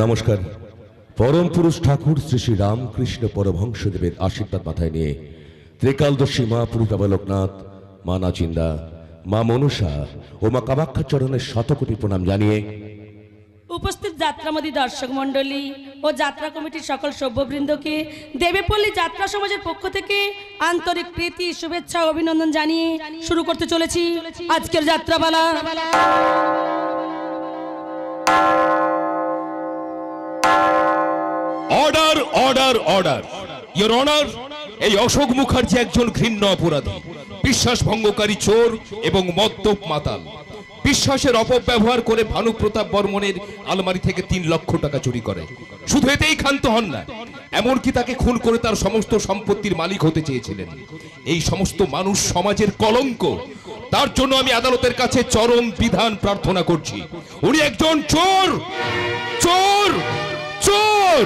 নমস্কার। পরম পুরুষ ঠাকুর শ্রী শ্রী রামকৃষ্ণ পরমহংসদেবের আশীর্বাদ মাথায় নিয়ে ত্রিকালদর্শী মা পুরুষাবা লোকনাথ, মা নাচিন্দা, মা মনসা ও মা কামাখ্যা চরণের শতকোটি প্রণাম জানিয়ে উপস্থিত যাত্রামদী দর্শক মণ্ডলী ও যাত্রা কমিটির সকল সভ্যবৃন্দকে দেবেপল্লী যাত্রা সমাজের পক্ষ থেকে আন্তরিক প্রীতি, শুভেচ্ছা ও অভিনন্দন জানিয়ে শুরু করতে চলেছি আজকের যাত্রাপালা। Order order order your honour, এই অশোক মুখার্জি একজন ঘৃণ্য অপরাধী, বিশ্বাস ভঙ্গকারী চোর এবং মদ্যপ মাতাল। বিশ্বাসের অপব্যবহার করে ভানু প্রতাপ বর্মনের আলমারি থেকে 3 লক্ষ টাকা চুরি করে। শুধু এতেই ক্ষান্ত হন না, এমনকি তাকে খুন করে তার সমস্ত সম্পত্তির মালিক হতে চেয়েছিলেন। এই সমস্ত মানুষ সমাজের কলঙ্ক। তার জন্য আমি আদালতের কাছে চরম বিধান প্রার্থনা করছি। উনি একজন চোর, চোর, চোর।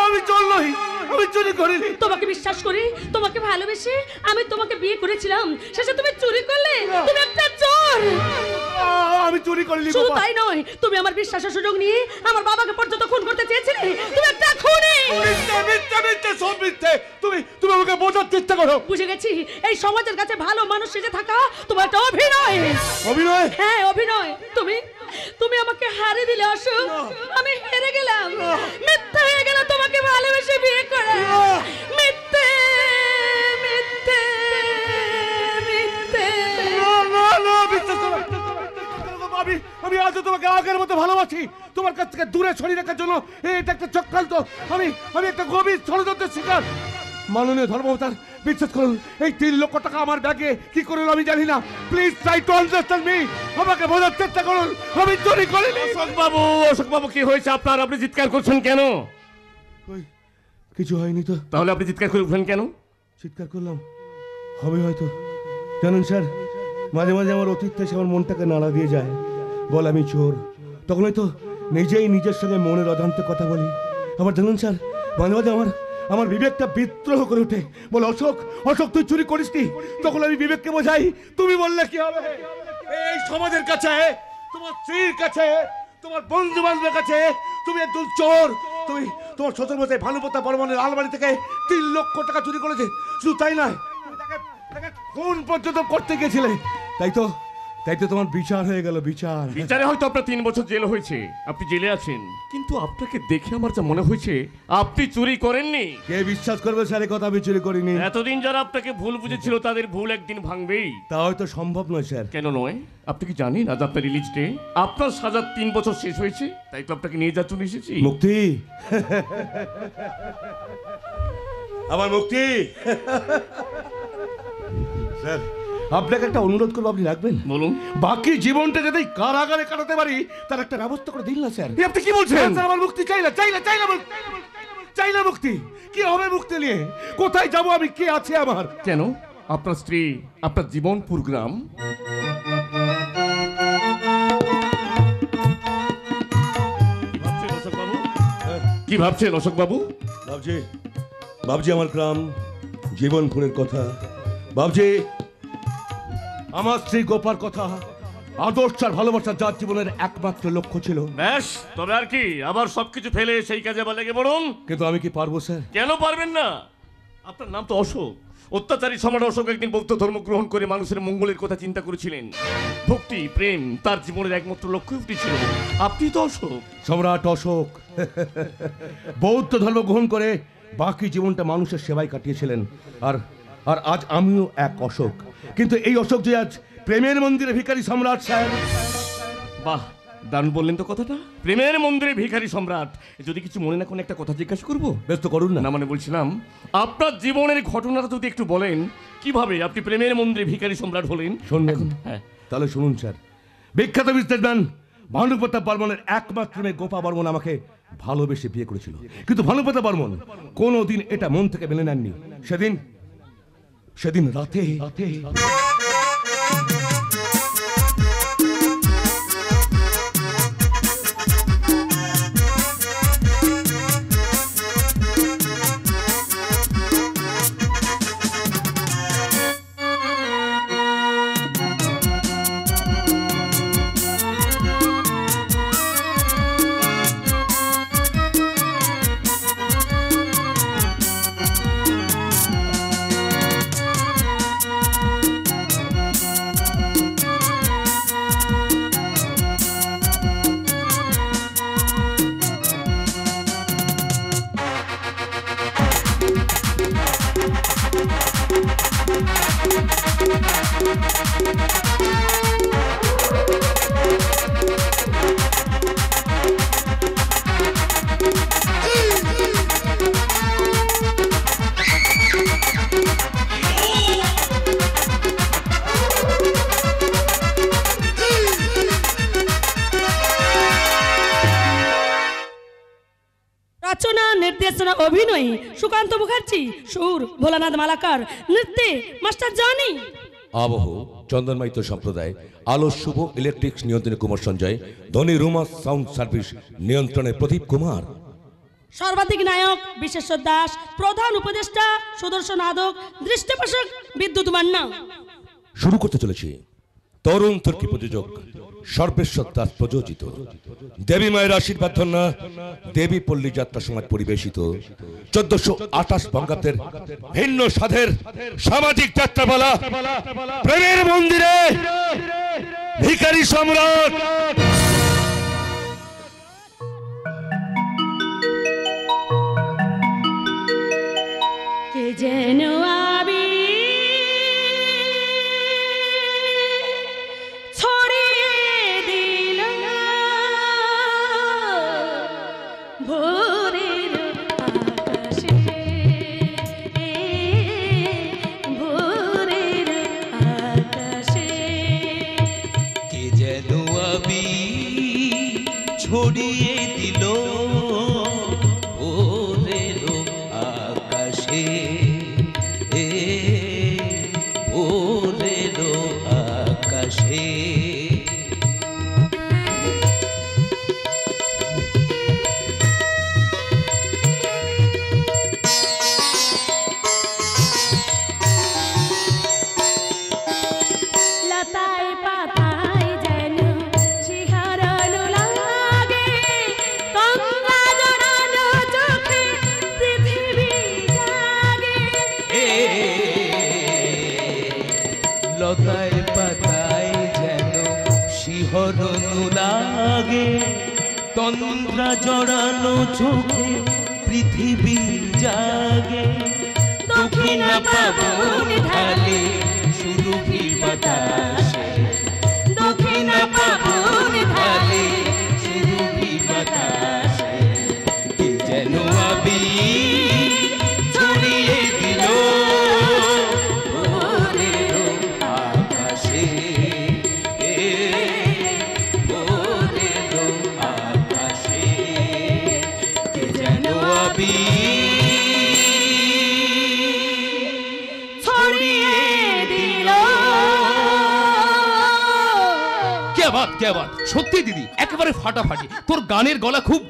আমি চোর নই, আমি চুরি করিনি। তোমাকে বিশ্বাস করি, তোমাকে ভালোবেসে আমি তোমাকে বিয়ে করেছিলাম, শেষে তুমি চুরি করলে। তুমি একটা চোর। আমি চুরি করিনি। শুধু তাই নয়, তুমি আমার বিশ্বাসের সুযোগ নিয়ে আমার বাবাকে পর্যন্ত খুন করতে চেয়েছিলে। তুমি একটা খুনি। সব মিথ্যে। তুমি আমাকে বোঝার চেষ্টা করো। বুঝে গেছি, এই সমাজের কাছে ভালো মানুষ সেজে থাকা তোমার একটা অভিনয়। অভিনয়? হ্যাঁ, অভিনয়। তুমি আমাকে হারিয়ে দিলে অশোক, আমি হেরে গেলাম। মিথ্যা হয়ে গেল তোমাকে ভালোবেসে বিয়ে করে। মিথ্যে, মিথ্যে, মিথ্যে। আমি আজও তোমাকে আগের মতো ভালোবাসি। তোমার কাছ থেকে দূরে সরিয়ে রাখার জন্য এটা একটা চক্রান্ত। আমি একটা গভীর ষড়যন্ত্রের শিকার। মাননীয় ধর্মবতার, বিশ্বাস করুন, এই 3 লক্ষ টাকা আমার ব্যাগে কি করে আমি জানি না। Please try to understand me. আমাকে বোঝার চেষ্টা করুন, আমি চুরি করিনি। অশোক বাবু, কি হয়েছে আপনার? আপনি চিৎকার করছেন কেন? কিছু হয়নি তো। তাহলে আপনি চিৎকার করে উঠলেন কেন? চিৎকার করলাম হবে হয়তো। জানেন স্যার, মাঝে মাঝে আমার অতীতটা এসে আমার মনটাকে নাড়া দিয়ে যায়। বল আমি চোর, তখন হয়তো নিজেই নিজের সঙ্গে মনের অজান্তে কথা বলি। আবার জানেন স্যার, মাঝে মাঝে আমার বিবেকটা বিদ্রোহ করে ওঠে। বলে অশোক, তুই চুরি করিসনি। তখন আমি বিবেককে বোঝাই, তুমি বললে কি হবে? এই সমাজের কাছে, তোমার স্ত্রীর কাছে, তোমার বন্ধু বান্ধবের কাছে তুমি একজন চোর। তোমার শ্বশুর মশাই ভানু প্রতাপ বর্মনের আলমারি থেকে 3 লক্ষ টাকা চুরি করেছে। শুধু তাই নয়, তাকে খুন পর্যন্ত করতে গেছিলে। তাই তো তোমার বিচার হয়ে গেল। বিচারে হয়তো আপনার 3 বছর জেল হয়েছে, আপনি জেলে আছেন, কিন্তু আপনাকে দেখে আমার যা মনে হয়েছে আপনি চুরি করেননি। কে বিশ্বাস করবে স্যার কথা? আমি চুরি করিনি। এতদিন যারা আপনাকে ভুল বুঝেছিল তাদের ভুল একদিন ভাঙবেই। তা হয়তো সম্ভব নয় স্যার। কেন নয়? আপনি কি জানেন আজ আপনার রিলিজ ডে? আপনার সাজা 3 বছর শেষ হয়েছে, তাই তো আপনাকে নিয়ে যাচ্ছ এসেছি। মুক্তি, আমার মুক্তি। স্যার, আপনাকে একটা অনুরোধ করবো, আপনি রাখবেন? বলুন। বাকি জীবনটা যদি কারাগারে কাটাতে পারি তার একটা ব্যবস্থা করে দিন না স্যার। আপনি কি বলছেন? আমার মুক্তি চাই না মুক্তি। কি হবে মুক্তি নিয়ে? কোথায় যাব আমি? কে আছে আমার? কেন? আপনার স্ত্রী, আপনার জীবন প্রোগ্রাম। কি ভাবছেন অশোক বাবু? ভাবছি আমার গ্রাম জীবনপুরের কথা। ভাবছি আমার স্ত্রী গোপার কথা। আদর্শ আর ভালোবাসা যার জীবনের একমাত্র লক্ষ্য ছিল। ব্যাস, তবে আর কি, আবার সবকিছু ফেলে সেই কাজে আবার লেগে পড়ুন। কিন্তু আমি কি পারবো স্যার? কেন পারবেন না? আপনার নাম তো অশোক। অত্যাচারী সম্রাট অশোক একদিন বৌদ্ধ ধর্ম গ্রহণ করে মানুষের মঙ্গলের কথা চিন্তা করেছিলেন। ভক্তি, প্রেম তার জীবনের একমাত্র লক্ষ্য উঠেছিল। আপনি তো অশোক। সম্রাট অশোক বৌদ্ধ ধর্ম গ্রহণ করে বাকি জীবনটা মানুষের সেবায় কাটিয়েছিলেন। আর আজ আমিও এক অশোক। কিন্তু এই অশোক যে আজ প্রেমের মন্দিরে ভিখারি সম্রাট স্যার। বাহ, দারুণ বললেন তো কথাটা। প্রেমের মন্দিরে ভিখারি সম্রাট। যদি কিছু মনে না কোনো একটা কথা জিজ্ঞাসা করবো? ব্যস্ত করুন না। মানে বলছিলাম, আপনার জীবনের ঘটনাটা যদি একটু বলেন, কিভাবে আপনি প্রেমের মন্দিরে ভিখারি সম্রাট হলেন। শুনবেন? হ্যাঁ, তাহলে শুনুন স্যার। বিখ্যাত বিজনেসম্যান ভানু প্রতাপ বর্মনের একমাত্র মেয়ে গোপা বর্মন আমাকে ভালোবেসে বিয়ে করেছিল। কিন্তু ভানু প্রতাপ বর্মন কোনোদিন এটা মন থেকে মেনে নেননি। সেদিন রাতে পরিবেশনা অভিনয় সুকান্ত মুখার্জি, সুর ভোলানাথ মালাকার, নৃত্যে মাস্টার জনি। আবহ চন্দনমাইত সম্প্রদায়, আলো শুভ ইলেকট্রিক্স নিয়ন্ত্রণে কুমার সঞ্জয়, ধনী রুমা সাউন্ড সার্ভিস নিয়ন্ত্রণে প্রদীপ কুমার। সর্বাধিক নায়ক বিশেশ্বর দাস, প্রধান উপদেষ্টা সুদর্শন আদক, দৃষ্টিপোষক বিদ্যুৎ মান্না। শুরু করতে চলেছি তরুণ তুর্কি প্রযোজক সর্বেশ্বর দাস প্রযোজিত দেবী মায়ের আশীর্বাদ ধন্যা দেবী পল্লী যাত্রা সমাজ পরিবেশিত 1428 বঙ্গাব্দের ভিন্ন স্বাদের সামাজিক যাত্রাপালা প্রেমের মন্দিরে ভিখারি সম্রাট। কে যেন আবি ছড়িয়ে দিল ভোরের আকাশে, ভোরের আকাশে। কে যেন আবি ছড়িয়ে দিল ভোরের আকাশে, ভোরের আকাশে। লতায় পাতায় যেন শিহরণ লাগে, গঙ্গা জড়ানো চোখে পৃথিবী জাগে। লতায় পাতায় যেন শিহরণ লাগে, তন্দ্রা জড়ানো চোখে পৃথিবী জাগে। দক্ষিণা পাবন ঢালে সুরভি বাতাসে, দক্ষিণা পাবন ঢালে সুরভি বাতাসে। কে যেন আবি ছড়িয়ে দিল ভোরের আকাশে, ভোরের আকাশে। কে যেন আবি ছড়িয়ে দিল। কে বাত সত্যি দিদি, একেবারে ফাটাফাটি। তোর গানের গলা খুব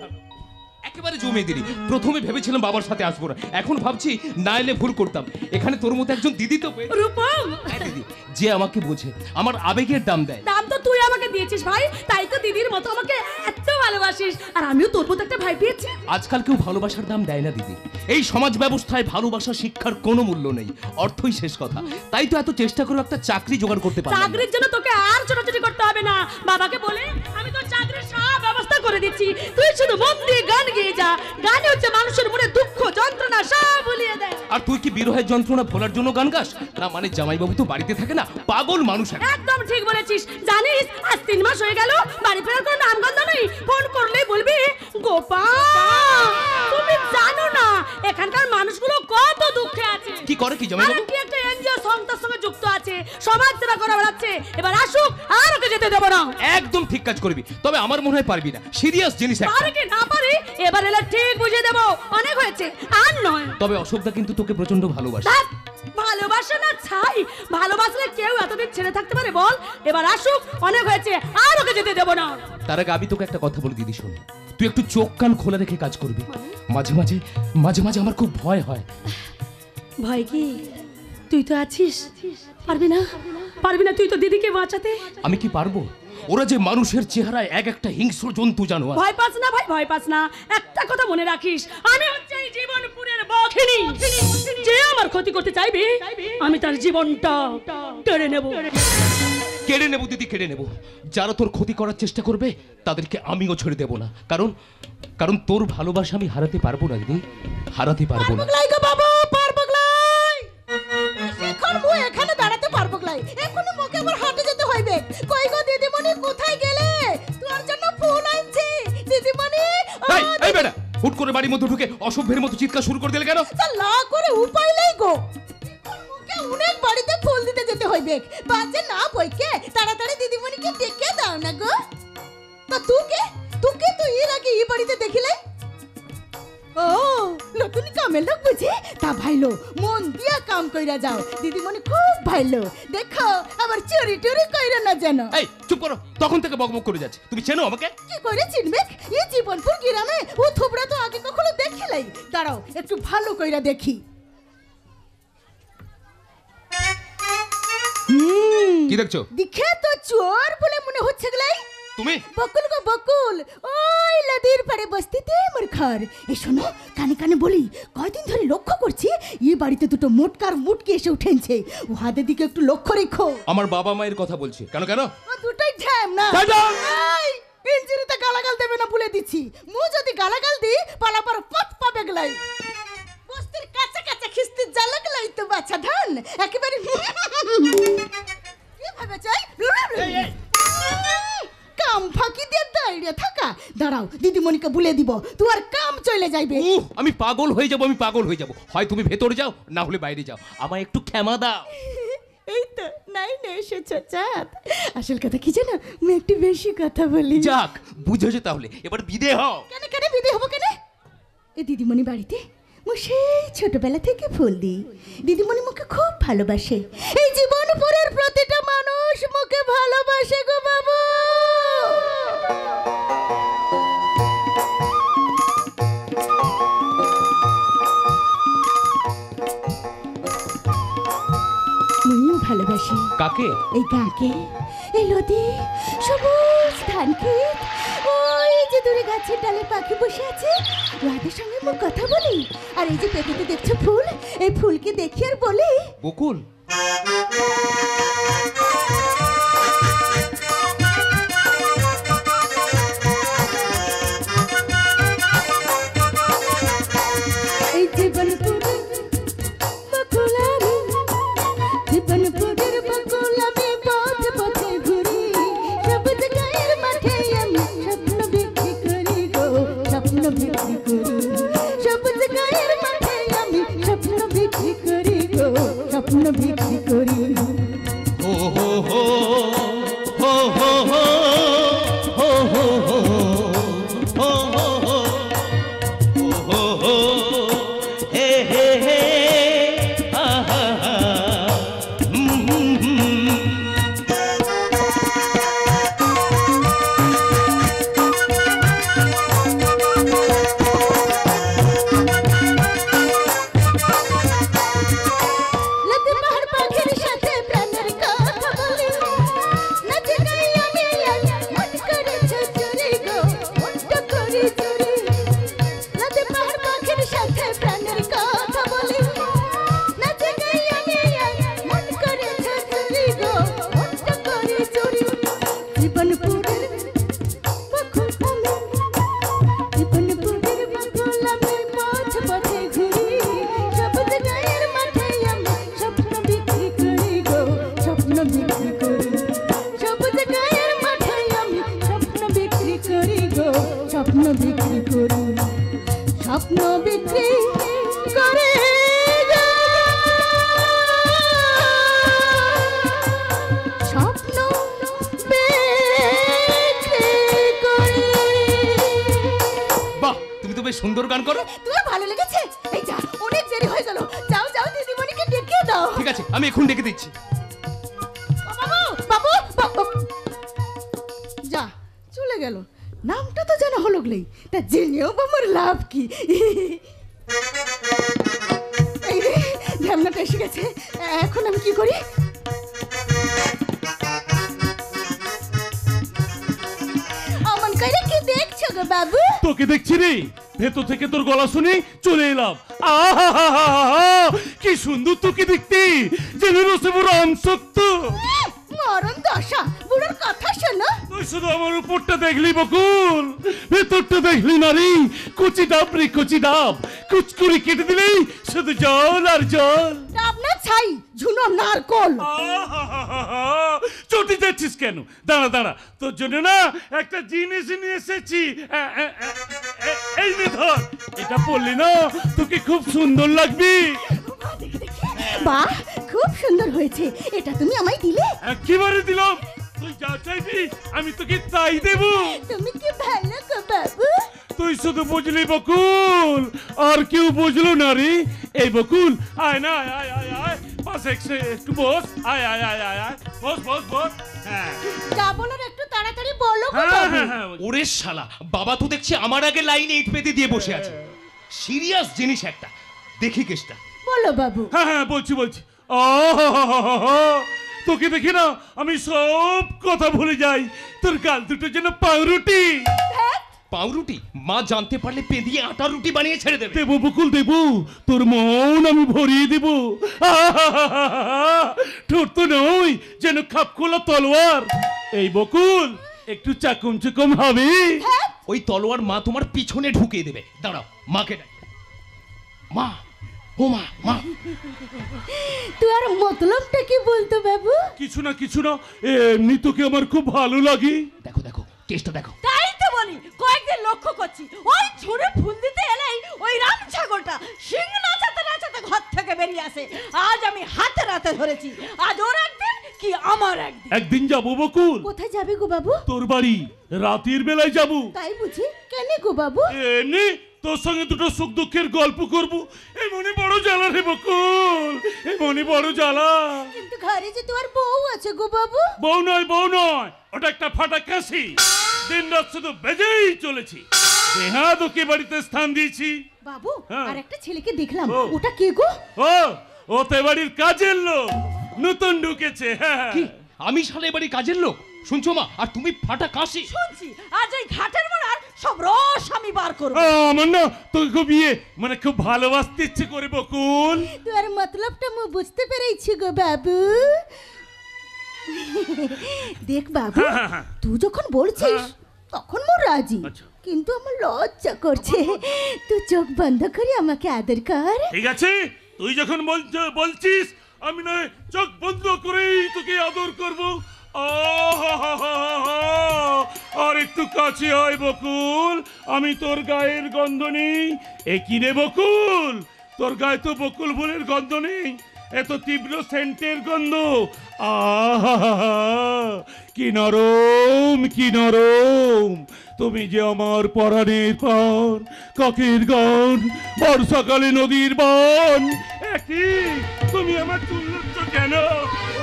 একেবারে জমে দিদি। প্রথমে ভেবেছিলাম বাবার সাথে আসবো না, এখন ভাবছি না এলে ভুল করতাম। এখানে তোর মতো একজন দিদি তো পেয়ে- রূপম, হ্যাঁ দিদি, যে আমাকে বোঝে, আমার আবেগের দাম দেয়। দাম তো তুই আমাকে দিয়েছিস ভাই, তাই তো দিদির মতো আমাকে এত ভালোবাসিস। আর আমিও তোর মতো একটা ভাই পেয়েছি। আজকাল কেউ ভালোবাসার দাম দেয় না দিদি। এই সমাজ ব্যবস্থায় ভালোবাসা শিক্ষার কোনো মূল্য নেই, অর্থই শেষ কথা। তাই তো এত চেষ্টা করে একটা চাকরি জোগাড় করতে পারলাম না। চাকরির জন্য তোকে আর ছোটাছুটি করতে হবে না। বাবাকে বলে আমি তোর চাকরির সব ব্যবস্থা করে দিচ্ছি। তুই শুধু মন দিয়ে গান গেয়ে যা। গান হচ্ছে মানুষের মনে দুঃখ যন্ত্রণা সব ভুলিয়ে দেয়। আর তুই কি বিরহের যন্ত্রণা ভোলার জন্য গান গাস? না মানে জামাইবাবু তো বাড়িতে থাকে না, পাগল মানুষ একটা। একদম ঠিক বলেছিস। জানিস আজ 3 মাস হয়ে গেল বাড়ি ফেরার কোনো নামগন্ধ নেই। ফোন করলেই বলবি গোপাল। তুমি জানো না এখানকার মানুষগুলো কত দুঃখে আছে। কি করে কি জামাইবাবু? আরে কি একটা এনজিও সংস্থার সঙ্গে যুক্ত আছে, সমাজ সেবা করে বেড়াচ্ছে। এবার আসুক, আর ওকে যেতে দেবো না। একদম ঠিক কাজ করবি, তবে আমার মনে হয় পারবি না। সিরিয়াস জিনিস একটা। পারে কি না পারে এবার এলে ঠিক বুঝিয়ে দেবো। অনেক হয়েছে, আর নয়। তবে অশোকদা কিন্তু তোকে প্রচন্ড ভালোবাসে। ধ্যাৎ, ভালোবাসা না ছাই। ভালোবাসলে কেউ এতদিন ছেড়ে থাকতে পারে বল? এবার আসুক, অনেক হয়েছে, আর ওকে যেতে দেবো না। তার আগে আমি তোকে একটা কথা বলি দিদি, শোন। তুই একটু চোখ কান খোলা রেখে কাজ করবি। মাঝে মাঝে মাঝে মাঝে আমার খুব ভয় হয়। ভয় কি? তুই তো আছিস। পারবি না? পারবি না তুই তো দিদিকে বাঁচাতে? আমি কি পারবো? ওরা যে মানুষের চেহারায় এক একটা হিংস্র জন্তু জানোয়ার। ভয় পাস না ভাই, ভয় পাস না। একটা কথা মনে রাখিস, আমি হচ্ছে এই জীবনপুরের বখিনী। যে আমার ক্ষতি করতে চাইবে আমি তার জীবনটা কেড়ে নেব। কেড়ে নেবো দিদি, কেড়ে নেবো। যারা তোর ক্ষতি করার চেষ্টা করবে তাদেরকে আমিও ছেড়ে দেবো না। কারণ কারণ তোর ভালোবাসা আমি হারাতে পারবো না দিদি, হারাতে পারবো না। পারবগলাই গো বাবু, পারবগলাই। এখন মু এখানে দাঁড়াতে পারবগলাই। এখনো মুখে আমার হাঁটে যেতে হইবে। কই গো দিদিমণি, কোথায় গেলে? তোর জন্য ফোন আনছি দিদিমণি। এই বেটা, হুট করে বাড়ির মধ্যে ঢুকে অসভ্যের মতো চিৎকার শুরু করে দিলে কেন? তা লা করে উপায় নাই গো। এখন মুখে অনেক বাড়িতে ফুল দিতে যেতে হইবে। বাজে না বইকে তাড়াতাড়ি দিদিমণিকে ডেকে দাও না গো। তা তুকে তুই এর আগে এই বাড়িতে দেখিলে? ও নতুন কামের লোক বুঝে তা ভাইলো মন দিয়া কাম কইরা যাও দিদিমণি খুব ভাইলো দেখো আবার চুরি টুরি কইরা না যেন এই চুপ করো, তখন থেকে বকবক করে যাচ্ছে। তুমি চেনো আমাকে? কি করে চিনবে এই জীবনপুর গ্রামে ও থুবড়া তো আগে কখনো দেখিলাই দাঁড়াও একটু ভালো কইরা দেখি কি দেখছো? দেখে তো চোর বলে মনে হচ্ছে গলাই তুমি বকুল গো বকুল ওই নদীর পাড়ে বস্তিতে মোর ঘর এই শোনো কানে কানে বলি কয়দিন ধরে লক্ষ্য করছি এই বাড়িতে দুটো মোটকার মুটকি এসে উঠেছে ও হাতের দিকে একটু লক্ষ্য রেখো আমার বাবা মায়ের কথা বলছি। কেন কেন? ও দুটোই ঝ্যাম না এই ইঞ্জিরিতে গালাগাল দেবে না বলে দিচ্ছি মু যদি গালাগাল দি পালাপার পথ পাবে গলাই বস্তির কাঁচা কাঁচা খিস্তি জ্বালা গলাই তো বাচ্চা ধান একেবারে কি ভাবে চাই কাম ফাঁকি দিয়ে দাঁড়িয়ে থাকা দাঁড়াও দিদিমণিকে বলে দিব তোমার কাম চলে যাইবে আমি পাগল হয়ে যাব, আমি পাগল হয়ে যাব। হয় তুমি ভেতরে যাও, না হলে বাইরে যাও, আমায় একটু ক্ষমা দাও। এই তো নাই না এসেছো চাঁদ আসল কথা কি জানো আমি একটু বেশি কথা বলি যাক বুঝেছো, তাহলে এবার বিদে হও। কেন কেন বিদে হবো কেন এই দিদিমণি বাড়িতে মু সেই ছোটবেলা থেকে ফুল দিই দিদিমণি মুখে খুব ভালোবাসে এই জীবনপুরের প্রতিটা মানুষ মুখে ভালোবাসে গো বাবু মুইও ভালোবাসি কাকে? এই গাঁকে এই নদী সবুজ ধান ক্ষেত ওই যে দূরে গাছের ডালে পাখি বসে আছে ওদের সঙ্গে মুখ কথা বলি আর এই যে পেটেতে দেখছো ফুল এই ফুলকে দেখি আর বলি বকুল এই জীবনপুরে বকুল আমি জীবনপুরের বকুল আমি পথে পথে ঘুরি সবুজ গায়ের মাঠে আমি স্বপ্ন বিক্রি করি গো স্বপ্ন বিক্রি করি সবুজ গায়ের মাঠে আমি স্বপ্ন বিক্রি করি গো স্বপ্ন বিক্রি করি हो हो हो हो हो हो हो हो हो हो हो हो हे हे हे हा हा हा লতি পাহাড় পাখির সাথে প্রাণের কথা বলি নাচে গাই আমি মন করেছে চুরি গো মনটা করি চুরি লতি পাহাড় পাখির সাথে প্রাণের কথা বলি নাচে গাই আমি মন করেছে চুরি গো মনটা করি চুরি জীবনপুরের বকুল আমি জীবনপুরের বকুল আমি পথ পথে ঘুরি সবুজ গায়ের মাঠে আমি স্বপ্ন বিক্রি করি গো স্বপ্ন বিক্রি করি সবুজ গায়ের মাঠে আমি স্বপ্ন বিক্রি করি গো স্বপ্ন বিক্রি করি স্বপ্ন বিক্রি করে গো স্বপ্ন বিক্রি করি বাহ, তুমি তো বেশ সুন্দর গান করো। তোমার ভালো লেগেছে এই যা অনেক দেরি হয়ে গেল যাও যাও দিদিমণিকে ডেকে দাও ঠিক আছে, আমি এখন ডেকে দিচ্ছি। বাবু বাবু বাবু যা চলে গেল নামটা তো জানা হলো গলেই তা জেনেও আমার লাভ কি এই রে ঝামনাটা এসে গেছে এখন আমি কি করি অমন করে কি দেখছো গো বাবু তোকে দেখছি রে, ভেতর থেকে তোর গলা শুনে চলে এলাম। আহা কি সুন্দর তোকে দেখতে, যেন রসে বড় আমসক্ত। মরণ দশা বুড়োর কথা শোনো তুই শুধু আমার উপরটা দেখলি বকুল, ভেতরটা দেখলি না রে। কচি ডাব রে কচি ডাব, কুচকুরি কেটে দিলেই শুধু জল আর জল। আপনার ছাই ঝুনো নারকল চটি যাচ্ছিস কেন? দাঁড়া দাঁড়া, তোর জন্য না একটা জিনিস নিয়ে এসেছি। এই নে ধর, এটা পড়লি না তোকে খুব সুন্দর লাগবে। বাহ খুব সুন্দর হয়েছে এটা তুমি আমায় দিলে একেবারে দিলাম, তুই যা চাইবি আমি তোকে তাই দেব। তুমি কি ভালো গো বাবু তুই শুধু বুঝলি বকুল, আর কেউ বুঝলো না রে। এই বকুল, আয় না, আয় আয় আয়, পাশে একটু বস, আয় আয় আয় আয় আয়, বস বস বস। হ্যাঁ যা বলার একটু তাড়াতাড়ি বলো গো হ্যাঁ বাবু। হ্যাঁ হ্যাঁ। ওরে শালা, বাবা তো দেখছি আমার আগে লাইন 8 পেতে দিয়ে বসে আছে। সিরিয়াস জিনিস একটা, দেখি কেসটা। বলো বাবু। হ্যাঁ হ্যাঁ বলছি বলছি। আহা, তোকে দেখি না আমি সব কথা ভুলে যাই। তোর গাল দুটো যেন পাউরুটি। পাউরুটি? মা জানতে পারলে পেঁদিয়ে আটা রুটি বানিয়ে ছেড়ে দেবে। দেবো বকুল দেবো, তোর মন আমি ভরিয়ে দেব। ঠোঁট তো নয়, যেন খাপ খোলা তলোয়ার। এই বকুল, একটু চাকম চুকম হবে। ওই তলোয়ার মা তোমার পিছনে ঢুকিয়ে দেবে। দাঁড়াও, মাকে ডাক। মা, ও মা, মা। তুই আর মতলবটা কি বলতো বাবু? কিছু না কিছু না, এমনি তোকে আমার খুব ভালো লাগে। দেখো দেখো, কেসটা দেখো। তাই তো বলি, কয়েকদিন লক্ষ্য করছি ওই ছুঁড়ে ফুল দিতে এলেই ওই রাম ছাগলটা সিং নাচাতে নাচাতে ঘর থেকে বেরিয়ে আসে। আজ আমি হাতে রাতে ধরেছি, আজ ওর একদিন কি আমার একদিন। একদিন যাবো বকুল, কোথায় যাবে গো বাবু? তোর বাড়ি রাতের বেলায় যাবো। তাই বুঝি? কেন গো বাবু? এমনি তোর সঙ্গে দুটো সুখ দুঃখের গল্প করবো। এই মনে বড় জ্বালা রে বকুল, এই মনে বড় জ্বালা। কিন্তু ঘরে যে তোমার বউ আছে গো বাবু। বউ নয়, বউ নয়, ওটা একটা ফাটা কাশি। দিন রাত শুধু বেজেই চলেছি। হ্যাঁ, তোকে বাড়িতে স্থান দিয়েছি। বাবু, হ্যাঁ। আর একটা ছেলেকে দেখলাম, ও। ওটা কে গো? ও তে বাড়ির কাজের লোক, নতুন ঢুকেছে। হ্যাঁ কি? আমি শালা এবারে কাজের লোক? শুনছো মা? আর তুমি ফাটা কাশি? শুনছি আজ ওই ঘাটের মোড়ার সব রস আমি বার করবো। আমার না তোকে খুব মানে খুব ভালোবাসতে ইচ্ছে করে বকুল। তোর মতলবটা মু বুঝতে পেরেছি গো বাবু। দেখ বাবু, তুই যখন বলছিস তখন মু রাজি, আচ্ছা। কিন্তু আমার লজ্জা করছে। তুই চোখ বন্ধ করে আমাকে আদর কর। ঠিক আছে, তুই যখন বলছিস আমি না চোখ বন্ধ করেই তোকে আদর করব। আর একটু কাছে আয় বকুল, আমি তোর গায়ের গন্ধ নেই। একই রে বকুল, তোর গায়ে তো বকুল ফুলের গন্ধ নেই, এত তীব্র সেন্টের গন্ধ। কি নরম, কি নরম। তুমি যে আমার পরাণের প্রাণ, কাকের গান, বর্ষাকালে নদীর বান। একই, তুমি আমার তুল্য কেন?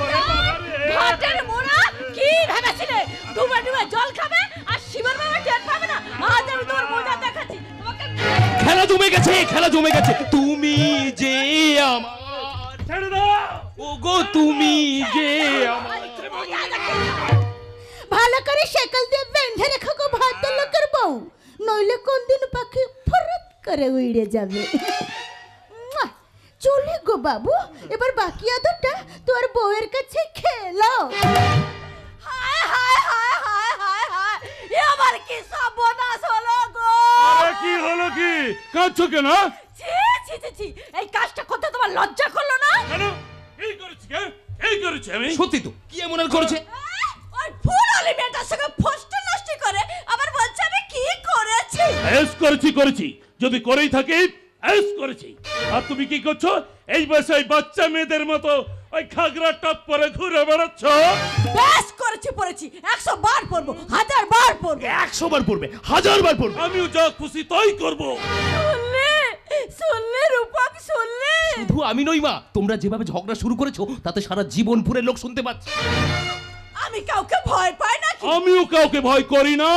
ওরে বাবা রে। ঘাটের মোড়া কি ভেবেছিলে ডুবে ডুবে জল খাবে আর শিবর বাবা টের পাবে না? আজ আমি তোমার মজা দেখাচ্ছি তোমাকে। খেলা জমে গেছে, খেলা জমে গেছে। তুমি যে আমার, ছেড়ে দাও। ওগো তুমি যে আমার। ভালো করে শেকল দিয়ে বেঁধে রেখো গো ভদ্রলোকের বউ, নইলে কোন দিন পাখি ফরত করে উড়ে যাবে। চলে গো বাবু, এবার বাকি আদরটা তোর বউয়ের কাছে খেলো। হায় হায় হায় হায় হায় হায়, এ আমার কি সর্বনাশ হলো গো। আরে কি হলো কি? কাঁদছো কেন? ছি ছি ছি ছি, এই কাজটা করতে তোমার লজ্জা করলো না? কেন? এই করেছি কে? এই করেছি আমি? সত্যি তো, কি এমন আর করেছে? ওই ফুলওয়ালি মেয়েটার সঙ্গে ফষ্টি নষ্টি করে আবার বলছে আমি কি করেছি। এস করেছি। যদি করেই থাকি, এস করেছি। আর তুমি কি করছো? এই বয়সে ওই বাচ্চা মেয়েদের মতো ওই খাগড়া টপ পরে ঘুরে বেড়াচ্ছ। বেশ করেছি 100 বার পড়বো, 1000 বার পড়বো। 100 বার পড়বে, 1000 বার পড়বে। আমিও যা খুশি তাই করবো। শুনলে রূপক, শুনলে? শুধু আমি নই মা, তোমরা যেভাবে ঝগড়া শুরু করেছো তাতে সারা জীবনপুরের লোক শুনতে পাচ্ছে। আমি কাউকে ভয় পাই না। আমিও কাউকে ভয় করি না।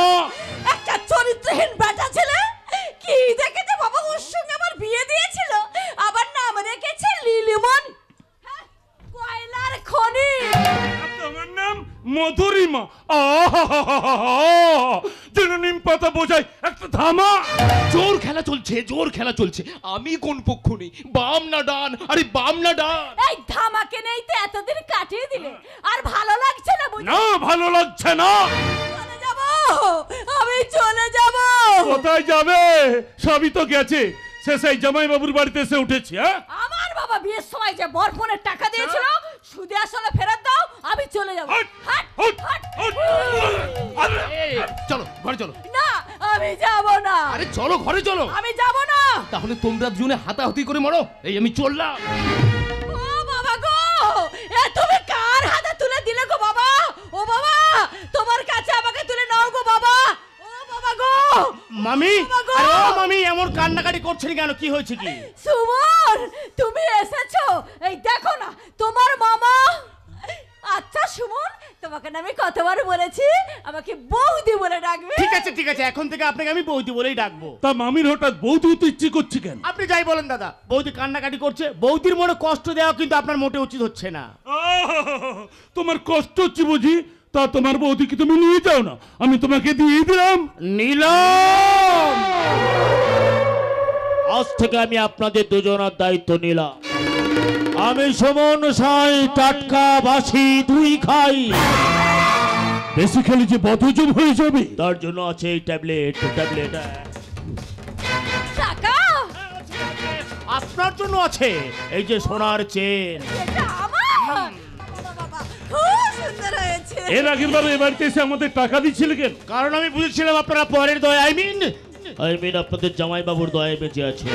একটা চরিত্রহীন বেটা ছেলে কি দেখেছে বাবা, ওর সঙ্গে আমার বিয়ে দিয়েছিল, আবার নাম রেখেছে লিলিমন। হ্যাঁ, কয়লার খনি। তোমার নাম মধুরিমা। যেন নিম পাতা বোঝায় একটা ধামা। জোর খেলা চলছে, জোর খেলা চলছে। আমি কোন পক্ষ নেই, বাম না ডান? আরে বাম না ডান? এই ধামাকে নেই তো এতদিন কাটিয়ে দিলে, আর ভালো লাগছে না বুঝি? না, ভালো লাগছে না। চলে যাব, আমি চলে যাব। কোথায় যাবে? সবই তো গেছে, শেষে জামাই বাবুর বাড়িতে এসে উঠেছি। হ্যাঁ, আমার বাবা বিয়ের সময় যে বরপনের টাকা দিয়েছিল সুদে আসলে ফেরত দাও, আমি চলে যাব। হট, হাট, হট, হাট। হট। এই, চলো ঘরে চলো। না, আমি যাব না। আরে চলো ঘরে চলো। আমি যাব না। তাহলে তোমরা দুজনে হাতাহাতি করে মরো। এই আমি চললাম। ও বাবা গো, এ তুমি কার হাতে তুলে দিলে গো বাবা? ও বাবা, তোমার কাছে আমাকে তুলে নাও গো বাবা। ও বাবা গো, ও মামি, বাবা গো! আরে ও মামি, এমন কান্নাকাটি করছেন কেন? কি হয়েছে কি? সুমন, তুমি এসেছো? এই দেখো না তোমার মামা। আচ্ছা সুমন, তোমাকে না আমি কতবার বলেছি আমাকে বৌদি বলে ডাকবে? ঠিক আছে ঠিক আছে, এখন থেকে আপনাকে আমি বৌদি বলেই ডাকবো। তা মামির হঠাৎ বৌদি হতে ইচ্ছে করছে কেন? আপনি যাই বলেন দাদা, বৌদি কান্নাকাটি করছে, বৌদির মনে কষ্ট দেওয়া কিন্তু আপনার মোটে উচিত হচ্ছে না। তোমার কষ্ট হচ্ছে বুঝি? তা তোমার বৌদিকে তুমি নিয়ে যাও না, আমি তোমাকে দিয়ে দিলাম। নিলাম, আজ থেকে আমি আপনাদের দুজনের দায়িত্ব নিলাম। আমি সুমন সাই, টাটকা বাসি দুই খাই। বেশি খেলে যে বদহজম হয়ে যাবে, তার জন্য আছে এই ট্যাবলেট। টাকা আপনার জন্য আছে এই যে সোনার চেন। এটা আমার। বাবা, বাবা, খুব সুন্দর হয়েছে। এর আগের বার এ বাড়িতে এসে আমাদের টাকা দিচ্ছিলে কেন? কারণ আমি বুঝেছিলাম আপনারা পরের দয়া, আই মিন আপনাদের জামাই বাবুর দয়ায় বেঁচে আছে।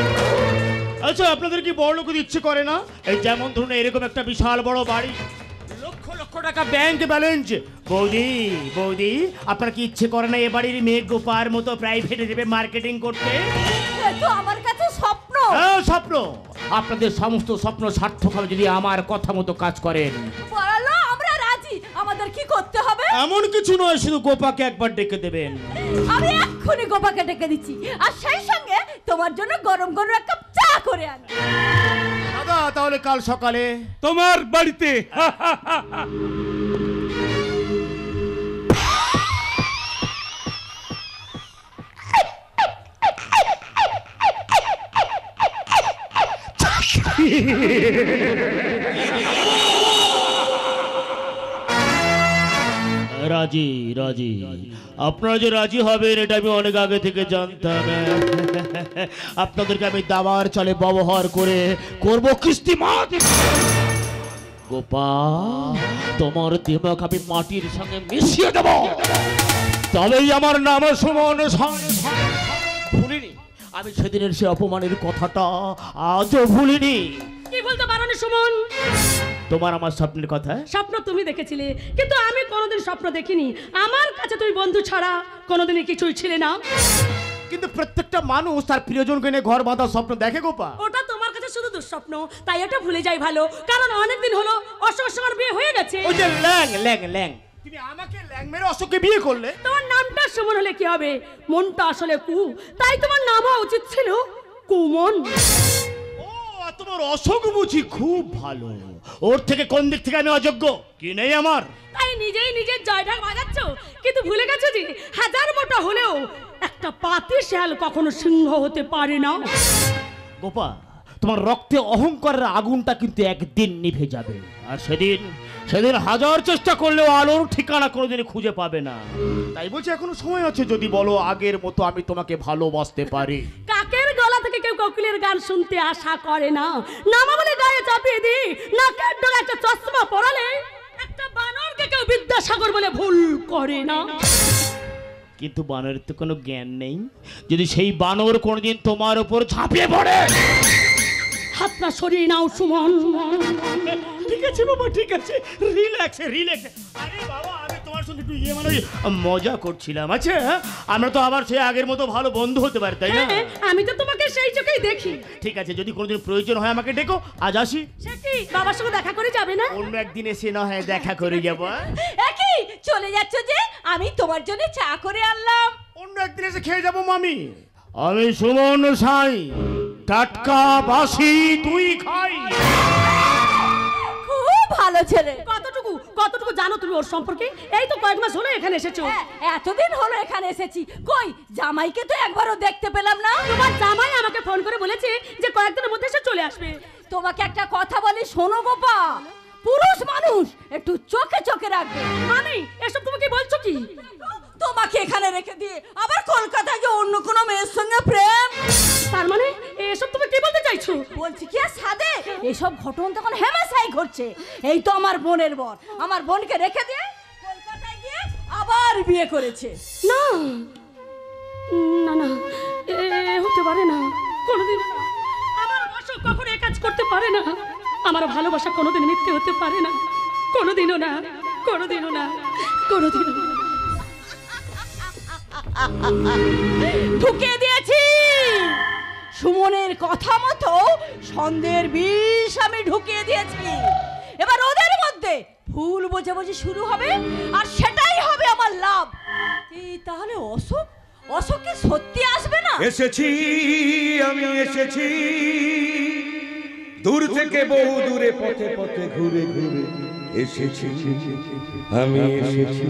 আচ্ছা, আপনাদের কি বড় লোক ইচ্ছে করে না? এই যেমন ধরুন এরকম একটা বিশাল বড় বাড়ি, লক্ষ লক্ষ টাকা ব্যাংক ব্যালেন্স। বৌদি বৌদি, আপনার কি ইচ্ছে করে না এ বাড়ির মেয়ে গোপার মতো প্রাইভেটে দেবে মার্কেটিং করতে? এ তো আমার কাছে স্বপ্ন। হ্যাঁ স্বপ্ন, আপনাদের সমস্ত স্বপ্ন সার্থক হবে যদি আমার কথা মতো কাজ করেন। বলো, আমরা রাজি। আমাদের কি করতে হবে? এমন কিছু নয়, শুধু গোপাকে একবার ডেকে দেবেন। আমি এক্ষুনি গোপাকে ডেকে দিচ্ছি, আর সেই সঙ্গে তোমার জন্য গরম গরম এক কাপ চা করে আনি। দাদা তাহলে কাল সকালে তোমার বাড়িতে। রাজি রাজি, আপনারা যে রাজি হবেন এটা আমি অনেক আগে থেকে জানতাম। আপনাদেরকে আমি দাবার চলে ব্যবহার করে করব কিস্তি মাত। গোপা, তোমার দিমাগ আমি মাটির সঙ্গে মিশিয়ে দেব, তবেই আমার নাম সুমন। ভুলিনি আমি সেদিনের সে অপমানের কথাটা, আজও ভুলিনি। কি বলতে পারো না সুমন? তোমার আমার স্বপ্নের কথা। স্বপ্ন তুমি দেখেছিলে, কিন্তু আমি কোনোদিন স্বপ্ন দেখিনি। আমার কাছে তুমি বন্ধু ছাড়া কোনোদিনই কিছুই ছিলে না। কিন্তু প্রত্যেকটা মানুষ তার প্রিয়জনকে নিয়ে ঘর বাঁধার স্বপ্ন দেখে গোপা। ওটা তোমার কাছে শুধু দুঃস্বপ্ন, তাই ওটা ভুলে যাই ভালো। কারণ অনেকদিন হলো অশোকের সঙ্গে বিয়ে হয়ে গেছে। ওই যে ল্যাং ল্যাং ল্যাং, তুমি আমাকে ল্যাং মেরে অশোককে বিয়ে করলে। তোমার নামটা সুমন হলে কি হবে? মনটা আসলে কু, তাই তোমার নাম হওয়া উচিত ছিল কুমন। ও, তোমার অশোক বুঝি খুব ভালো। ওর থেকে কোন দিক থেকে আমি অযোগ্য? কি নেই আমার? তাই নিজেই নিজের জয়ঢাক বাজাচ্ছ, কিন্তু ভুলে গেছো যে হাজার মোটা হলেও একটা পাতি শেয়াল কখনো সিংহ হতে পারে না। গোপা, তোমার রক্তে অহংকারের আগুনটা কিন্তু একদিন নিভে যাবে, আর সেদিন সেদিন হাজার চেষ্টা করলেও আলোর ঠিকানা কোনোদিন খুঁজে পাবে না। তাই বলছি এখনো সময় আছে, যদি বলো আগের মতো আমি তোমাকে ভালোবাসতে পারি। কাকের গলা থেকে কেউ কোকিলের গান শুনতে আশা করে না। নামা বলে গায়ে চাপিয়ে দি, নাকের ডোলে একটা চশমা পরালে একটা বানরকে কেউ বিদ্যাসাগর বলে ভুল করে না। কিন্তু বানরের তো কোনো জ্ঞান নেই, যদি সেই বানর কোনোদিন তোমার উপর ঝাঁপিয়ে পড়ে। হাতটা সরিয়ে নাও সুমন। ঠিক আছে বাবা, ঠিক আছে, রিল্যাক্স রিল্যাক্স। আরে বাবা, আমি তোমার সঙ্গে একটু মজা করছিলাম। আচ্ছা, আমরা তো আবার সেই আগের মতো ভালো বন্ধু হতে পারি, তাই না? হ্যাঁ, আমি তো তোমাকে সেই চোখেই দেখি। ঠিক আছে, যদি কোনোদিন প্রয়োজন হয় আমাকে ডেকো, আজ আসি। সে কি বাবার সঙ্গে দেখা করে যাবে না? অন্য একদিন এসে না হয় দেখা করে যাবো। একই চলে যাচ্ছ যে? আমি তোমার জন্য চা করে আনলাম। অন্য একদিন এসে খেয়ে যাবো মামি। আমি সুমন সাই, টাটকা বাসি দুই খাই। খুব ভালো ছেলে। কতটুকু কতটুকু জানো তুমি ওর সম্পর্কে? এই তো কয়েক মাস হলো এখানে এসেছো। হ্যাঁ, এতদিন হলো এখানে এসেছি, কই জামাইকে তো একবারও দেখতে পেলাম না। তোমার জামাই আমাকে ফোন করে বলেছে যে কয়েকদিনের মধ্যে সে চলে আসবে। তোমাকে একটা কথা বলি, শোনো গোপা, পুরুষ মানুষ একটু চোখে চোখে রাখবে। মানে এসব তুমি কি বলছো কি? তোমাকে এখানে রেখে দিয়ে আবার কলকাতায় গিয়ে অন্য কোনো মেয়ের সঙ্গে প্রেম? তার মানে এসব তুমি কি বলতে চাইছো? বলছি কি আর সাদে, এসব ঘটনা তখন হেমাশাই ঘটছে। এই তো আমার বোনের বর, আমার বোনকে রেখে দিয়ে কলকাতায় গিয়ে আবার বিয়ে করেছে। না না না, হতে পারে না, কোনোদিন না। আমার অশোক কখনো এ কাজ করতে পারে না। আমার ভালোবাসা কোনোদিন মিথ্যে হতে পারে না, কোনোদিনও না, কোনোদিনও না, কোনোদিনও না। ঢুকিয়ে দিয়েছি সুমনের কথা মতো সন্দেহের বিষ আমি ঢুকিয়ে দিয়েছি। এবার ওদের মধ্যে ভুল বোঝাবুঝি শুরু হবে আর সেটাই হবে আমার লাভ। তাহলে অশোক কি সত্যি আসবে না? এসেছি, আমি এসেছি দূর থেকে, বহু দূরে পথে পথে ঘুরে ঘুরে এসেছি, আমি এসেছি।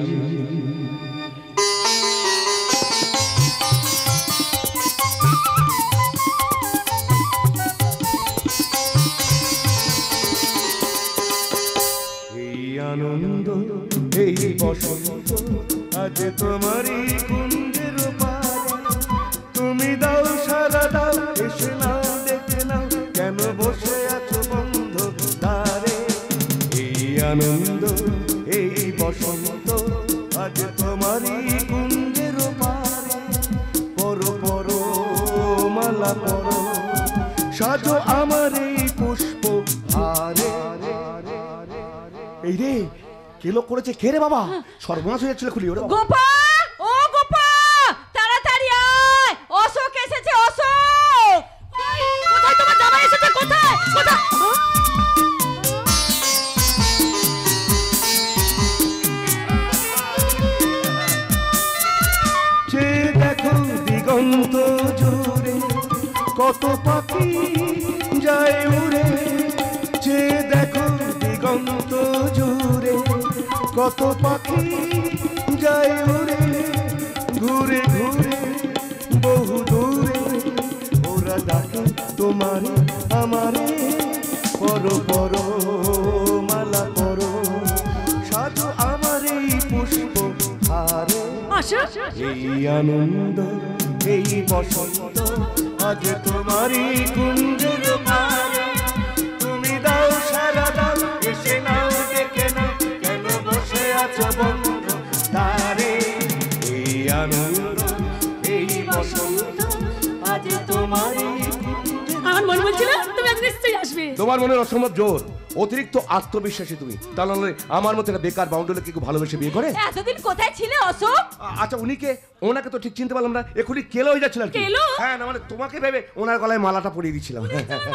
এই আনন্দ, এই বসন্ত, আজ তোমারই কুঞ্জের পারে, তুমি দাও সারা দাও, এসে নাও দেখে নাও, কেন বসে আছো বন্ধ দ্বারে। এই আনন্দ, এই বসন্ত, আজ তোমারই কুঞ্জের পারে, পরো পরো মালা পরো, সাজো আমার এই পুষ্প হারে। এই রে, কে লোক করেছে? কে রে বাবা? সর্বনাশ হয়ে যাচ্ছিল খুলি। ওরা গোপা, ও গোপা, তাড়াতাড়ি আয়, অশোক এসেছে। অশোক কোথায়? তোমার জামাই এসেছে কোথায়? কোথায়? যে দেখো দিগন্ত জুড়ে, কত পাখি যায় উড়ে। যে দেখো দিগন্ত জুড়ে, কত পাখি যায় উড়ে, ঘুরে ঘুরে বহু দূরে। ওরা ডাকে তোমারে আমারে, পরো পরো মালা পরো, সাজো আমার এই পুষ্প হারে। এই আনন্দ, এই বসন্ত, আজ তোমারই কুঞ্জের পারে, তুমি দাও সারা দাও, এসে নাও দেখে নাও, কেন বসে আছো বন্ধু তারে। এই আনন্দ, এই বসন্ত, আজ তোমারই। আমার মনে বলছিল তুমি আজ নিশ্চয়ই আসবে। তোমার মনের অসম্ভব জোর, অতিরিক্ত আত্মবিশ্বাসী তুমি। তাহলে আমার মতো একটা বেকার বাউন্ডুলে কি ভালোবেসে বিয়ে করে? এতদিন কোথায় ছিলে অশোক? আচ্ছা উনিকে, ওনাকে তো ঠিক চিনতে পারলাম না, এখনই কেলো হয়ে যাচ্ছিল। কেলো? হ্যাঁ, না মানে তোমাকে ভেবে ওনার গলায় মালাটা পরিয়ে দিয়েছিলাম।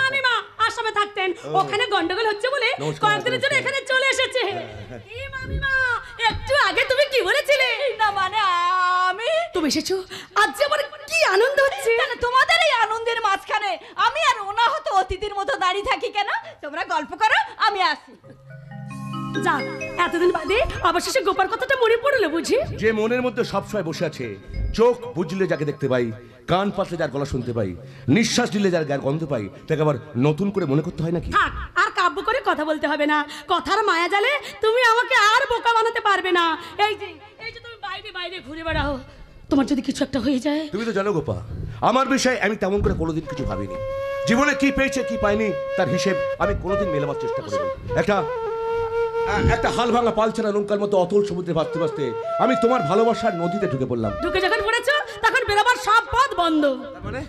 মামিমা আসামে থাকতেন, ওখানে গন্ডগোল হচ্ছে বলে কয়েকদিনের জন্য এখানে চলে এসেছে। এই মামিমা, একটু আগে তুমি কি বলেছিলে? না মানে তুমি এসেছো, আজ যে আমার কি আনন্দ হচ্ছে। কেন তোমাদের এই আনন্দের মাঝখানে আমি আর ওনা হতো অতিথির মতো দাঁড়িয়ে থাকি কেন? তোমরা গল্প করো, আমি আসি। যাক, এতদিন বাদে অবশেষে গোপার কথাটা মনে পড়লো বুঝি। যে মনের মধ্যে সবসময় বসে আছে, চোখ বুঝলে যাকে দেখতে পাই, কান পাতলে যার গলা শুনতে পাই, নিঃশ্বাস দিলে যার গায়ের গন্ধ পাই, তাকে আবার নতুন করে মনে করতে হয় নাকি? থাক, আর কাব্য করে কথা বলতে হবে না। কথার মায়া জালে তুমি আমাকে আর বোকা বানাতে পারবে না। এই যে তুমি বাইরে বাইরে ঘুরে বেড়াও, তোমার যদি কিছু একটা হয়ে যায়। তুমি তো জানো গোপা, আমার বিষয়ে আমি তেমন করে কোনোদিন কিছু ভাবিনি। জীবনে কি পেয়েছে কি পাইনি তার হিসেব আমি কোনোদিন মেলাবার চেষ্টা করিনি। একটা হাল ভাঙা পালছাড়া নৌকার মতো অতল সমুদ্রে ভাসতে ভাসতে আমি তোমার ভালোবাসার নদীতে ঢুকে পড়লাম। ঢুকে যখন পড়েছো তখন বেরোবার সব পথ বন্ধ।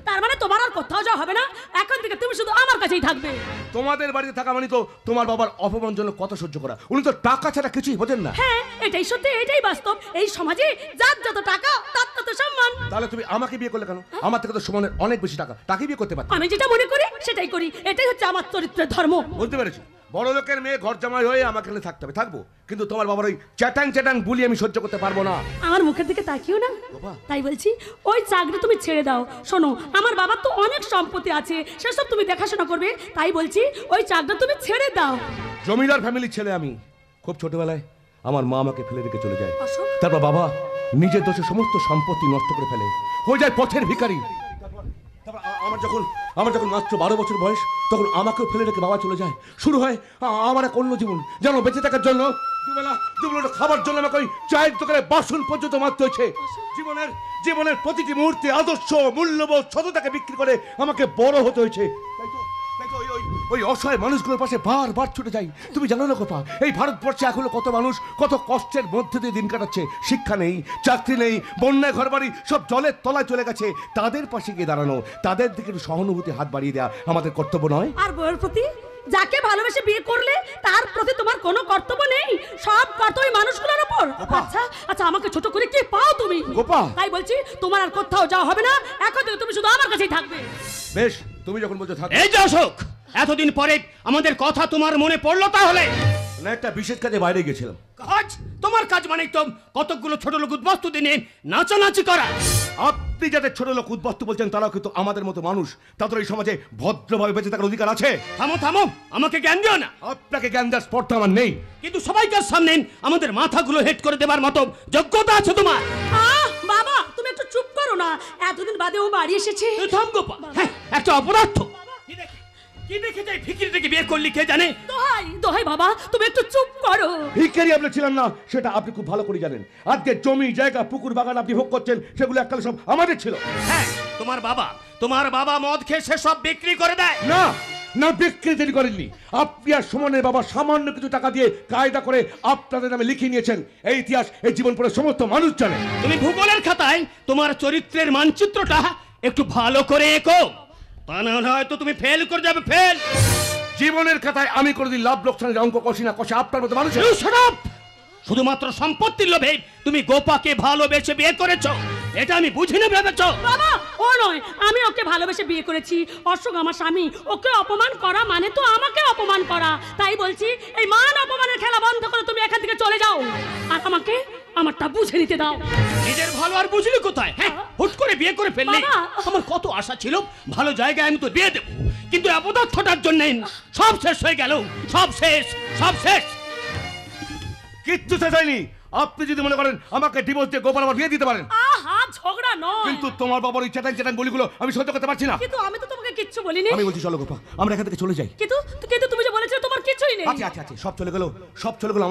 তার মানে তোমার আর কোথাও যাওয়া হবে না, এখন থেকে তুমি শুধু আমার কাছেই থাকবে। তোমাদের বাড়িতে থাকা মানে তো তোমার বাবার অপমানজনক কথা সহ্য করা। উনি তো টাকা ছাড়া কিছুই বোঝেন না। হ্যাঁ, এটাই সত্যি, এটাই বাস্তব। এই সমাজে যার যত টাকা তার তত সম্মান। তাহলে তুমি আমাকে বিয়ে করলে কেন? আমার থেকে তো সুমনের অনেক বেশি টাকা, তাকে বিয়ে করতে পারতে। আমি যেটা মনে করি সেটাই করি, এটাই হচ্ছে আমার চরিত্রের ধর্ম। বুঝতে পেরেছি, বড় লোকের মেয়ে ঘর জামাই হয়ে আমাকে এখানে থাকতে হবে, থাকবো, কিন্তু তোমার বাবার ওই চ্যাটাং চ্যাটাং বুলি আমি সহ্য করতে পারবো না। আমার মুখের দিকে তাকিও না, তাই বলছি ওই চাকরি তুমি ছেড়ে দাও। শোনো, আমার বাবার তো অনেক সম্পত্তি আছে, সেসব তুমি দেখাশোনা করবে, তাই বলছি ওই চাকরি তুমি ছেড়ে দাও। জমিদার ফ্যামিলির ছেলে আমি। খুব ছোটবেলায় আমার মা আমাকে ফেলে রেখে চলে যায়। অশোক। তারপর বাবা নিজের দোষে সমস্ত সম্পত্তি নষ্ট করে ফেলে, হয়ে যায় পথের ভিখারি। তারপর আমার যখন মাত্র 12 বছর বয়স, তখন আমাকেও ফেলে রেখে বাবা চলে যায়। শুরু হয় আমার এক অন্য জীবন। যেন বেঁচে থাকার জন্য দুবেলা খাবার জন্য আমাকে ওই চায়ের দোকানে বাসন পর্যন্ত মারতে হয়েছে। জীবনের প্রতিটি মুহূর্তে আদর্শ মূল্যবোধ সততাকে বিক্রি করে আমাকে বড় হতে হয়েছে। তাই তো ওই অসহায় মানুষগুলোর পাশে বারবার ছুটে যাই। তুমি জানো না গোপা, এই ভারতবর্ষে এখনো কত মানুষ কত কষ্টের মধ্যে দিয়ে দিন কাটাচ্ছে। শিক্ষা নেই, চাকরি নেই, বন্যায় ঘরবাড়ি সব জলের তলায় চলে গেছে। তাদের পাশে গিয়ে দাঁড়ানো, তাদের দিকে সহানুভূতি হাত বাড়িয়ে দেওয়া আমাদের কর্তব্য নয়? আর বউয়ের প্রতি যাকে ভালোবেসে বিয়ে করলে তার প্রতি তোমার কোনো কর্তব্য নেই, সব কর্তব্য মানুষগুলোর উপর। আচ্ছা আচ্ছা, আমাকে ছোট করে কি পাও তুমি? গোপা। তাই বলছি তোমার আর কোথাও যাওয়া হবে না, এখন থেকে তুমি শুধু আমার কাছেই থাকবে। বেশ, তুমি যখন বলছো থাক। এই যে অশোক, এতদিন পরে আমাদের কথা তোমার মনে পড়লো তাহলে? না, একটা বিশেষ কাজে বাইরে গেছিলাম। কাজ? তোমার কাজ মানে তো কতকগুলো ছোট লোক উদ্বস্তু দিনে নাচানাচি করা। আপনি যাদের ছোট লোক উদ্বস্তু বলছেন তারাও কিন্তু আমাদের মতো মানুষ, তাদের এই সমাজে ভদ্রভাবে বেঁচে থাকার অধিকার আছে। থামো থামো, আমাকে জ্ঞান দিও না। আপনাকে জ্ঞান দেওয়ার স্পর্ধা আমার নেই, কিন্তু সবাইকার সামনে আমাদের মাথাগুলো হেড করে দেবার মতো যোগ্যতা আছে তোমার। বাবা তুমি একটু চুপ করো না, এতদিন বাদে ও বাড়ি এসেছে। তুই থাম গোপা, হ্যাঁ একটা অপরাধ। কি দেখে যাই ফিকিরিটাকে বিয়ে করলি কে জানে? দোহাই দোহাই বাবা তুমি একটু চুপ করো। ভিখারি আপনি ছিলেন না, সেটা আপনি খুব ভালো করে জানেন। আজকে জমি জায়গা পুকুর বাগান আপনি ভোগ করছেন, সেগুলো এককালে সব আমাদের ছিল। হ্যাঁ, তোমার বাবা মদ খেয়ে সে সব বিক্রি করে দেয়। না না, বিক্রি তিনি করেননি। আপনি আর সুমনের বাবা সামান্য কিছু টাকা দিয়ে কায়দা করে আপনাদের নামে লিখিয়ে নিয়েছেন। এই ইতিহাস এই জীবন পড়ে সমস্ত মানুষ জানে। তুমি ভূগোলের খাতায় তোমার চরিত্রের মানচিত্রটা একটু ভালো করে এঁকো, তা না হয়তো তুমি ফেল করে যাবে। ফেল। জীবনের খাতায় আমি কোনোদিন লাভ লোকসানের অঙ্ক কষি না, কষে আপনার মতো মানুষ। শুধুমাত্র সম্পত্তির লোভে তুমি গোপাকে ভালোবেসে বিয়ে করেছো, এটা আমি বুঝি না ভেবেছো? বাবা ও নয়, আমি ওকে ভালোবেসে বিয়ে করেছি। অশোক আমার স্বামী, ওকে অপমান করা মানে তো আমাকে অপমান করা। তাই বলছি এই মান অপমানের খেলা বন্ধ করে তুমি এখান থেকে চলে যাও, আর আমাকে আমারটা বুঝে নিতে দাও। নিজের ভালো আর বুঝলি কোথায়? হ্যাঁ, হুট করে বিয়ে করে ফেললে। আমার কত আশা ছিল, ভালো জায়গায় আমি তো বিয়ে দেবো, কিন্তু অপদার্থটার জন্য সব শেষ হয়ে গেল। সব শেষ, সব শেষ। কিচ্ছু শেষ হয়নি। আপনি যদি মনে করেন আমাকে ডিভোর্স দিয়ে গোপাল আবার বিয়ে দিতে পারেন। আহা ঝগড়া নয়, কিন্তু তোমার বাবার ওই চ্যাটাং চ্যাটাং বলিগুলো আমি সহ্য করতে পারছি না। কিন্তু আমি তো তোমাকে কিচ্ছু বলিনি। আমি বলছি চলো গোপা, আমরা এখান থেকে চলে যাই। কিন্তু কিন্তু তুমি যে বলেছিলে তোমার কিছুই নেই। আচ্ছা আচ্ছা আচ্ছা, সব চলে গেল, সব চলে গেল।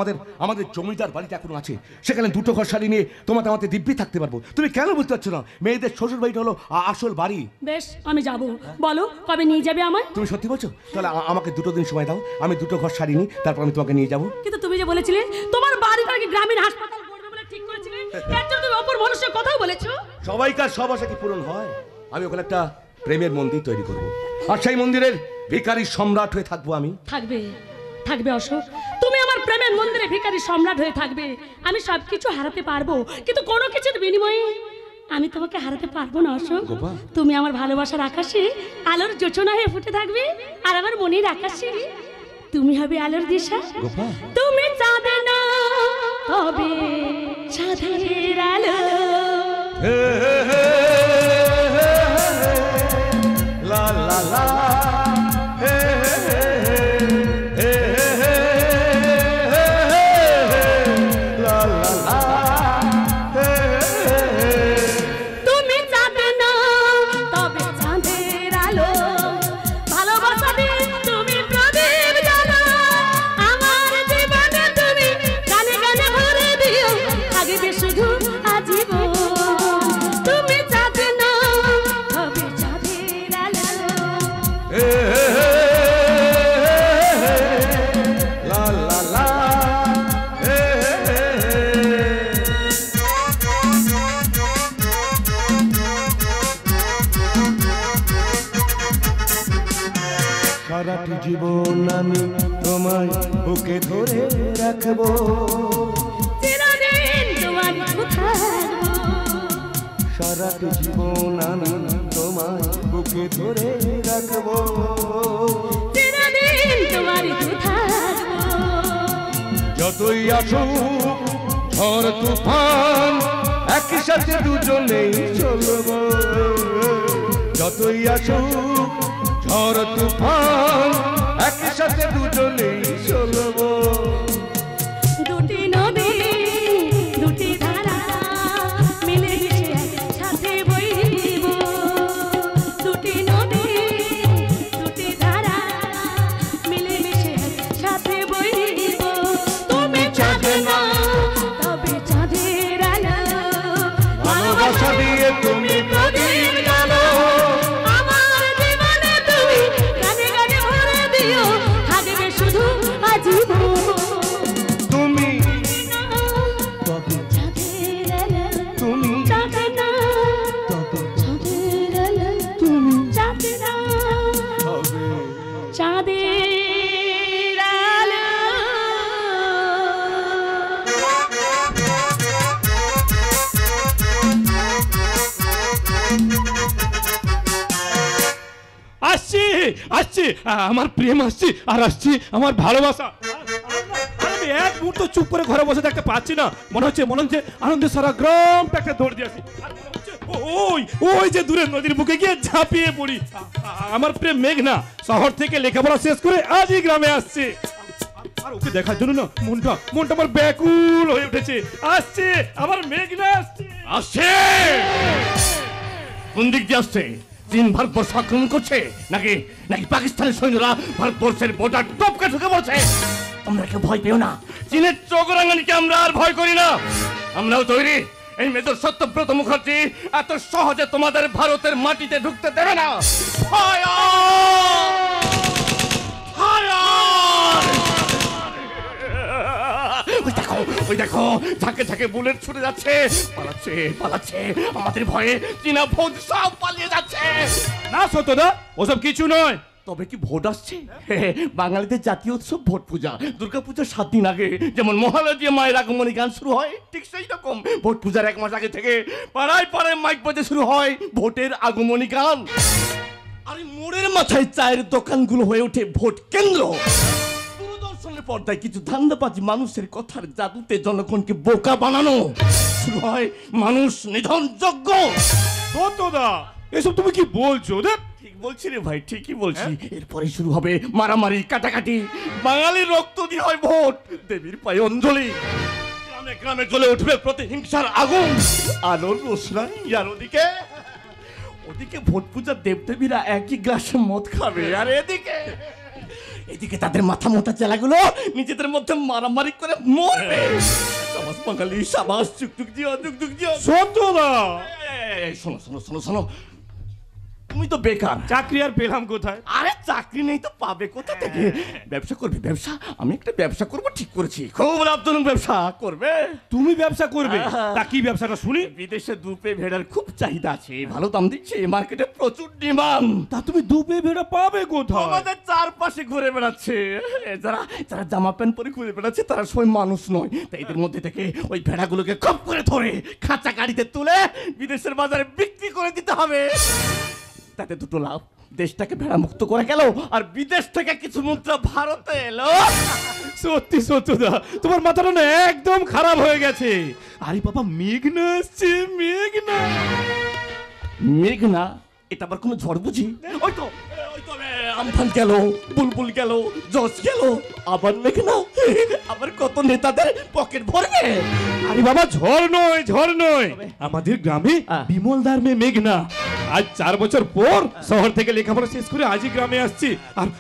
আমাদের জমিদার বাড়িটা এখনো আছে, সেখানে দুটো ঘর সারি নিয়ে তোমাতে আমাদের দিব্যি থাকতে পারবো। তুমি কেন বুঝতে পারছো না? মেয়েদের শ্বশুর বাড়িটা হলো আসল বাড়ি। বেশ, আমি যাব। বলো কবে নিয়ে যাবে আমায়? তুমি সত্যি বলছো? তাহলে আমাকে 2 দিন সময় দাও, আমি 2 ঘর সারি নিই, তারপর আমি তোমাকে নিয়ে যাবো। কিন্তু তুমি যে বলেছিলে তোমার বাড়িটা কি গ্রামীণ হাসপাতাল করবে বলে ঠিক করেছিলে, তার জন্য তুমি অপর মানুষের কথাও বলেছো। সবাইকার সব আশা কি পূরণ হয়? আমি ওখানে একটা প্রেমের মন্দির তৈরি করব, আর সেই মন্দিরের ভিখারি সম্রাট হয়ে থাকবো আমি। থাকবে থাকবে অশোক, তুমি আমার প্রেমের মন্দিরে ভিখারি সম্রাট হয়ে থাকবে। আমি সবকিছু হারাতে পারবো, কিন্তু কোনো কিছুর বিনিময়ে আমি তোমাকে হারাতে পারবো না অশোক। তুমি আমার ভালোবাসার আকাশে আলোর যোচনা হয়ে ফুটে থাকবে, আর আমার মনের আকাশে তুমি হবে আলোর দিশা। তুমি চাঁদে না তবে চাঁদের আলো। লা লা লা সারাটি জীবন আমি তোমায় বুকে ধরে রাখবো, সারাটি জীবন আমি তোমায় বুকে ধরে রাখবো, যতই আসুক ঝড় তুফান একই সাথে দুজনেই চলবো, যতই আসুক ঝড় তুফান একই সাথে দুজনেই চলবো। দুটি নদী দুটি ধারা মিলে সাথে বইব, দুটি নদী দুটি ধারা মিলে সাথে বইব। তুমি চাঁদে না তবে চাঁদের আলো, ভালোবাসা দিয়ে তুমি প্রদীপ জ্বালো, আমার জীবনে তুমি গানে গানে ভরে দিও, থাকবে শুধু আসছে, আমার প্রেম আসছে, আর আসছে আমার ভালোবাসা। আমি এক মুহূর্ত চুপ করে ঘরে বসে থাকতে পারছি না। মনে হচ্ছে আনন্দে সারা গ্রামটা একটা দৌড় দিয়ে আসি। ওই যে দূরের নদীর বুকে গিয়ে ঝাঁপিয়ে পড়ি। আমার প্রেম মেঘনা শহর থেকে লেখাপড়া শেষ করে আজই গ্রামে আসছে। আর ওকে দেখার জন্য না মনটা আমার ব্যাকুল হয়ে উঠেছে। আসছে আমার মেঘনা, আসছে। কোন দিক দিয়ে আসছে? চীন ভারতবর্ষ আক্রমণ করছে নাকি নাকি পাকিস্তানের সৈন্যরা ভারতবর্ষের বর্ডার টপকে ঢুকে পড়ছে? তোমরা কেউ ভয় পেও না, চীনের চোখ রাঙানিকে আমরা আর ভয় করি না। আমরাও তৈরি। এই মেজর সত্যব্রত মুখার্জি এত সহজে তোমাদের ভারতের মাটিতে ঢুকতে দেবে না। ওই দেখো ঝাঁকে ঝাঁকে বুলেট ছুটে যাচ্ছে, পালাচ্ছে। আমাদের ভয়ে চীনা ফৌজ সব পালিয়ে যাচ্ছে। না সত্যদা, ওসব কিছু নয়। তবে কি ভোট আসছে? বাঙালিদের জাতীয় উৎসব ভোট পূজা। দুর্গা পূজার 7 দিন আগে যেমন মহালয়া মায়ের আগমনী গান শুরু হয়, ঠিক সেই রকম ভোট পূজার 1 মাস আগে থেকে পাড়ায় পাড়ায় মাইক বাজে শুরু হয় ভোটের আগমনী গান। আর মোড়ের মাথায় চায়ের দোকানগুলো হয়ে ওঠে ভোট কেন্দ্র। দূরদর্শনের পর্দায় কিছু ধান্দাবাজি মানুষের কথার জাদুতে জনগণকে বোকা বানানো শুরু হয় মানুষ নিধন যজ্ঞ। সত্যদা, এসব তুমি কি বলছো? ঠিক বলছি রে ভাই, ঠিকই বলছি। এরপরে শুরু হবে মারামারি, কাটাকাটি। বাঙালির রক্ত দিয়ে হয় ভোট, দেবীর পায়ে অঞ্জলি। গ্রামে গ্রামে জ্বলে উঠবে প্রতিহিংসার আগুন। আলোর রোশনাই। আর ওদিকে ভোট পূজার দেবদেবীরা একই গ্লাসে মদ খাবে, আর এদিকে তাদের মাথা মোটা চেলাগুলো নিজেদের মধ্যে মারামারি করে মরবে। সাবাস বাঙালি, সাবাস, যুগ জিও। সত্যদা, শোনো, তুমি তো বেকার, চাকরি আর পেলাম কোথায়? আরে চাকরি নেই তো পাবে কোথা থেকে? ব্যবসা করবি? ব্যবসা? আমি একটা ব্যবসা করব ঠিক করেছি, খুব লাভজনক ব্যবসা। করবে? তুমি ব্যবসা করবে? তা কি ব্যবসাটা শুনি? বিদেশে দুপে ভেড়ার খুব চাহিদা আছে, ভালো দাম দিচ্ছে, মার্কেটে প্রচুর ডিমান্ড। তা তুমি দুপে ভেড়া পাবে কোথায়? আমাদের চারপাশে ঘুরে বেড়াচ্ছে। যারা জামা প্যান্ট পরে ঘুরে বেড়াচ্ছে তারা সবাই মানুষ নয়। তাই এদের মধ্যে থেকে ওই ভেড়াগুলোকে খপ করে ধরে খাঁচা গাড়িতে তুলে বিদেশের বাজারে বিক্রি করে দিতে হবে। তাতে দুটো লাভ, দেশটাকে ভেড়া মুক্ত করে গেল আর বিদেশ থেকে কিছু মুদ্রা ভারতে এলো। সত্যি সত্যদা, তোমার মাথাটা না একদম খারাপ হয়ে গেছে। আরে বাবা, মেঘনা আসছে, মেঘনা? এটা আবার কোনো ঝড় বুঝি? ওই তো আমফান গেল, বুলবুল গেল, জজ গেল, আবার মেঘনা। আবার কত নেতাদের পকেট ভরবে। আরে বাবা, ঝড় নয়, আমাদের গ্রামে বিমলদার মেয়ে মেঘনা আজ 4 বছর পর শহর থেকে লেখাপড়া শেষ করে আজই গ্রামে আসছে।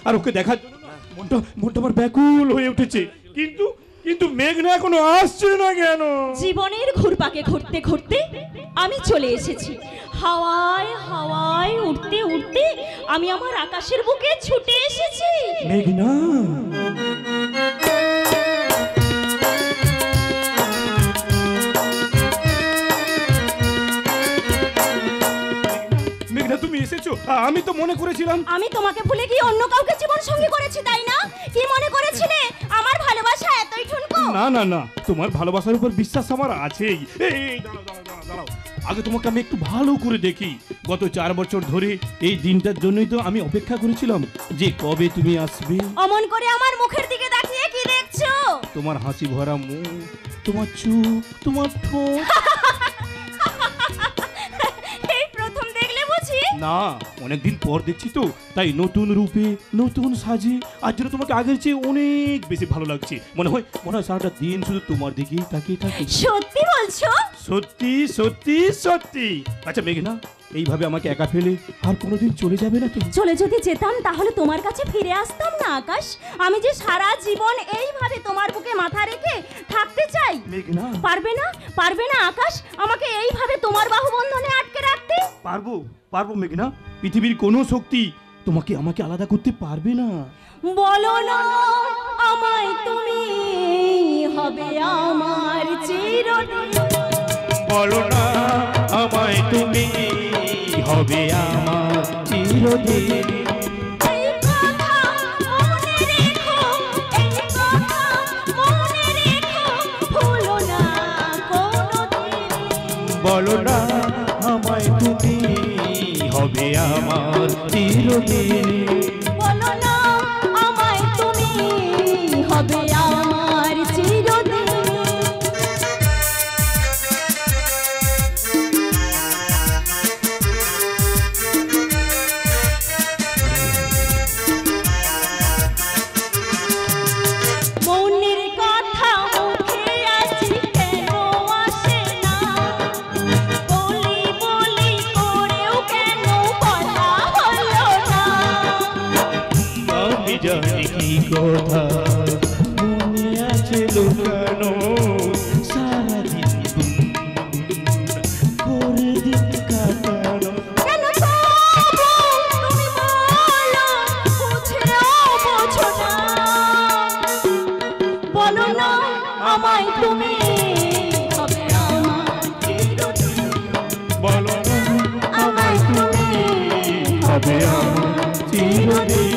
আর ওকে দেখার জন্য মনটা আমার ব্যাকুল হয়ে উঠেছে। কিন্তু মেঘনা এখনো আসছে না কেন? জীবনের ঘুরপাকে ঘুরতে ঘুরতে আমি চলে এসেছি। হাওয়ায় উড়তে উড়তে আমি আমার আকাশের বুকে ছুটে এসেছি। মেঘনা, তুমি এসেছো? আমি তো মনে করেছিলাম আমি তোমাকে ভুলে গিয়ে অন্য কাউকে জীবন সঙ্গী করেছি, তাই না? কি মনে করেছিলে আমার ভালোবাসা এতই ঠুনকো? না, তোমার ভালোবাসার উপর বিশ্বাস আমার আছেই। এই দাঁড়াও, আগে তোমাকে আমি একটু ভালো করে দেখি। গত 4 বছর ধরে এই দিনটার জন্যই তো আমি অপেক্ষা করেছিলাম যে কবে তুমি আসবে। অমন করে আমার মুখের দিকে তাকিয়ে কি দেখছো? তোমার হাসি ভরা মুখ, তোমার চোখ, তোমার ঠোঁট। না, অনেকদিন পর দেখছি তো, তাই নতুন রূপে, নতুন সাজে আজ যেন তোমাকে আগের চেয়ে অনেক বেশি ভালো লাগছে। মনে হয় সারাটা দিন শুধু তোমার দিকেই তাকিয়ে থাকি। সত্যি বলছো? সত্যি। আচ্ছা মেঘনা, এইভাবে আমাকে একা ফেলে আর কোনোদিন চলে যাবে না তো? চলে যদি যেতাম তাহলে তোমার কাছে ফিরে আসতাম না আকাশ। আমি যে সারা জীবন এইভাবে তোমার বুকে মাথা রেখে থাকতে চাই। মেঘনা, পারবে না আকাশ আমাকে এইভাবে তোমার বাহুবন্ধনে আটকে রাখতে? পারবো মেঘনা। পৃথিবীর কোনো শক্তি আমাকে আলাদা করতে পারবে না। বলো না আমায় তুমি হবে আমার চিরদিন। বলো না আমায় তুমি হবে আমার চিরদিন। এই কথা মনে রেখো, ভুলো না কোনোদিন। বলো না আমায় তুমি হবে আমার চিরদিন। বলো কথা মনে আছে লুকানো, সারাদিন করে দিন কাটানো। কেন তবু তুমি বলো বুঝেও বোঝো না, বলো না আমায় তুমি হবে আমার চিরদিন, বলো না আমায় তুমি হবে আমার চিরদিন।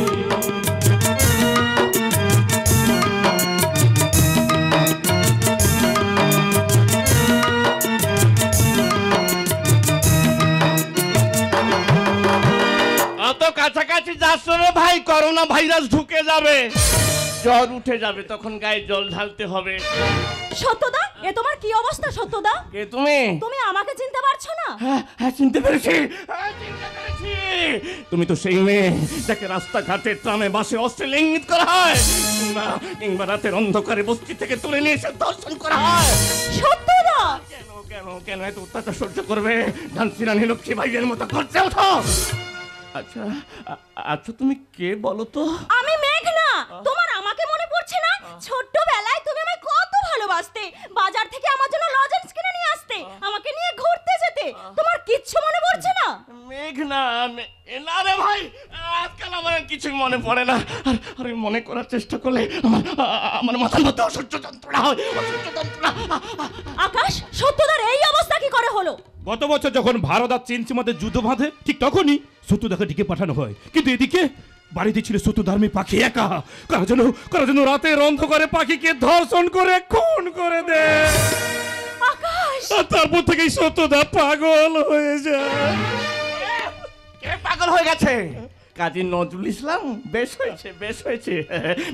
অত কাছাকাছি যাচ্ছ রে ভাই, করোনা ভাইরাস ঢুকে যাবে, জ্বর উঠে যাবে, তখন গায়ে জল ঢালতে হবে। সত্যদা, এ তোমার কি অবস্থা সত্যদা? কে তুমি? তুমি আমাকে চিনতে পারছো না? হ্যাঁ চিনতে পেরেছি, চিনতে পেরেছি। তুমি তো সেই মেয়ে যাকে রাস্তাঘাটে ট্রামে বাসে অস্ত্রে ইঙ্গিত করা হয়, কিংবা রাতের অন্ধকারে বস্তি থেকে তুলে নিয়ে এসে দর্শন করা হয়। সত্যদা, কেন কেন কেন এত অত্যাচার সহ্য করবে? ঝান্সি রানী লক্ষ্মী ভাইয়ের মতো করছে ওঠো। আচ্ছা আচ্ছা তুমি কে বলো তো? আমি মেঘনা। তোমার আমাকে মনে পড়ছে না? ছোট্টবেলায় তুমি আমায় কত ভালোবাসতে, বাজার থেকে আমার জন্য লজেন্স কিনে নিয়ে আসতে, আমাকে নিয়ে ঘুরতে যেতে। তোমার কিচ্ছু মনে পড়ছে না? মেঘনা, না রে ভাই, আজকাল আমার কিছুই মনে পড়ে না। আর মনে করার চেষ্টা করলে আমার মাথার মধ্যে অসহ্য যন্ত্রণা হয়, অসহ্য যন্ত্রণা। আকাশ, সত্যদার এই অবস্থা কি করে হলো? গত বছর যখন ভারত আর চীন সীমাতে যুদ্ধ বাঁধে ঠিক তখনই শত্রুদাকে ডেকে পাঠানো হয়, কিন্তু এদিকে বাড়িতে ছিল শত্রুধর্মী পাখি একা। কারা যেন রাতের অন্ধকারে পাখিকে ধর্ষণ করে খুন করে দেয়। আকাশ, আর তারপর থেকেই শত্রুদা পাগল হয়ে যায়। কে পাগল হয়ে গেছে? কাজী নজরুল ইসলাম। বেশ হয়েছে, বেশ হয়েছে,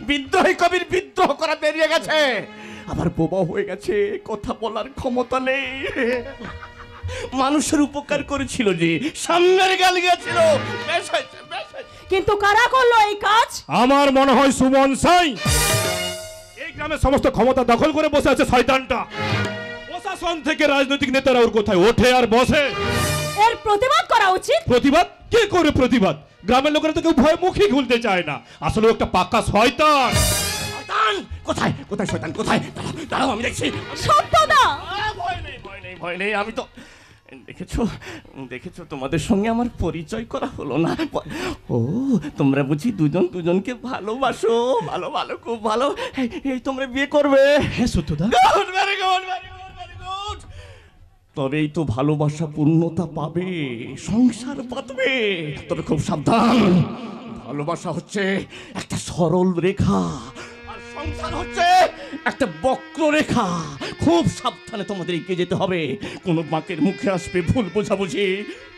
বিদ্রোহী কবির বিদ্রোহ করা বেরিয়ে গেছে, আবার বোবা হয়ে গেছে, কথা বলার ক্ষমতা নেই। মানুষের উপকার করেছিল যে, সামনের গাল গেছিল। বেশ হয়েছে, বেশ হয়েছে। কিন্তু কারা করলো এই কাজ? আমার মনে হয় সুমন সাই। এই গ্রামের সমস্ত ক্ষমতা দখল করে বসে আছে শয়তানটা। প্রশাসন থেকে রাজনৈতিক নেতারা ওর কোথায় ওঠে আর বসে। এর প্রতিবাদ করা উচিত। প্রতিবাদ কে করে? প্রতিবাদ গ্রামের লোকেরা তো কেউ ভয়ে মুখই খুলতে চায় না। আসলে ও একটা পাক্কা শয়তান। শয়তান কোথায়? কোথায় শয়তান কোথায়? দাঁড়াও আমি দেখছি। সত্যদা, ভয় নেই, ভয় নেই, ভয় নেই। আমি তো দেখেছো তোমাদের সঙ্গে আমার পরিচয় করা হলো না। ও, তোমরা বুঝি দুজন দুজনকে ভালোবাসো? ভালো ভালো, খুব ভালো। এই তোমরা বিয়ে করবে? হ্যাঁ সত্যদা। Very good, very good, very good. তবেই তো ভালোবাসা পূর্ণতা পাবে, সংসার বাঁধবে। তবে খুব সাবধান, ভালোবাসা হচ্ছে একটা সরল রেখা, আর সংসার হচ্ছে একটা বক্ররেখা। খুব সাবধানে তোমাদের এগিয়ে যেতে হবে। কোনো বাঁকের মুখে আসবে ভুল বোঝাবুঝি,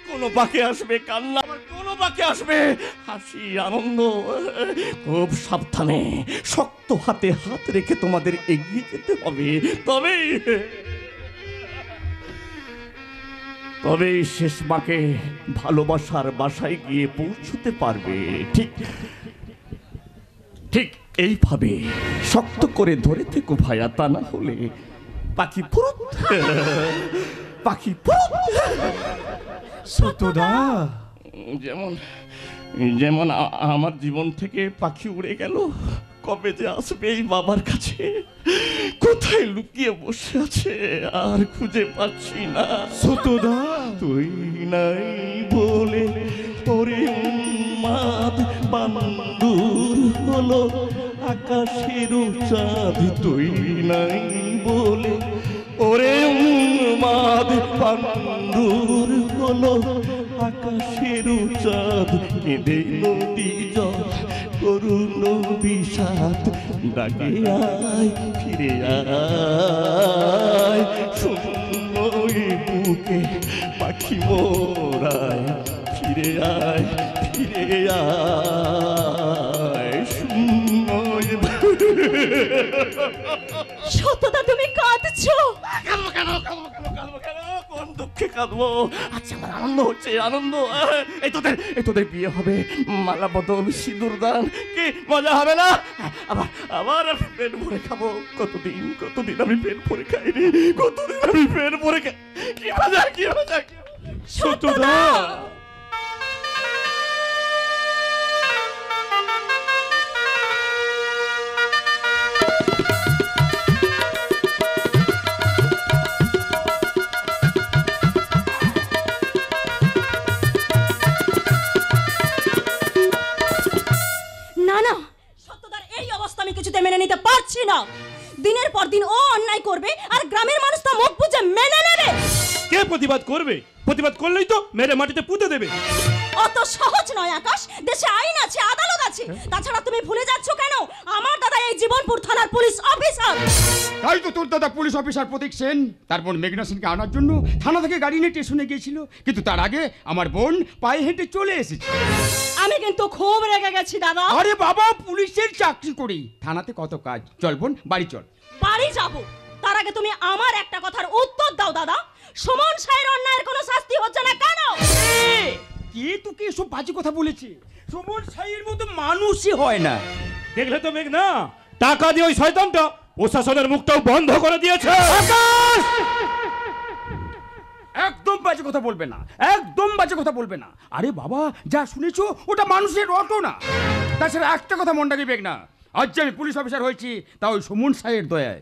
কোনো বাঁকে আসবে কান্না, কোনো বাঁকে আসবে হাসি, আনন্দ। খুব সাবধানে শক্ত হাতে হাত রেখে তোমাদের এগিয়ে যেতে হবে। তবেই শেষ বাঁকে ভালোবাসার বাসায় গিয়ে পৌঁছতে পারবে। ঠিক এইভাবে শক্ত করে ধরে থেকো ভাইয়া, তা না হলে পাখি ফুরুত, পাখি ফুরুত। সত্যদা, যেমন আমার জীবন থেকে পাখি উড়ে গেল, কবে যে আসবে এই বাবার কাছে, কোথায় লুকিয়ে বসে আছে আর খুঁজে পাচ্ছি না। সত্যদা, তুই নাই বলে ওরে উন্মাদ বান্দুর হলো আকাশের চাঁদ। তুই নাই বলে ওরে উন্মাদ বান্দুর হলো আকাশের চাঁদ। কেঁদে নদী জল করুণ বিষাদ, ডাকে আয় ফিরে আয়, শূন্য বুকে পাখি মোরায়, ফিরে আয়, ফিরে আয়, শূন্য। সত্যদা, তুমি কাঁদছো? কাঁদবো কেন? কোন দুঃখে কাঁদবো? আচ্ছা, আমার আনন্দ হচ্ছে, আনন্দ। এই তোদের বিয়ে হবে, মালা বদল, সিঁদুর দান, কি মজা হবে না? আবার আমি পেট ভরে খাবো। কতদিন আমি পেট ভরে খাইনি, কতদিন আমি পেট ভরে খাই। কি মজা, কি মজা। সত্যদা। কি না? দিনের পর দিন ও অন্যায় করবে আর গ্রামের মানুষ তা মুখ বুজে মেনে নেবে। কে প্রতিবাদ করবে? প্রতিবাদ করলেই তো মেরে মাটিতে পুঁতে দেবে। অত সহজ নয় আকাশ, দেশে আইন আছে, আদালত আছে। তাছাড়া তুমি ভুলে যাচ্ছ কেন আমার দাদা এই জীবনপুর থানার পুলিশ অফিসার। তাই তো তোর দাদা পুলিশ অফিসার প্রতীক সেন তার বোন মেঘনা সেনকে আনার জন্য থানা থেকে গাড়ি নিয়ে স্টেশনে গিয়েছিল, কিন্তু তার আগে আমার বোন পায়ে হেঁটে চলে এসেছে। আমি কিন্তু খুব রেগে গেছি দাদা। আরে বাবা, পুলিশের চাকরি করি, থানাতে কত কাজ। চল বোন, বাড়ি চল। বাড়ি যাব, তার আগে তুমি আমার একটা কথার উত্তর দাও দাদা। সুমন সাহের অন্যায়ের কোনো শাস্তি হচ্ছে না কেন? কে তোকে এসব বাজে কথা বলেছে? সুমন সাইয়ের মতো মানুষই হয় না। দেখলে তো মেঘনা, টাকা দিয়ে ওই শয়তানটা প্রশাসনের মুখটাও বন্ধ করে দিয়েছে। একদম বাজে কথা বলবে না, একদম বাজে কথা বলবে না। আরে বাবা, যা শুনেছো ওটা মানুষের রটনা। তাছাড়া একটা কথা মন রাখবে না, আজ যে আমি পুলিশ অফিসার হয়েছি তা ওই সুমন সাইয়ের দয়ায়।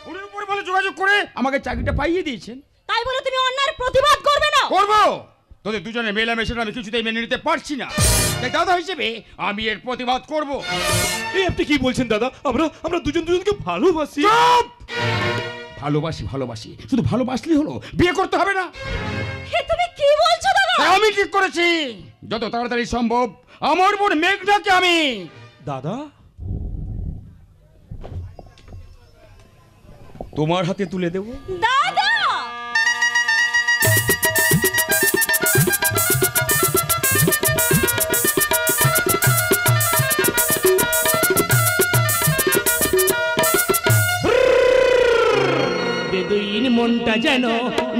ওর উপরে বলে যোগাযোগ করে আমাকে চাকরিটা পাইয়ে দিয়েছেন। তাই বলে তুমি অন্যায়ের প্রতিবাদ করবে না? করবো। তোদের দুজনে মেলামেশা আমি কিছুতেই মেনে নিতে পারছি না, তাই দাদা হিসেবে আমি এর প্রতিবাদ করব। এই আপনি কি বলছেন দাদা? আমরা দুজন দুজনকে ভালোবাসি। ভালোবাসি ভালোবাসি, শুধু ভালোবাসলেই হলো, বিয়ে করতে হবে না। হে তুমি কি বলছো দাদা? তাই আমি ঠিক করেছি, যত তাড়াতাড়ি সম্ভব আমার বোন মেঘনাকে আমি দাদা তোমার হাতে তুলে দেব। দাদা বেদুইন মনটা যেন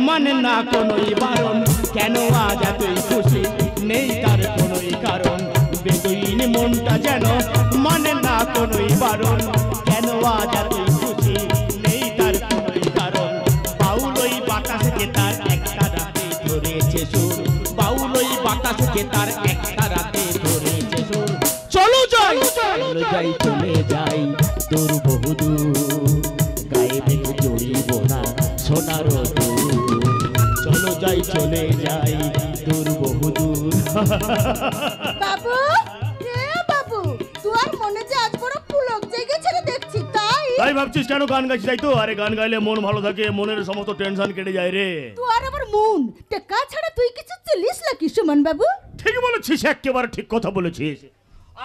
মানে না কোনোই বারণ, কেন আজ এতই খুশি নেই তার কোনোই কারণ। বেদুইন মনটা যেন মানে না কোনোই বারণ, কেন আজ এতই খুশি নেই তার কোনোই কারণ। বাউলই বাতাসকে তার একটা রাতে ধরেছে সুর, বাউলই বাতাসকে তার একটা রাতে ধরেছে সুর। চলো যাই চলো যাই চলে যাই দূর বহুদূর, গায়ে মেঘে জড়িব না সোনার দূর। চলো যাই চলে যাই দূর বহুদূর। বাবু, হে বাবু, তোর মনে যে আজ বড় পুলক জেগেছে রে দেখছি, তাই? তাই ভাবছিস কেন গান গাইছি? তাই তো, আরে গান গাইলে মন ভালো থাকে, মনের সমস্ত টেনশন কেটে যায় রে। তোর আবার মন টাকা ছাড়া তুই কিছু চলিস না কি সুমন বাবু? ঠিক বলেছিস, একেবারে ঠিক কথা বলেছিস।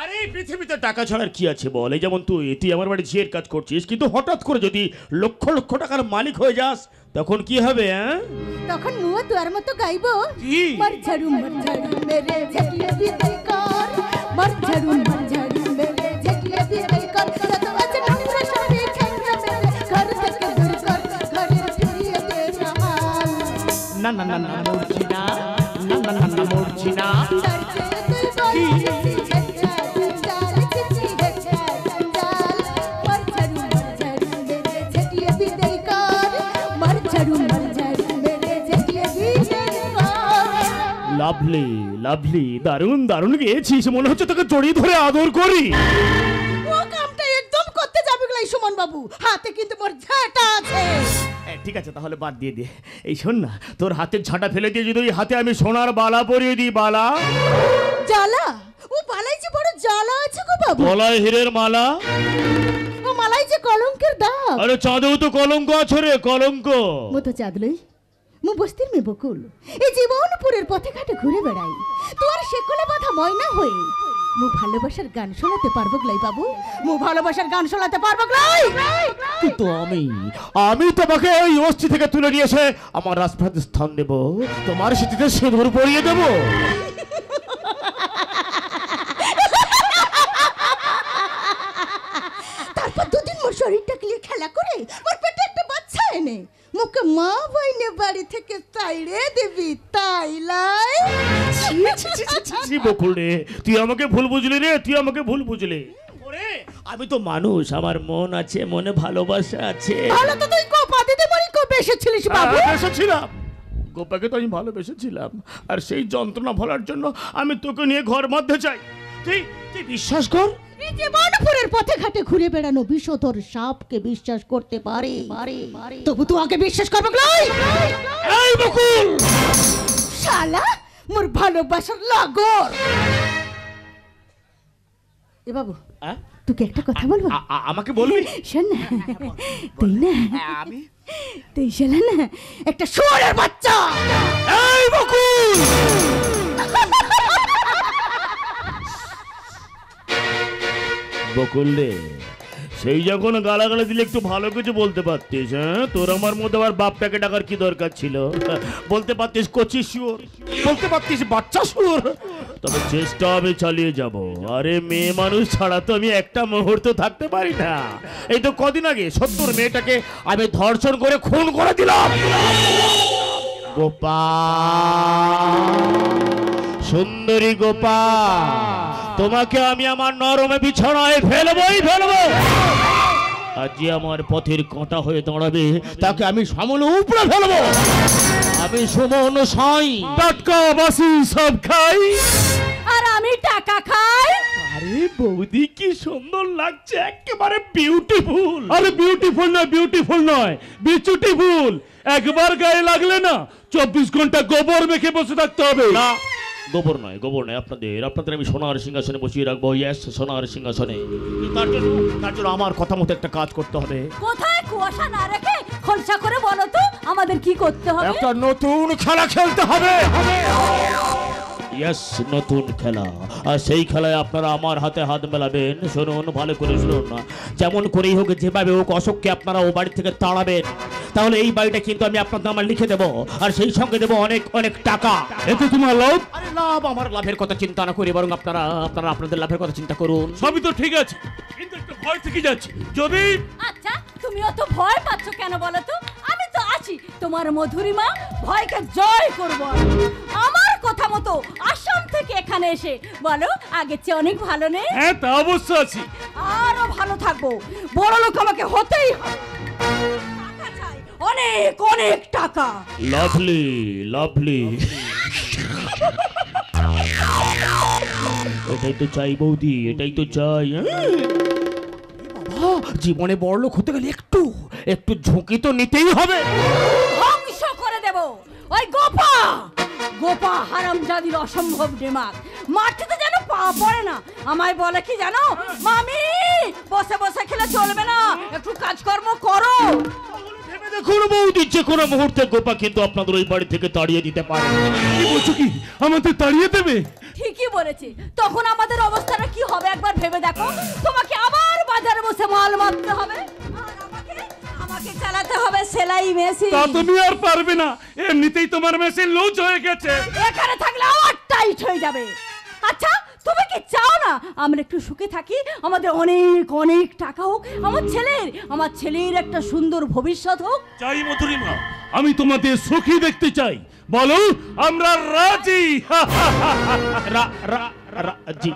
আরে এই পৃথিবীতে টাকা ছাড়ার কি আছে বল? এই যেমন তুই আমার বাড়ি ঝিয়ের কাজ করছিস, কিন্তু হঠাৎ করে যদি লক্ষ লক্ষ টাকার মালিক হয়ে যাস তখন কি হবে? তখন মুয়া তোর মতো গাইবো, মর ঝাড়ু মেরে ঝাটিয়ে বিদায় কর, মর ঝাড়ু মেরে ঝাটিয়ে বিদায় কর, যত আছে নোংরা সবে ছেঁড়া মেরে ঘর থেকে দূর কর, ঘরের ফিরিয়ে দে জাহান। না না না না মরছি না, না না না না মরছি না। তার চেয়ে তুই বল ঝেঁটা জঞ্জাল, চিঠি ঝেঁটা জঞ্জাল, মর ঝাড়ু মেরে ঝাটিয়ে বিদায় কর, মর ঝাড়ু মেরে ঝাটিয়ে বিদায় কর। লাভলি লাভলি, দারুণ দারুণ গেয়েছিস, মনে হচ্ছে তোকে জড়িয়ে ধরে আদর করি। ও কামটা একদম করতে যাবে গলাই সুমন বাবু, হাতে কিন্তু মোর ঝাঁটা আছে। ঠিক আছে তাহলে বাদ দিয়ে দে। এই শোন না, তোর হাতের ঝাঁটা ফেলে দিয়ে যদি ওই হাতে আমি সোনার বালা পরিয়ে দিই। বালা? জ্বালা? ও বালাই যে বড় জ্বালা আছে গো বাবু। গলায় হীরের মালা? ও মালাই যে কলঙ্কের দাগ। আরে চাঁদেও তো কলঙ্ক আছে রে, কলঙ্ক। মো তো চাঁদলই, মো বস্তির মেয়ে বকুল, এই জীবনপুরের পথে ঘাটে ঘুরে বেড়াই, তোর শেকলে বাঁধা ময়না হয়ে মো ভালোবাসার গান শোনাতে পারবো গলাই বাবু, মো ভালোবাসার গান শোনাতে পারবো গলাই। কিন্তু আমি তোমাকে ওই অস্থি থেকে তুলে নিয়ে এসে আমার রাজপ্রাতে স্থান দেব, তোমার স্মৃতিতে সিঁদুর পরিয়ে দেব। তারপর দুদিন মোর শরীরটাকে নিয়ে খেলা করে মোর পেটে একটা বাচ্চা এনে মুখে মা বইনে বাড়ি থেকে তাইড়ে দিবি, তাইলাই? বকুল রে, তুই আমাকে ভুল বুঝলি রে, তুই আমাকে ভুল বুঝলি। আমি তো মানুষ, আমার মন আছে, মনে ভালোবাসা আছে। ভালো তো তুই কোপা দিতে মরি কোপে এসেছিলিস বাবু। এসেছিলাম, গোপাকে তো আমি ভালোবেসেছিলাম, আর সেই যন্ত্রণা ভোলার জন্য আমি তোকে নিয়ে ঘর মধ্যে চাই। তুই বিশ্বাস কর, এই জীবনপুরের পথে ঘাটে ঘুরে বেড়ানো বিষধর সাপকে বিশ্বাস করতে পারে, তবু তুই আগে বিশ্বাস করবে গলাই? এই বকুল শালা মোর ভালোবাসার লাগর। এ বাবু, তুই তোকে একটা কথা বলবো? আমাকে বলবি? শোন না, তুই না আমি তুই শালা না একটা শুয়োরের বাচ্চা। এই বকুল, বকুল রে, সেই যখন গালাগালি দিলে একটু ভালো কিছু বলতে পারতিস। হ্যাঁ, তোর আমার মধ্যে আবার বাপটাকে ডাকার কি দরকার ছিল? বলতে পারতিস কচি শুয়োর, বলতে পারতিস বাচ্চা শুয়োর। তবে চেষ্টা আমি চালিয়ে যাব। আরে মেয়ে মানুষ ছাড়া তো আমি একটা মুহূর্ত থাকতে পারি না। এই তো কদিন আগে 70 মেয়েটাকে আমি ধর্ষণ করে খুন করে দিলাম। গোপা, সুন্দরী গোপা, তোমাকে আমি আমার নরমে বিছানায় ফেলবই ফেলবো। আর যে আমার পথের কাঁটা হয়ে দাঁড়াবে তাকে আমি সামনে উপড়ে ফেলবো। আমি সুমন সাই, টাটকা বাসি সব খাই, আর আমি টাকা খাই। আরে বৌদি কি সুন্দর লাগছে, একেবারে বিউটিফুল। আরে বিউটিফুল নয়, বিউটিফুল নয়, বিচুটিফুল। একবার গায়ে লাগলে না 24 ঘন্টা গোবর মেখে বসে থাকতে হবে। না, গোবর নয়, গোবর নয়, আপনাদের আমি সোনার সিংহাসনে বসিয়ে রাখবো। ইয়েস, সোনার সিংহাসনে। তার জন্য আমার কথা মতো একটা কাজ করতে হবে। কোথায় কুয়াশা না রেখে খোলসা করে বলো তো আমাদের কি করতে হবে? একটা নতুন খেলা খেলতে হবে। ইয়েস, নতুন খেলা। আর সেই খেলায় আপনারা আমার হাতে হাত মেলাবেন। শুনুন, ভালো করে শুনুন না। যেমন করেই হোক, যেভাবে হোক, অশোককে আপনারা ও বাড়ি থেকে তাড়াবেন। তাহলে এই বাড়িটা কিন্তু আমি আপনার নামে লিখে দেবো, আর সেই সঙ্গে দেবো অনেক অনেক টাকা। এতে তোমার লাভ? আরে লাভ, আমার লাভের কথা চিন্তা না করি, বরং আপনারা আপনাদের লাভের কথা চিন্তা করুন। সবই তো ঠিক আছে, কিন্তু একটু ভয় থেকে যাচ্ছে। যদি আচ্ছা, তুমি অত ভয় পাচ্ছ কেন বলো তো? আমি তো আছি, তোমার মধুরিমা। ভয়কে জয় করবো। আমার কথা মতো আসাম থেকে এখানে এসে বলো, আগের চেয়ে অনেক ভালো নেই? হ্যাঁ, তা অবশ্য আছি। আরো ভালো থাকবো। বড় লোক আমাকে হতেই হবে। টাকা চাই, অনেক অনেক টাকা। Lovely, lovely. এটাই তো চাই বৌদি, এটাই তো চাই। জীবনে বড় লোক হতে গেলে একটু ঝুঁকি তো নিতেই হবে। ধ্বংস করে দেব ওই গোপা হারামজাদির অসম্ভব দিমাগ। মাটিতে যেন পা পড়ে না। আমায় বলে কি জানো, মামি বসে বসে খেলে চলবে না, একটু কাজকর্ম করো। দেখুন বৌদি, যে কোনো মুহূর্তে গোপা কিন্তু আপনাদের ওই বাড়ি থেকে তাড়িয়ে দিতে পারে। কি বলছো, কি আমাদের তাড়িয়ে দেবে? ঠিকই বলেছে। তখন আমাদের অবস্থাটা কি হবে একবার ভেবে দেখো। তোমাকে আবার বাজারে বসে মাল মারতে হবে, আর আমাকে চালাতে হবে সেলাই মেশিন। তা তুমি আর পারবে না, এমনিতেই তোমার মেশিন লুজ হয়ে গেছে। এখানে থাকলে আবার টাইট হয়ে যাবে। আচ্ছা, তুমি কি চাও না আমরা একটু সুখে থাকি, আমাদের অনেক অনেক টাকা হোক, আমার ছেলের একটা সুন্দর ভবিষ্যৎ হোক? চাই মধুরিমা, আমি তোমাদের সুখী দেখতে চাই। বলো, আমরা রাজি। রাজি।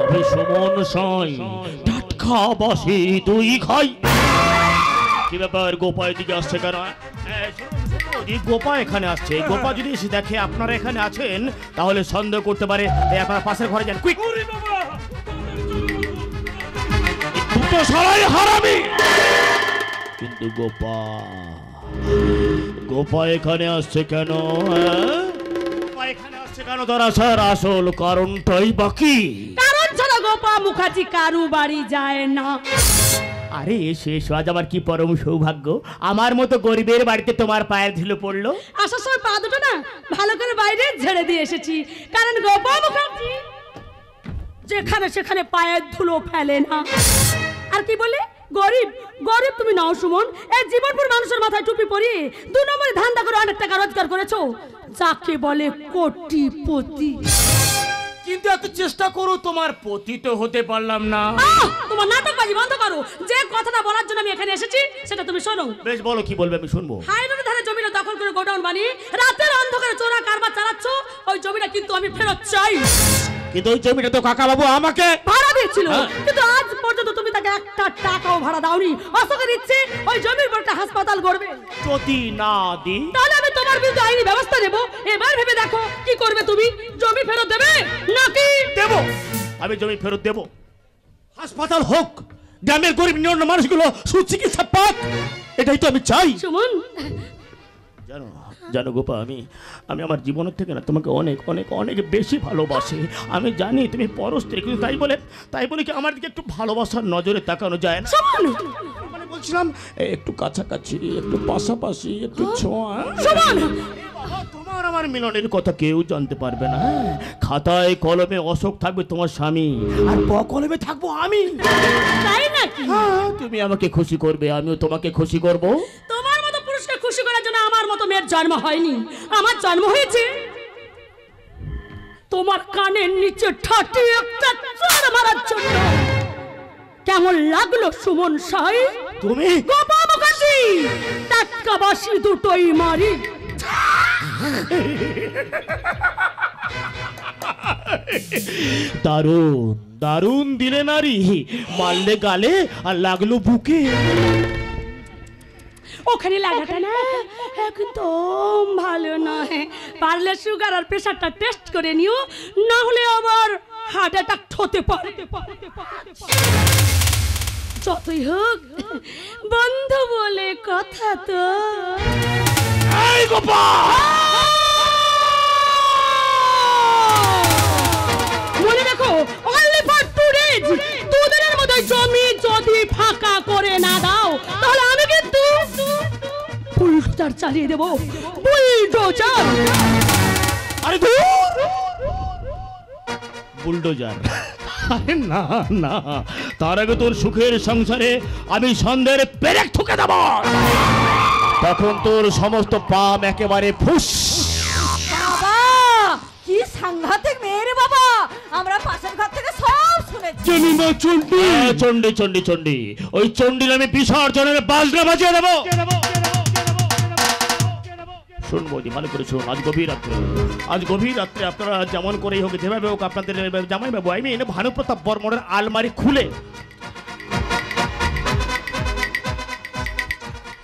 আমি সুমন সাই, টাটকা বাসি দুই খাই। কি ব্যাপার, গোপা এদিকে আসছে কেন? গোপা এখানে আসছে। গোপা যদি এসে দেখে আপনারা এখানে আছেন, তাহলে সন্দেহ করতে পারে। আপনারা পাশের ঘরে যান, কুইক। দুটো সারাই হারামি। কিন্তু গোপা এখানে আসছে কেন? গোপা এখানে আসছে কেন? তার আসার আসল কারণটাই বাকি। কারণ ছাড়া গোপা মুখার্জি কারু বাড়ি যায় না। আরে শেষ, আজ আমার কি পরম সৌভাগ্য, আমার মতো গরিবের বাড়িতে তোমার পায়ের ধুলো পড়লো। আসার সময় পা দুটো না ভালো করে বাইরে ঝেড়ে দিয়ে এসেছি, কারণ গোপা মুখার্জি যেখানে সেখানে পায়ের ধুলো ফেলে না। আর কি বলে গরিব গরিব তুমি নাও সুমন, এই জীবনপুর মানুষের মাথায় টুপি পরিয়ে 2 নম্বরে ধান্দা করে অনেক টাকা রোজগার করেছো, যাকে বলে কোটিপতি। কিন্তু এত চেষ্টা করো, তোমার পতিত হতে পারলাম না। তোমার নাটকবাজি বন্ধ করো। যে কথাটা বলার জন্য আমি এখানে এসেছি সেটা তুমি শোনো। বেশ, বলো, কি বলবে, আমি শুনবো। হাইরোডের ধারে জমিটা দখল করে গোডাউন বানিয়ে রাতের অন্ধকারে চোরা কারবার চালাচ্ছ, ওই জমিটা কিন্তু আমি ফেরত চাই। কিন্তু ওই জমিটা তো কাকা বাবু আমাকে ভাড়া দিয়েছিল, কিন্তু আজ পর্যন্ত তুমি তাকে একটা টাকাও ভাড়া দাওনি। অশোকের ইচ্ছে ওই জমির উপর একটা হাসপাতাল গড়বে। যদি না দিই তাহলে আমি তোমার বিরুদ্ধে আইনি ব্যবস্থা নেব। এবার ভেবে দেখো কি করবে তুমি। জমি ফেরত দেবে নাকি? দেব, আমি জমি ফেরত দেব। হাসপাতাল হোক, গ্রামের গরিব নিরন্ন মানুষগুলো সুচিকিৎসা পাক, এটাই তো আমি চাই। সুমন, জানো জানো গোপা, আমি আমার জীবনের থেকে না তোমাকে অনেক অনেক অনেক বেশি ভালোবাসি। আমি জানি তুমি পরস্ত্রী, কিন্তু তাই বলে কি আমার দিকে একটু ভালোবাসার নজরে তাকানো যায় না? মানে বলছিলাম একটু কাছাকাছি, একটু পাশাপাশি, একটু ছোঁয়া। তোমার আমার মিলনের কথা কেউ জানতে পারবে না। খাতায় কলমে অশোক থাকবে তোমার স্বামী, আর কলমে থাকবো আমি। তাই নাকি? তুমি আমাকে খুশি করবে, আমিও তোমাকে খুশি করব। তোমার মতো পুরুষকে খুশি করার জন্য আমার মতো মেয়ের জন্ম হয়নি। আমার জন্ম হয়েছে তোমার কানের নিচে ঠাটি একটা চড় মারার জন্য। কেমন লাগলো সুমন সাই? তুমি গোপা মুখার্জি, টাটকা বাসি দুটোই মারি। দারুণ দারুণ দিলে নারী, মারলে গালে আর লাগলো বুকে। ওখানে লাগাটা না একদম ভালো নয়। পারলে সুগার আর প্রেশারটা টেস্ট করে নিও, না হলে আবার হার্ট অ্যাটাক হতে পারে। যতই হোক বন্ধু বলে কথা তো। এই গোপা, মনে রাখো, only for 2 days, 2 দিনের মধ্যে জমি যদি ফাঁকা করে না দাও, তাহলে আমি কিন্তু বুলডোজার চালিয়ে দেবো। বুলডোজার। আরে দূর, বুলডোজার? আরে না না, তার আগে তোর সুখের সংসারে আমি সন্ধ্যের পেরেক ঠুকে দেব। তখন তোর সমস্ত পাম একেবারে ফুস। বাবা কি সাংঘাতিক মেয়ে রে বাবা, আমরা পাশের ঘর থেকে সব শুনেছি। চন্ডী চন্ডী চন্ডী, ওই চন্ডীর আমি বিসর্জনের বাজনা বাজিয়ে দেবো। শুনবো দি, ভালো করে শুন। আজ গভীর রাত্রে আপনারা যেমন করেই হোক, যেভাবে হোক, আপনাদের জামাই বাবু আমি এনে ভানুপ্রতাপ বর্মনের আলমারি খুলে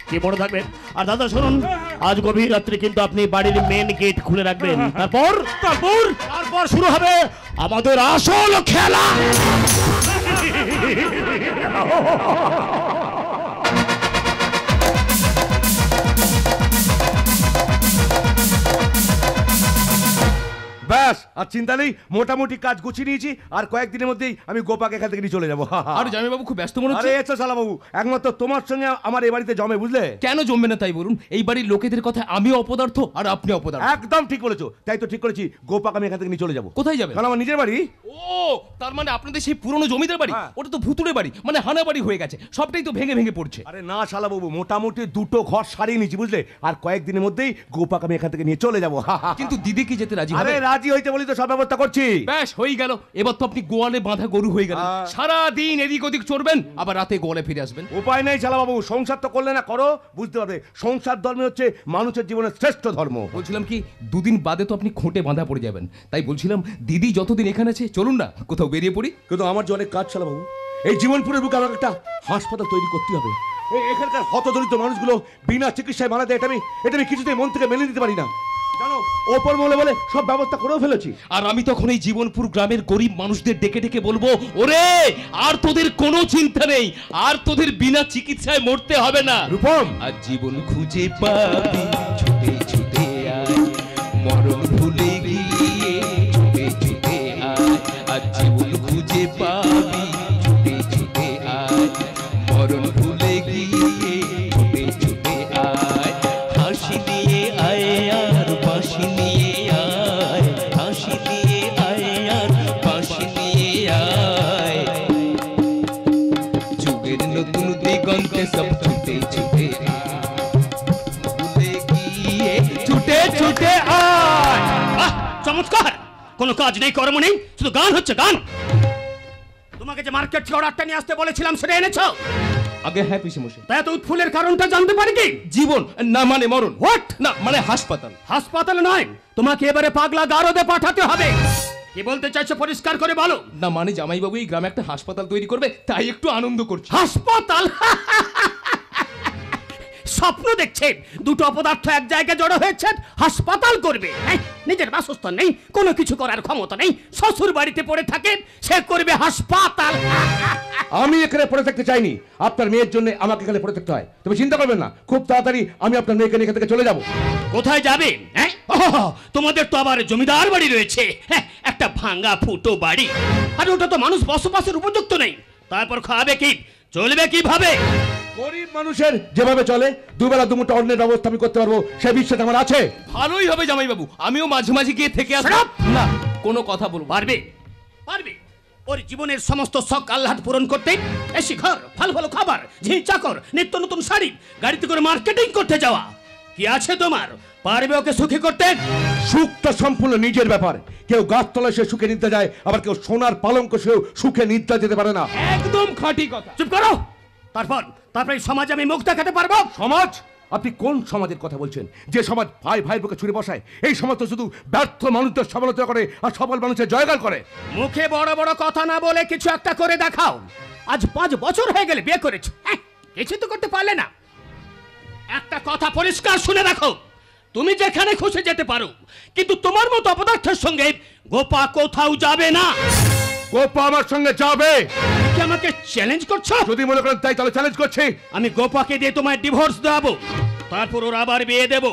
কি মনে থাকবে। আর দাদা শুনুন, আজ গভীর রাত্রে কিন্তু আপনি বাড়ির মেন গেট খুলে রাখবেন। তারপর শুরু হবে আমাদের আসল খেলা। ব্যাস, আর চিন্তা নেই, মোটামুটি কাজ গুছিয়ে নিয়েছি। আর কয়েকদিনের মধ্যেই আমি গোপাকে এখান থেকে নিয়ে চলে যাবো। আর জামাইবাবু খুব ব্যস্ত মনে আরে হচ্ছে। এসো শালাবাবু, একমাত্র তোমার সঙ্গে আমার এই বাড়িতে জমে, বুঝলে? কেন জমবে না তাই বলুন? এই বাড়ির লোকেদের কথা আমি অপদার্থ আর আপনি অপদার্থ। একদম ঠিক বলেছো, তাই তো ঠিক করেছি, গোপাকে আমি এখান থেকে নিয়ে চলে যাবো। কোথায় যাবেন? কারণ আমার নিজের বাড়ি। ও, তার মানে আপনাদের সেই পুরনো জমিদার বাড়ি, ওটা তো ভুতুড়ে বাড়ি, মানে হানা বাড়ি হয়ে গেছে, সবটাই তো ভেঙে ভেঙে পড়ছে। আরে না শালাবাবু, মোটামুটি 2টো ঘর সারিয়ে নিয়েছি, বুঝলে? আর কয়েকদিনের মধ্যেই গোপাকে আমি এখান থেকে নিয়ে চলে যাবো। কিন্তু দিদি কি যেতে রাজি হবে? আরে রাজি হইতে বলি তো সব ব্যবস্থা করছি। ব্যাস হয়ে গেল, এবার তো আপনি গোয়ালে বাঁধা গরু হয়ে গেলেন। সারা দিন এদিক ওদিক চড়বেন, আবার রাতে গোয়ালে ফিরে আসবেন। উপায় নেই শালাবাবু, সংসার তো করলে না করো, বুঝতে পারবে সংসার ধর্ম হচ্ছে মানুষের জীবনের শ্রেষ্ঠ ধর্ম। বলছিলাম কি, 2 দিন বাদে তো আপনি খুঁটে বাঁধা পড়ে যাবেন, তাই বলছিলাম দিদি যতদিন এখানে আছে চলুন না কোথাও বেরিয়ে পড়ি। কিন্তু আমার যে অনেক কাজ শালাবাবু, এই জীবনপুরের বুকে আমাকে একটা হাসপাতাল তৈরি করতে হবে। এখানকার হতদরিদ্র মানুষগুলো বিনা চিকিৎসায় মারা যায়, এটা আমি কিছুতেই মন থেকে মেনে নিতে পারি না। জানো, ওপর মহলে বলে সব ব্যবস্থা করেও ফেলেছি। আর আমি তখন এই জীবনপুর গ্রামের গরিব মানুষদের ডেকে ডেকে বলবো, ওরে আর তোদের কোনো চিন্তা নেই, আর তোদের বিনা চিকিৎসায় মরতে হবে না। রূপম, আর জীবন খুঁজে পাবি ছুটে ছুটে আয়, মরণ ভুলে গিয়ে ছুটে ছুটে আয়। আর জীবন খুঁজে পাবি ছুটে ছুটে আয়, মরণ ভুলে গিয়ে ছুটে ছুটে আয়। হাসি দিয়ে আয় আর বাঁশি নিয়ে আয়, হাসি দিয়ে আয় আর বাঁশি নিয়ে আয়। যুগের নতুন দিগন্তে সব ছুটে ছুটে ছুটে ছুটে আয়। চমৎকার, কোনো কাজ নেই, কর্ম নেই, শুধু গান হচ্ছে গান। তোমাকে যে মার্কেট থেকে অর্ডারটা নিয়ে আসতে বলেছিলাম সেটা এনেছো? আগে হ্যাঁ পিসেমশাই। তাই এত উৎফুল্লের কারণটা জানতে পারি কি? জীবন না মানে মরণ। হোয়াট? না মানে হাসপাতাল। হাসপাতাল নয়, তোমাকে এবারে পাগলা গারদে পাঠাতে হবে। কি বলতে চাইছো পরিষ্কার করে বলো। না মানে জামাইবাবু এই গ্রামে একটা হাসপাতাল তৈরি করবে, তাই একটু আনন্দ করছি। হাসপাতাল? স্বপ্ন দেখছেন? 2টো অপদার্থ এক জায়গায় জড়ো হয়েছে, হাসপাতাল করবে? নিজের বাসস্থান নেই, কোনো কিছু করার ক্ষমতা নেই, শ্বশুর বাড়িতে পড়ে থাকে, সে করবে হাসপাতাল। আমি এখানে পড়ে থাকতে চাইনি, আপনার মেয়ের জন্য আমাকে এখানে পড়ে থাকতে হয়। তুমি চিন্তা করবেন না, খুব তাড়াতাড়ি আমি আপনার মেয়েকে নিয়ে এখান থেকে চলে যাব। কোথায় যাবেন? হ্যাঁ, তোমাদের তো আবার জমিদার বাড়ি রয়েছে, হ্যাঁ, একটা ভাঙা ফুটো বাড়ি, আর ওটা তো মানুষ বসবাসের উপযুক্ত নেই। তারপর খাবে কি, চলবে কিভাবে? গরিব মানুষের যেভাবে চলে দুবেলা দুমুঠো অন্যের ব্যবস্থা আমি করতে পারবো, সে বিশ্বাস আমার আছে। ভালোই হবে জামাইবাবু, আমিও মাঝে মাঝে গিয়ে থেকে আসবো। Shut up! না, কোনো কথা বলবো পারবে, পারবে। ওর জীবনের সমস্ত শখ আহ্লাদ পূরণ করতে, এসি ঘর, ভালো ভালো খাবার, ঝি চাকর, নিত্য নতুন শাড়ি, গাড়িতে করে মার্কেটিং করতে যাওয়া, কি আছে তোমার? পারবে ওকে সুখী করতে? সুখটা সম্পূর্ণ নিজের ব্যাপার। কেউ গাছতলায় সে সুখে নিতে যায়, আবার কেউ সোনার পালঙ্ক সেও সুখে নিতে যেতে পারে না। একদম খাঁটি কথা। চুপ করো। তারপর এই সমাজে আমি মুখ দেখাতে পারবো? সমাজ? আপনি কোন সমাজের কথা বলছেন? যে সমাজ ভাই ভাইয়ের বুকে ছুরি বসায়? এই সমাজ তো শুধু ব্যর্থ মানুষদের সমালোচনা করে আর সফল মানুষের জয়গান করে। মুখে বড় বড় কথা না বলে কিছু একটা করে দেখাও। আজ 5 বছর হয়ে গেলে বিয়ে করেছো, কিছু তো করতে পারলে না। একটা কথা পরিষ্কার শুনে রাখো, তুমি যেখানে খুশি যেতে পারো, কিন্তু তোমার মতো অপদার্থের সঙ্গে গোপা কোথাও যাবে না। গোপা আমার সঙ্গে যাবে। কি আমাকে চ্যালেঞ্জ করছো? যদি মনে করেন তাই তাহলে চ্যালেঞ্জ করছি। আমি গোপাকে দিয়ে তোমায় ডিভোর্স দেবো, তারপর ওর আবার বিয়ে দেবো।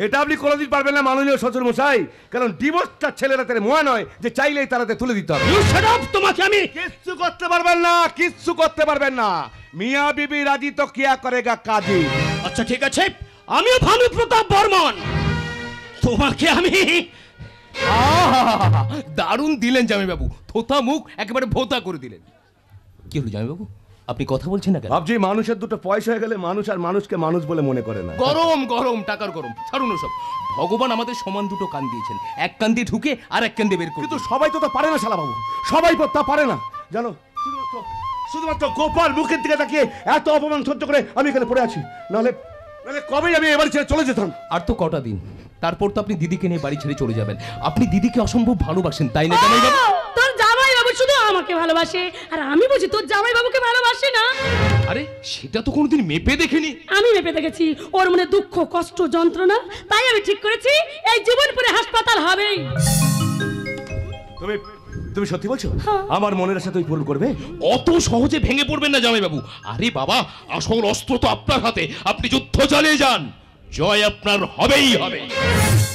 এটা আপনি কোনোদিন পারবেন না মাননীয় শ্বশুর মশাই, কারণ ডিভোর্সটা ছেলেরা তার মোয়া নয় যে চাইলেই তারাতে তুলে দিতে হবে। You shut up! তোমাকে আমি কিচ্ছু করতে পারবেন না, কিচ্ছু করতে পারবেন না। মিয়া বিবি রাজি তো কিয়া করেগা কাজী। আচ্ছা ঠিক আছে, আমিও ভানু প্রতাপ বর্মন, তোমাকে আমি দারুণ দিলেন জামাইবাবু, থোথা মুখ একেবারে ভোতা করে দিলেন। কি হলো জামাইবাবু, আপনি কথা বলছেন না কেন? ভাবছি মানুষের দুটো পয়সা হয়ে গেলে মানুষ আর মানুষকে মানুষ বলে মনে করে না। গরম গরম টাকার গরম, ছাড়ুন সব। ভগবান আমাদের সমান দুটো কান দিয়েছেন, এক কান দিয়ে ঢুকে আর এক কান দিয়ে বের করে। কিন্তু সবাই তো তা পারে না শালা বাবু, সবাই তো তা পারে না জানো। শুধুমাত্র গোপাল মুখের দিকে তাকিয়ে এত অপমান সহ্য করে আমি এখানে পড়ে আছি, নাহলে কবেই আমি এবার ছেড়ে চলে যেতাম। আর তো কটা দিন, তারপর তো আপনি দিদিকে নিয়ে বাড়ি ছেড়ে চলে যাবেন। আপনি দিদিকে অসম্ভব ভালোবাসেন, তাই না জামাইবাবু? তোর জামাই বাবু শুধু আমাকে ভালোবাসে, আর আমি বুঝি তোর জামাই বাবুকে ভালোবাসে না। আরে সেটা তো কোনোদিন মেপে দেখিনি। আমি মেপে দেখেছি ওর মনে দুঃখ, কষ্ট, যন্ত্রণা, তাই আমি ঠিক করেছি এই জীবন পরে হাসপাতাল হবেই। তুমি সত্যি বলছো? আমার মনের আশা তুই পূরণ করবে? অত সহজে ভেঙে পড়বেন না জামাইবাবু। আরে বাবা, আসল অস্ত্র তো আপনার হাতে, আপনি যুদ্ধ চালিয়ে যান, জয় আপনার হবেই হবে।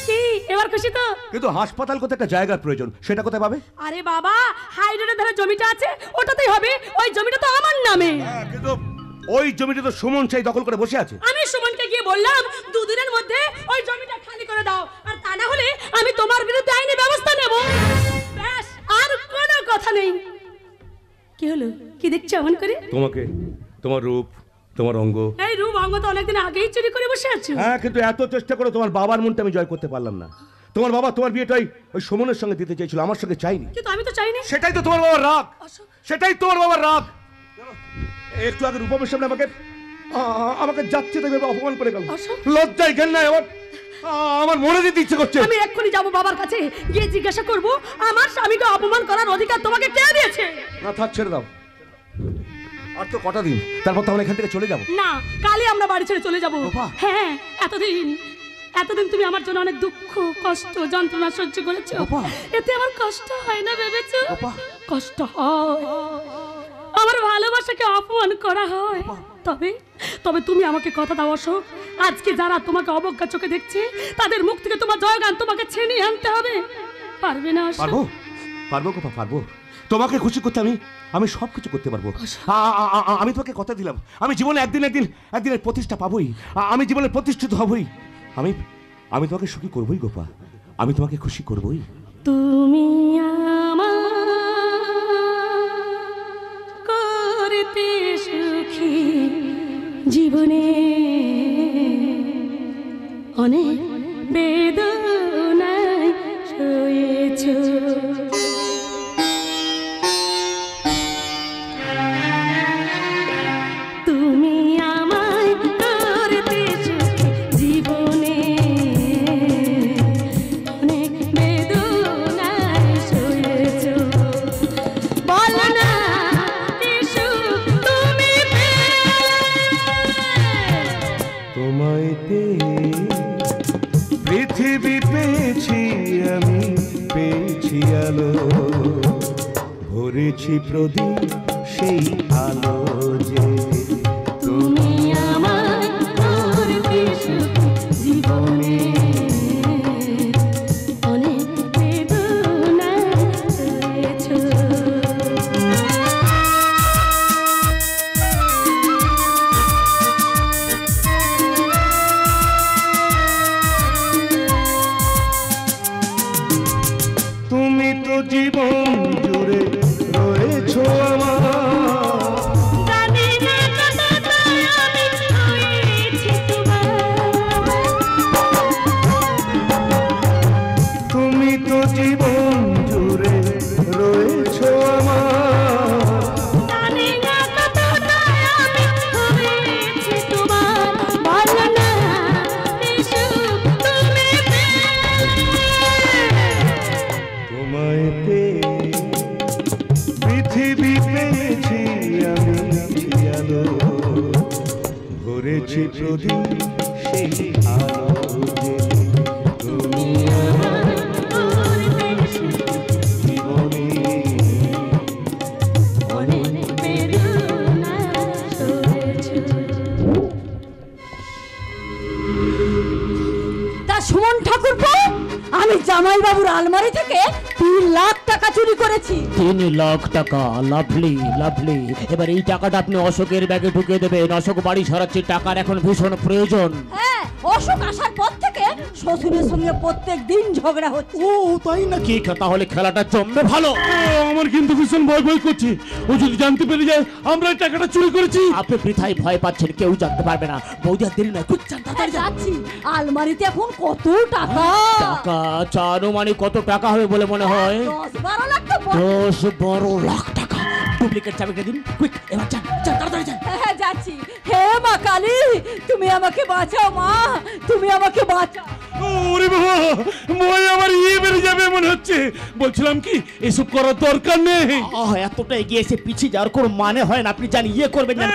কি এবার খুশি তো? কিন্তু হাসপাতাল কোথায় একটা জায়গার প্রয়োজন, সেটা কোথায় পাবে? আরে বাবা, হাইরোডের ধারে জমিটা আছে, ওটাতেই হবে। ওই জমিটা তো আমার নামে। কিন্তু ওই জমিটা তো সুমন চাই দখল করে বসে আছে। আমি সুমনকে গিয়ে বললাম 2 দিনের মধ্যে ওই জমিটা খালি করে দাও, আর তা না হলে আমি তোমার বিরুদ্ধে আইনি ব্যবস্থা নেব। ব্যাস, আর কোনো কথা নেই। কি হলো, কি দেখছো এমন করে? তোমাকে, তোমার রূপ, তোমার অঙ্গ। এই রূপ অঙ্গ তো অনেকদিন আগেই চুরি করে বসে আছো। হ্যাঁ, কিন্তু এত চেষ্টা করে তোমার বাবার মনটা আমি জয় করতে পারলাম না। তোমার বাবা তোমার বিয়েটাই ওই সুমনের সঙ্গে দিতে চেয়েছিল, আমার সঙ্গে চাইনি। কিন্তু আমি তো চাইনি। সেটাই তো তোমার বাবার রাগ, সেটাই তোমার বাবার রাগ। একটু আগে রূপমের সামনে আমাকে যাচ্ছে তো ভেবে অপমান করে গেল। লজ্জায় জ্ঞান নাই আমার মনে দিতে ইচ্ছে করছে। আমি এক্ষুনি যাবো বাবার কাছে, গিয়ে জিজ্ঞাসা করবো আমার স্বামীকে অপমান করার অধিকার তোমাকে কে দিয়েছে। না থাক, ছেড়ে দাও। আর তো কটা দিন, তারপর তো আমরা এখান থেকে চলে যাবো। না, কালই আমরা বাড়ি ছেড়ে চলে যাবো। হ্যাঁ, এতদিন তুমি আমার জন্য অনেক দুঃখ, কষ্ট, যন্ত্রণা সহ্য করেছো। এতে আমার কষ্ট হয় না ভেবেছো? কষ্ট হয়, আমার ভালোবাসাকে অপমান করা হয়। তবে তুমি আমাকে কথা দাও অশোক, আজকে যারা তোমাকে অবজ্ঞা চোখে দেখছে তাদের মুখ থেকে তোমার জয়গান তোমাকে ছিনিয়ে আনতে হবে। পারবে না? পারবো, পারবো গোপা, পারবো। তোমাকে খুশি করতে আমি সব কিছু করতে পারবো। আমি তোমাকে কথা দিলাম, আমি জীবনে একদিনের প্রতিষ্ঠা পাবোই, আমি জীবনে প্রতিষ্ঠিত হবই। আমি তোমাকে সুখী করবোই গোপা, আমি তোমাকে খুশি করবোই। তুমি করতে সুখী জীবনে অনেক বেদনায় সয়েছ। তুমি আমায় করতে সুখী জীবনে অনেক বেদনায় সয়েছ। বল না কি সুখ তুমি তোমায় পেয়ে পৃথিবী প্রদীপ সেই আলো যে তুমি আমার করবে সুখ জীবনে অনেক বেদনা সয়েছো। তুমি তো জীবন জুড়ে রয়েছো আমার জানি না কতটা আমি হয়েছি তোমার, তুমি তো জীবন জুড়ে রয়েছো আমার জানি না কতটা আমি হয়েছি তোমার। বলো না এই সুখ তুমি তোমায় পেয়ে পৃথিবী পেয়েছি আমি আলো ভরেছি প্রদীপ সেই আলো যে তুমি আমার করবে সুখ জীবনে অনেক বেদনা সয়েছো। তা সুমন ঠাকুরপো, আমি জামাইবাবুর আলমারি থেকে 3 লাখ টাকা চুরি করেছি। 3 লাখ টাকা, লাভলি লাভলি। এবার এই টাকাটা আপনি অশোকের ব্যাগে ঢুকিয়ে দেবেন। অশোক বাড়ি সরাচ্ছে, টাকার এখন ভীষণ প্রয়োজন। হ্যাঁ, অশোক আসার পর থেকে শ্বশুরের সঙ্গে প্রত্যেক দিন ঝগড়া হচ্ছে। ও তাই নাকি? তাহলে খেলাটা জমবে ভালো। আমার কিন্তু ভীষণ ভয় ভয় করছে, ও যদি জানতে পেরে যায় আমরা এই টাকাটা চুরি করেছি। আপনি বৃথায় ভয় পাচ্ছেন, কেউ জানতে পারবে না। বৌদি আর দেরি নয়, খুঁজছেন তাড়াতাড়ি যান। যাচ্ছি। আলমারিতে এখন কত টাকা? টাকা চানো মানে কত টাকা হবে বলে মনে হয়? 10-12 লাখ তো বটে। 10-12 লাখ টাকা। ডুপ্লিকেট চাবিটা দিন, কুইক, এবার যান যান তাড়াতাড়ি যান। হ্যাঁ, যাচ্ছি। হে মা কালী, তুমি আমাকে বাঁচাও মা, তুমি আমাকে বাঁচাও। ওরে বাবা, মই আমার বেড়ে যাবে মনে হচ্ছে। বলছিলাম কি, এসব করার দরকার নেই। এতটা এগিয়ে এসে পিছিয়ে যাওয়ার কোনো মানে হয় না। আপনি জান করবেন না।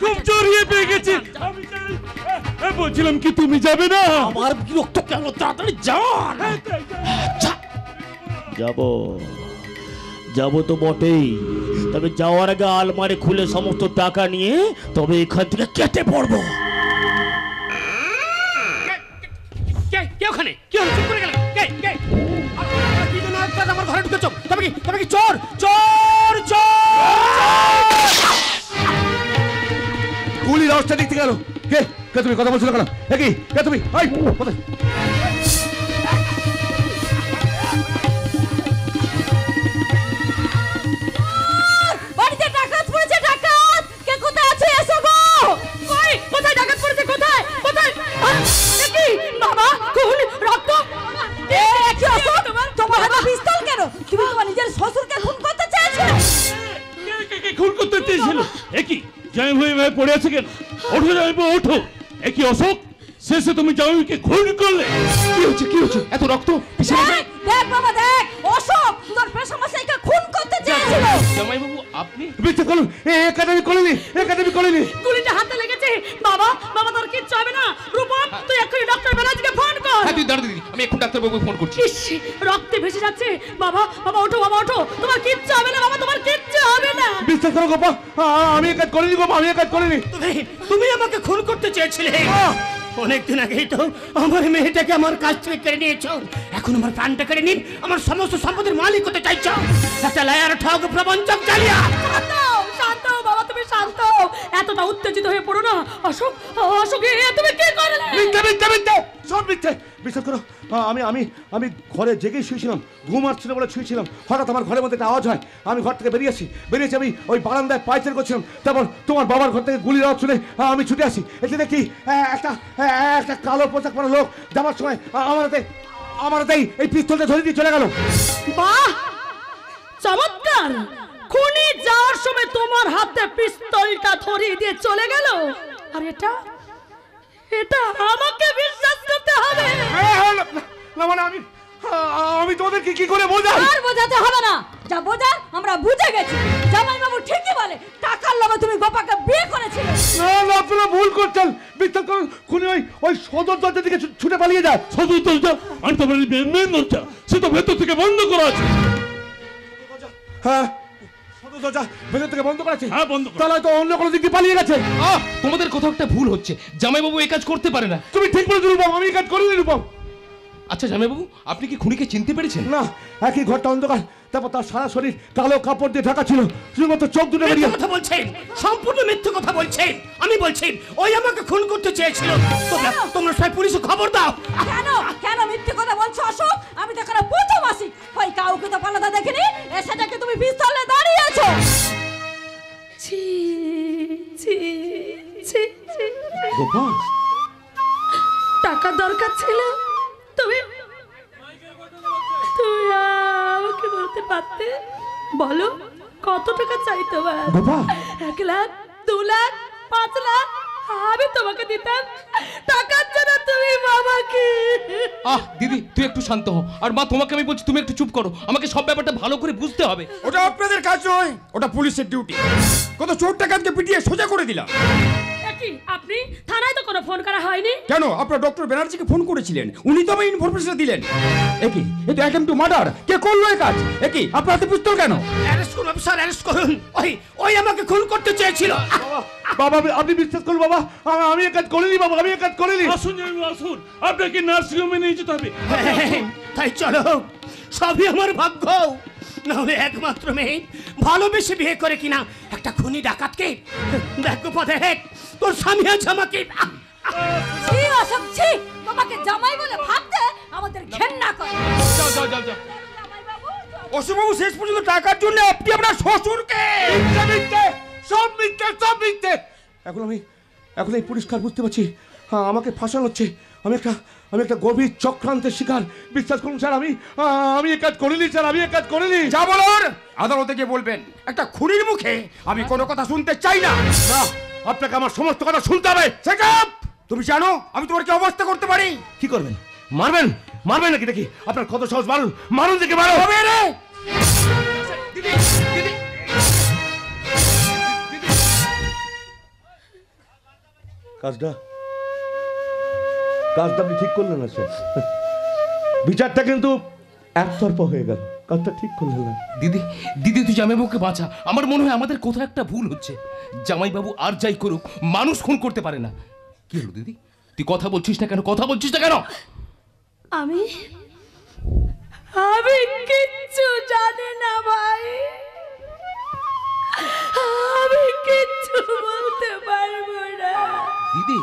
খুব জড়িয়ে পেয়ে গেছে। আমি যাই। বলছিলাম কি, তুমি যাবে না? আমার বিরক্ত কেন, তাড়াতাড়ি যান। যাবো তো বটেই, তবে যাওয়ার আগে আলমারি খুলে সমস্ত টাকা নিয়ে তবে এখান থেকে কেটে পড়বো। ওখানে কি হলো? চুপ করে গেলে কি জন্য আমার ঘরে ঢুকেছো? তবে কি চোর চোর চোর? গুলির আওয়াজটা দেখতে গেল কে? কে তুমি? কথা বলছিল কেন? কি কে তুমি? এই কোথায়? বাড়িতে ডাকাত পড়েছে, ডাকাত! কে কোথায় আছে? এসো গো! কই, কোথায় ডাকাত পড়েছে? কোথায় কোথায়? কি বাবা, খুন, রক্ত! এ কি অশোক, তোমার হাতে পিস্তল কেন? তুমি তোমার নিজের শ্বশুরকে খুন করতে চেয়েছো? কে খুন করতে চেয়েছিল? কি জয় ভাই পড়ে আছে কেন? ওঠো যাইবো, ওঠো। কি অশোক, শেষে তুমি জামাইকে খুন করলে? কি হচ্ছে, কি হচ্ছে? এত রক্ত? দেখ বাবা, দেখ, অশোক তোর পেশামশাইকে খুন করতে চেয়েছিল। জামাইবাবু আপনি? মিথ্যে করুন, একাডেমি করেনি, একাডেমি করেনি। গুলিটা হাতে লেগেছে। বাবা, বাবা তোর কিচ্ছু হবে না। রূপম, তুই এক্ষুনি ডক্টর ব্যানার্জিকে ফোন কর। হ্যাঁ, তুই দাঁড়া দিদি, আমি এখন ডাক্তারবাবুকে ফোন করছি। ইস, রক্তে ভেসে যাচ্ছে। বাবা, বাবা ওঠো, বাবা ওঠো। তোমার কিচ্ছু হবে না বাবা, তোমার কিচ্ছু হবে না। বিশ্বাস করো গোপা, আমি কাজ করিনি গোপা, আমি কাজ করিনি। তুমি আমাকে খুন করতে চেয়েছিলে। অনেকদিন আগেই তো আমার মেয়েটাকে আমার কাছ থেকে কেড়ে নিয়েছো। এখন আমার প্রাণটা কেড়ে নিন, আমার সমস্ত সম্পদের মালিক হতে চাইছো। একটা লায়ার, ঠগ, প্রবঞ্চক, জালিয়া। শান্ত হও, শান্ত হও বাবা, তুমি শান্ত হও। এতটা উত্তেজিত হয়ে পড়ো না। অশোক, অশোক, তুমি কি করলে? মিথ্যে মিথ্যে মিথ্যে, সব মিথ্যে। বিশ্বাস করো, আমি ঘরে জেগেই শুয়েছিলাম, ঘুম আসছিল বলে শুয়েছিলাম। হঠাৎ আমার ঘরের মধ্যে একটা আওয়াজ হয়, আমি ঘর থেকে বেরিয়েছি। আমি ওই বারান্দায় পায়চারি করছিলাম। তারপর তোমার বাবার ঘর থেকে গুলির আওয়াজ শুনে আমি ছুটে আসি। এতে দেখি একটা কালো পোশাক পরা লোক যাওয়ার সময় আমার হাতেই এই পিস্তলটা ধরে দিয়ে চলে গেল। বাহ, চমৎকার! খুনি যাওয়ার সময় তোমার হাতে পিস্তলটা ধরিয়ে দিয়ে চলে গেল। আর এটা এটা আমাকে বিশ্বাস করতে হবে। না মানে আমি তোদেরকে কি করে বোঝাই? আর বোঝাতে হবে না, যা বোঝার আমরা বুঝে গেছি। জামাইবাবু ঠিকই বলে, টাকার লোভে তুমি গোপাকে বিয়ে করেছিলে। না, আপনারা ভুল করছেন। বিশ্বাস করুন, খুনি ওই সদর দরজা থেকে ছুটে পালিয়ে যায়। সদর দরজা? আমি তো বলি মেন দরজা, সে তো ভেতর থেকে বন্ধ করা আছে। হ্যাঁ, দরজা ভেতর থেকে বন্ধ করেছে। হ্যাঁ, বন্ধ করেছে। তাহলে তো অন্য কোনো দিক দিয়ে পালিয়ে গেছে। তোমাদের কোথাও একটা ভুল হচ্ছে, জামাইবাবু এই কাজ করতে পারে না। তুমি ঠিক বলেছো রূপম, আমি এই কাজ করিনি রূপম। আচ্ছা জামাইবাবু, আপনি কি খুনিকে চিনতে পেরেছেন? না, একই ঘরটা অন্ধকার, তারপর তার সারা শরীর কালো কাপড় দিয়ে ঢাকা ছিল, শুধুমাত্র চোখ দুটো বেরিয়ে। কথা বলছেন, সম্পূর্ণ মিথ্যে কথা বলছেন। আমি বলছি ওই আমাকে খুন করতে চেয়েছিল। তোমরা সবাই পুলিশে খবর দাও। কেন কেন মিথ্যে কথা বলছো অশোক? আমি তো এখানে প্রথম আসি, ওই কাউকে তো পালাতে দেখিনি, এসে দেখে তুমি পিস্তলে দাঁড়িয়ে আছো। ছি ছি ছি ছি। গোপাল, টাকার দরকার ছিল, তুমি তুমি আমাকে বলতে পারতে। বলো কত টাকা চাই তোমার? গোপাল, 1 লাখ, 2 লাখ, 5 লাখ আমি তোমাকে দিতাম। টাকার জন্য তুমি বাবাকে। দিদি তুই একটু শান্ত হও। আর মা, তোমাকে আমি বলছি তুমি একটু চুপ করো, আমাকে সব ব্যাপারটা ভালো করে বুঝতে হবে। ওটা আপনাদের কাজ নয়, ওটা পুলিশের ডিউটি। কত চোর ডাকাতকে পিটিয়ে সোজা করে দিলাম। কি আপনি থানায় তো কোনো ফোন করা হয়নি? কেন, আপনার ডক্টর ব্যানার্জিকে ফোন করেছিলেন, উনি তো আমায় ইনফরমেশন দিলেন। একই এ তো অ্যাটেম্প টু মার্ডার। কে করলো এই কাজ? একই আপনার হাতে পিস্তল কেন? অ্যারেস্ট করুন অফিসার, অ্যারেস্ট করুন। ওই আমাকে খুন করতে চেয়েছিল। বাবা আপনি বিশ্বাস করুন বাবা, আমি এই কাজ করিনি বাবা, আমি এই কাজ করিনি। আসুন জামাইবাবু, আসুন, আপনাকে নার্সিং হোমে নিয়ে যেতে হবে। তাই চলো, সবই আমার ভাগ্য। নাহলে একমাত্র মেয়ে ভালোবেসে বিয়ে করে কিনা একটা খুনি ডাকাতকে দেখো পথে হেট তোর স্বামী আছে আমাকে। ছি অশোক ছি, তোমাকে জামাই বলে ভাবতে আমাদের ঘেন্না করে। যাও যাও যাও যাও। অশোকবাবু শেষ পর্যন্ত টাকার জন্য আপনি আপনার শ্বশুরকে। সব মিথ্যে, সব মিথ্যে। এখন এই পরিষ্কার বুঝতে পারছি, হ্যাঁ, আমাকে ফাঁসানো হচ্ছে। আমি একটা গভীর চক্রান্তের শিকার। বিশ্বাস করুন স্যার, আমি এই কাজ করিনি স্যার, আমি এই কাজ করিনি। যা বলার আদালতে গিয়ে বলবেন। একটা খুনির মুখে আমি কোনো কথা শুনতে চাই না। না, আপনাকে আমার সমস্ত কথা শুনতে হবে। Shut up! তুমি জানো আমি তোমার কি অবস্থা করতে পারি? কি করবেন? মারবেন? মারবেন নাকি দেখি? আপনার কত সাহস, মারুন, মারুন দেখি, মারো হবে রে। কাজটা আপনি ঠিক করলেন না স্যার। বিচারটা কিন্তু একতরফা হয়ে গেল, কাজটা ঠিক করলেন না। দিদি দিদি তুই জামাইবাবুকে বাঁচা। আমার মনে হয় আমাদের কোথাও একটা ভুল হচ্ছে। জামাইবাবু আর যাই করুক, মানুষ খুন করতে পারে না। কি হলো দিদি, তুই কথা বলছিস না কেন? কথা বলছিস না কেন? আমি কিচ্ছু জানি না ভাই, আমি কিচ্ছু বলতে পারবো না। দিদি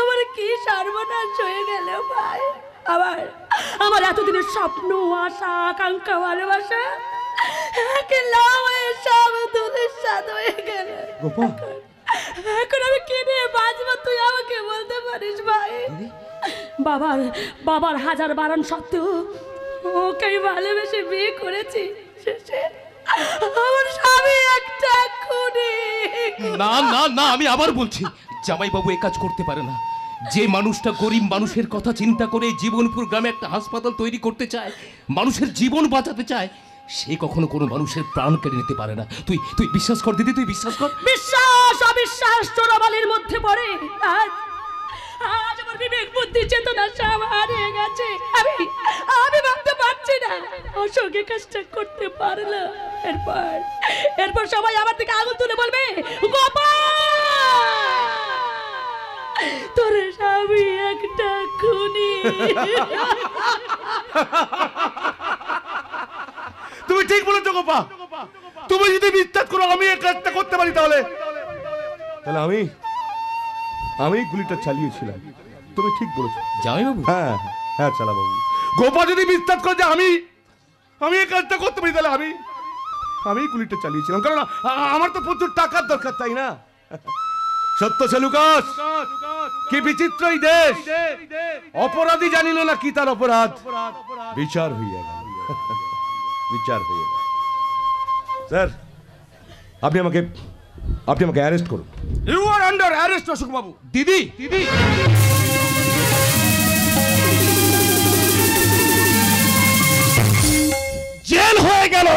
আমার কি সর্বনাশ হয়ে গেল ভাই। আমার এতদিনের স্বপ্ন, আশা, আকাঙ্ক্ষা, ভালোবাসা একলা হয়ে সব ধূলিসাৎ হয়ে গেল। এখন আমি কি নিয়ে বাঁচবো তুই আমাকে বলতে পারিস ভাই? বাবার হাজার বারণ সত্ত্বেও ওকে ভালোবেসে বিয়ে করেছি, আমার স্বামী একটা খুনি। না না না, আমি আবার বলছি, জামাইবাবু এই কাজ করতে পারে না। যে মানুষটা গরিব মানুষের কথা চিন্তা করে জীবনপুর গ্রামে একটা হাসপাতাল তৈরি করতে চায়, মানুষের জীবন বাঁচাতে চায়, সে কখনো কোনো মানুষের প্রাণ কেড়ে নিতে পারে না। তুই বিশ্বাস কর দিদি, তুই বিশ্বাস কর। বিশ্বাস অবিশ্বাস চোরাবালির মধ্যে পড়ে। আজ আমার বিবেক বুদ্ধি চেতনা সব হারিয়ে গেছে। আমি ভাবতে পারছি না অশোক এই কাজটা করতে পারলো। এরপর সবাই আমার দিকে আঙুল তুলে বলবে, গোপাল তোর স্বামী একটা খুনি। তুমি ঠিক বলেছো গোপা। তুমি যদি বিশ্বাস করো আমি এই কাজটা করতে পারি, তাহলে আমি গুলিটা চালিয়েছিলাম। তুমি ঠিক বলেছো জামাইবাবু। হ্যাঁ হ্যাঁ চালা বাবু। গোপা যদি বিশ্বাস করে যে আমি এই কাজটা করতে পারি, তাহলে আমি গুলিটা চালিয়েছিলাম। কারণ আমার তো প্রচুর টাকার দরকার, তাই না? সত্য সেলুকাস, কি বিচিত্র এই দেশ। অপরাধী জানিল না কি তার অপরাধ, বিচার হইয়া গেল, বিচার হয়ে গেল। স্যার, আপনি আমাকে অ্যারেস্ট করুন। ইউ আর আন্ডার অ্যারেস্ট অশোকবাবু। দিদি জেল হয়ে গেল।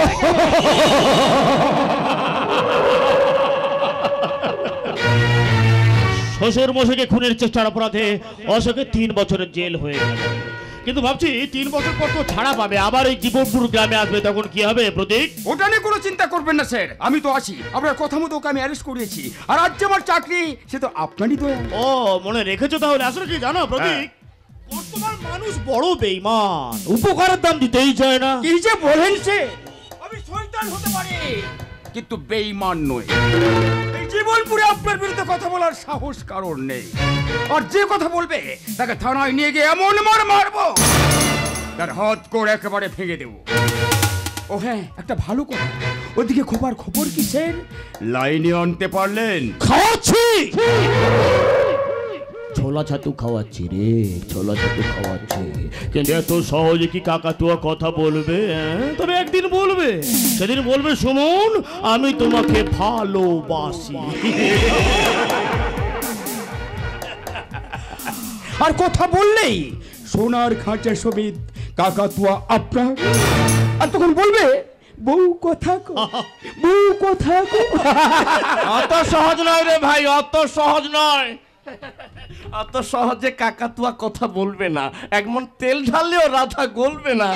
শ্বশুর মশাইকে খুনের চেষ্টার অপরাধে অশোকের 3 বছরের জেল হয়ে গেল। কিন্তু ভাবছি 3 বছর পর তো ছাড়া পাবে, আবার এই জীবনপুর গ্রামে আসবে, তখন কি হবে প্রতীক? ওটা নিয়ে কোনো চিন্তা করবেন না স্যার, আমি তো আছি। আপনার কথা মতো ওকে আমি অ্যারেস্ট করিয়েছি, আর আজ যে আমার চাকরি সে তো আপনারই তো। ও মনে রেখেছো তাহলে। আসলে কি জানো প্রতীক, বর্তমান মানুষ বড় বেঈমান, উপকারের দাম দিতেই চায় না। কি যে বলেন সে, আমি শয়তান হতে পারি কিন্তু বেঈমান নই। এই জীবনপুরে আপনার বিরুদ্ধে কথা বলার সাহস কারণ নেই, আর যে কথা বলবে তাকে থানায় নিয়ে গিয়ে এমন মারবো তার হাত করে একেবারে ভেঙে দেবো। ও হ্যাঁ, একটা ভালো কথা, ওদিকে খবর কিসের? লাইনে আনতে পারলেন? খাওয়াচ্ছি, ছোলা ছাতু খাওয়াচ্ছি রে, ছোলা ছাতু খাওয়াচ্ছি। কিন্তু এত সহজে কি কাকাতুয়া কথা বলবে? তবে একদিন বলবে, সেদিন বলবে সুমন আমি তোমাকে ভালোবাসি। আর কথা বললেই সোনার খাঁচার সমিত কাকাতুয়া আপনার, আর তখন বলবে বউ কথা কো, বউ কথা কো। অত সহজ নয় রে ভাই, অত সহজ নয়। অত সহজে কাকাতুয়া কথা বলবে না, একমন তেল ঢাললেও রাধা গলবে না।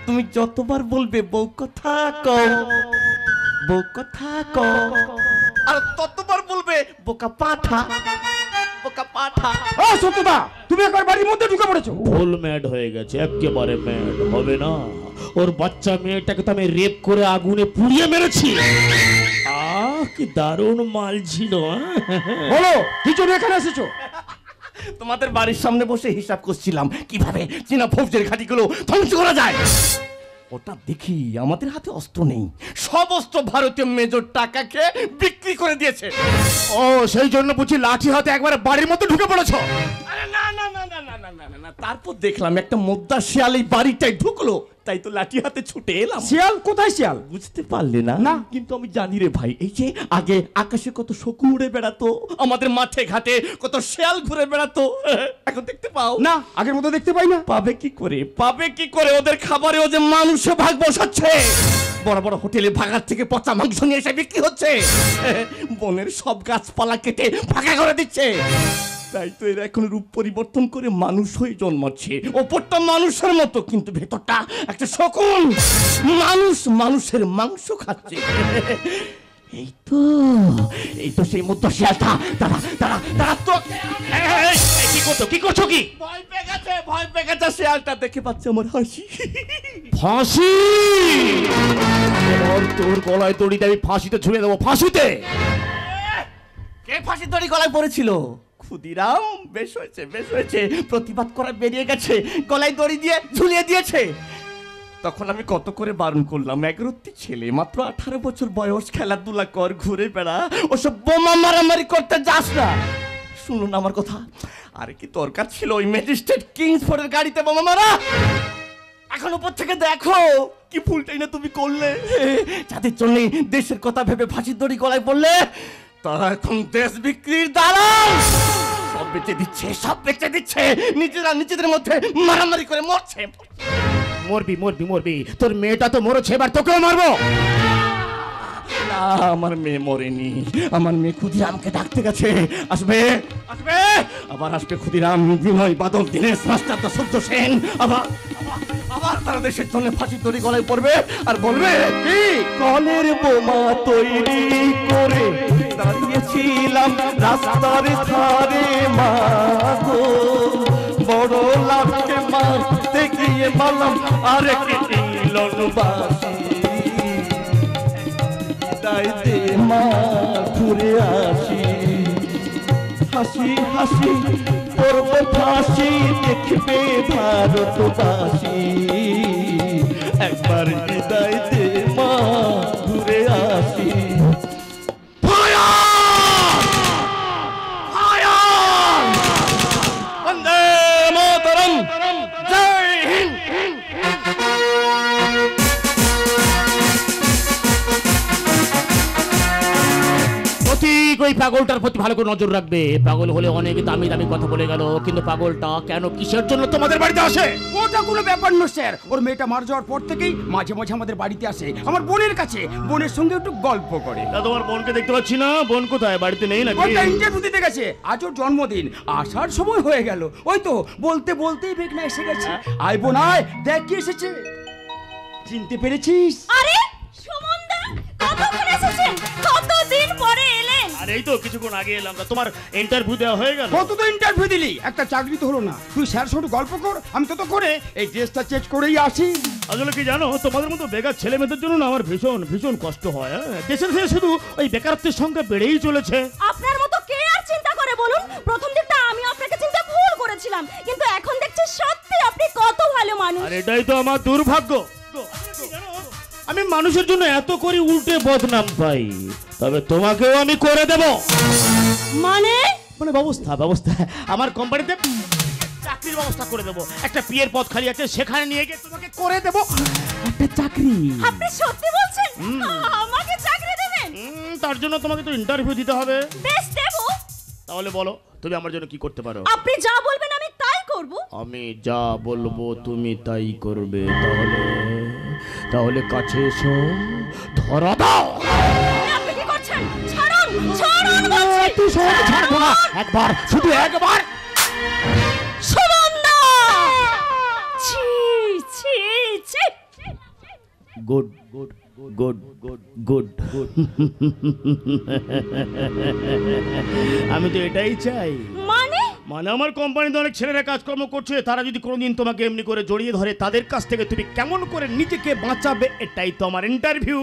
তুমি যতবার বলবে বউ কথা কও, বউ কথা কও, আর ততবার বলবে বোকা পাঠা, বোকা পাঠা। ও সত্যদা, তুমি একবার বাড়ির মধ্যে ঢুকে পড়েছো। ফুল ম্যাড হয়ে গেছে, একেবারে ম্যাড হবে না। ওর বাচ্চা মেয়েটাকে তো আমি রেপ করে আগুনে পুড়িয়ে মেরেছি। কি দারুণ মাল ছিল। বলো কি জন্য এখানে এসেছো? তোমাদের বাড়ির সামনে বসে হিসাব করছিলাম কিভাবে চীনা ফৌজের ঘাঁটিগুলো ধ্বংস করা যায়। ওটা দেখি আমাদের হাতে অস্ত্র নেই, সব অস্ত্র ভারতীয় মেজর টাকাকে বিক্রি করে দিয়েছে। ও সেই জন্য বুঝি লাঠি হাতে একবারে বাড়ির মধ্যে ঢুকে পড়েছো? আরে না না না না না না না না, তারপর দেখলাম একটা মোদ্দা শিয়াল এই বাড়িটাই ঢুকলো, তাই তো লাঠি হাতে ছুটে এলাম। শিয়াল কোথায়? শিয়াল বুঝতে পারলে না? না, কিন্তু আমি জানি রে ভাই, এই যে আগে আকাশে কত শকুন উড়ে বেড়াতো, আমাদের মাঠে ঘাটে কত শিয়াল ঘুরে বেড়াতো, এখন দেখতে পাও না, আগের মতো দেখতে পাই না। পাবে কি করে, পাবে কি করে? ওদের খাবারে ও যে মানুষে ভাগ বসাচ্ছে, বড় বড় হোটেলে ভাগার থেকে পচা মাংস নিয়ে এসে বিক্রি হচ্ছে, বনের সব গাছপালা কেটে ফাঁকা করে দিচ্ছে। তাই তো এরা এখন রূপ পরিবর্তন করে মানুষ হয়ে জন্মাচ্ছে। ওপরটা মানুষের মতো কিন্তু ভেতরটা একটা শকুন, মানুষ মানুষের মাংস খাচ্ছে। এই তো সেই মধ্যে শিয়ালটা, তারা তারা তারা তো কি করছো কি? ভয় পেয়ে গেছে শিয়ালটা, দেখে পাচ্ছে আমার হাসি। ফাঁসি? তোর গলায় দড়িতে আমি ফাঁসিতে ঝুলিয়ে দেবো, ফাঁসিতে। কে ফাঁসির দড়ি গলায় পড়েছিল? ক্ষুদিরাম। বেশ হয়েছে, বেশ হয়েছে, প্রতিবাদ করা বেরিয়ে গেছে, গলায় দড়ি দিয়ে ঝুলিয়ে দিয়েছে। তখন আমি কত করে বারণ করলাম, 11টি ছেলে, মাত্র 18 বছর বয়স, খেলাধুলা কর, ঘুরে বেড়া, ওসব বোমা মারামারি করতে যাস না। শুনুন আমার কথা, আরে কি দরকার ছিল ওই ম্যাজিস্ট্রেট কিংসফোর্ডের গাড়িতে বোমা মারা? এখন উপর থেকে দেখো কি ভুলটাই না তুমি করলে, যাদের জন্য দেশের কথা ভেবে ফাঁসির দড়ি গলায় পড়লে, তারা এখন দেশ বিক্রির দালাল। সব বেচে দিচ্ছে, সব বেচে দিচ্ছে, নিজেরা নিজেদের মধ্যে মারামারি করে মরছে। মরবি মরবি মরবি, তোর মেয়েটা তো মরেছে, এবার তোকেও মারবো। না, আমার মেয়ে মরেনি, আমার মেয়ে ক্ষুদিরামকে ডাকতে গেছে। আসবে আসবে, আবার আসবে ক্ষুদিরাম, বিনয়, বাদল, দীনেশ, মাস্টার, সূর্য সেন, আবার আবার তারা দেশের জন্য ফাঁসির দড়ি গলায় পড়বে আর বলবে কি, কলের বোমা তৈরি করে দাঁড়িয়েছিলাম রাস্তার ধারে, মাগো বড় লাভকে মারতে গিয়ে বললাম আরেক মিলনবাসী, বিদায় দে মা, ঘুরে আসি, হাসি হাসি করব ফাঁসি, দেখবে ভারতবাসী, একবার বিদায় দে মা, ঘুরে আসি। বন্দে মাতরম, জয় হিন্দ। প্রতীক ওই পাগলটার প্রতি ভালো করে নজর রাখবে। পাগল হলে অনেক দামি দামি কথা বলে গেল, কিন্তু পাগলটা কেন কিসের জন্য তোমাদের বাড়িতে আসে? ওটা কোনো ব্যাপার না স্যার, ওর মেয়েটা মারা যাওয়ার পর থেকেই মাঝে মাঝে আমাদের বাড়িতে আসে, আমার বোনের কাছে, বোনের সঙ্গে একটু গল্প করে। তা তোমার বোনকে দেখতে পাচ্ছি না, বোন কোথায়? বাড়িতে নেই নাকি? ওটা ইন্টারভিউ দিতে গেছে, আজ ওর জন্মদিন, আসার সময় হয়ে গেল। ওই তো বলতে বলতেই মেঘনা এসে গেছে। আয় বোন আয়, দেখ কি এসেছে, চিনতে পেরেছিস? আরে সুমনদা, কতক্ষণ এসেছেন? কতদিন পরে এলেন? আর এই তো কিছুক্ষণ আগে এলাম। তা তোমার ইন্টারভিউ দেওয়া হয়ে গেল? কত তো ইন্টারভিউ দিলি, একটা চাকরি তো হলো না। তুই স্যার শুধু গল্প কর, আমি তো করে এই ড্রেসটা চেঞ্জ করেই আসি। আসলে কি জানো, তোমাদের মতো বেকার ছেলে মেয়েদের জন্য না আমার ভীষণ ভীষণ কষ্ট হয়। দেশের দেশে শুধু ওই বেকারত্বের সংখ্যা বেড়েই চলেছে। আপনার মতো কে আর চিন্তা করে বলুন? প্রথম দিকটা আমি আপনাকে চিন্তা ভুল করেছিলাম, কিন্তু এখন দেখছি সত্যি আপনি কত ভালো মানুষ। আর এটাই তো আমার দুর্ভাগ্য। আমি মানুষের জন্য এত করে উল্টে বদনাম পাই, তবে তোমাকেও আমি করে দেব। মানে মানে ব্যবস্থা ব্যবস্থা আমার কোম্পানিতে চাকরির ব্যবস্থা করে দেবো। একটা পিএর পদ খালি আছে, সেখানে নিয়ে গিয়ে তোমাকে করে দেব একটা চাকরি। আপনি সত্যি বলছেন? আমাকে চাকরি দেবেন? তার জন্য তোমাকে তো ইন্টারভিউ দিতে হবে। বেশ দেব। তাহলে বলো তুমি আমার জন্য কি করতে পারো? আপনি যা বলবেন আমি তাই করব। আমি যা বলবো তুমি তাই করবে। তাহলে তাহলে কাছে এসো, ধরা দাও। আপনি কি করছেন? ছাড়ুন, ছাড়ুন বলছি। তুই সহজে ছাড়বো না, একবার, শুধু একবার। সুমনদা! ছি ছি ছি। Good good good good good good. আমি তো এটাই চাই। মানে মানে আমার কোম্পানিতে অনেক ছেলেরা কাজকর্ম করছে, তারা যদি কোনোদিন তোমাকে এমনি করে জড়িয়ে ধরে, তাদের কাছ থেকে তুমি কেমন করে নিজেকে বাঁচাবে, এটাই তো আমার ইন্টারভিউ।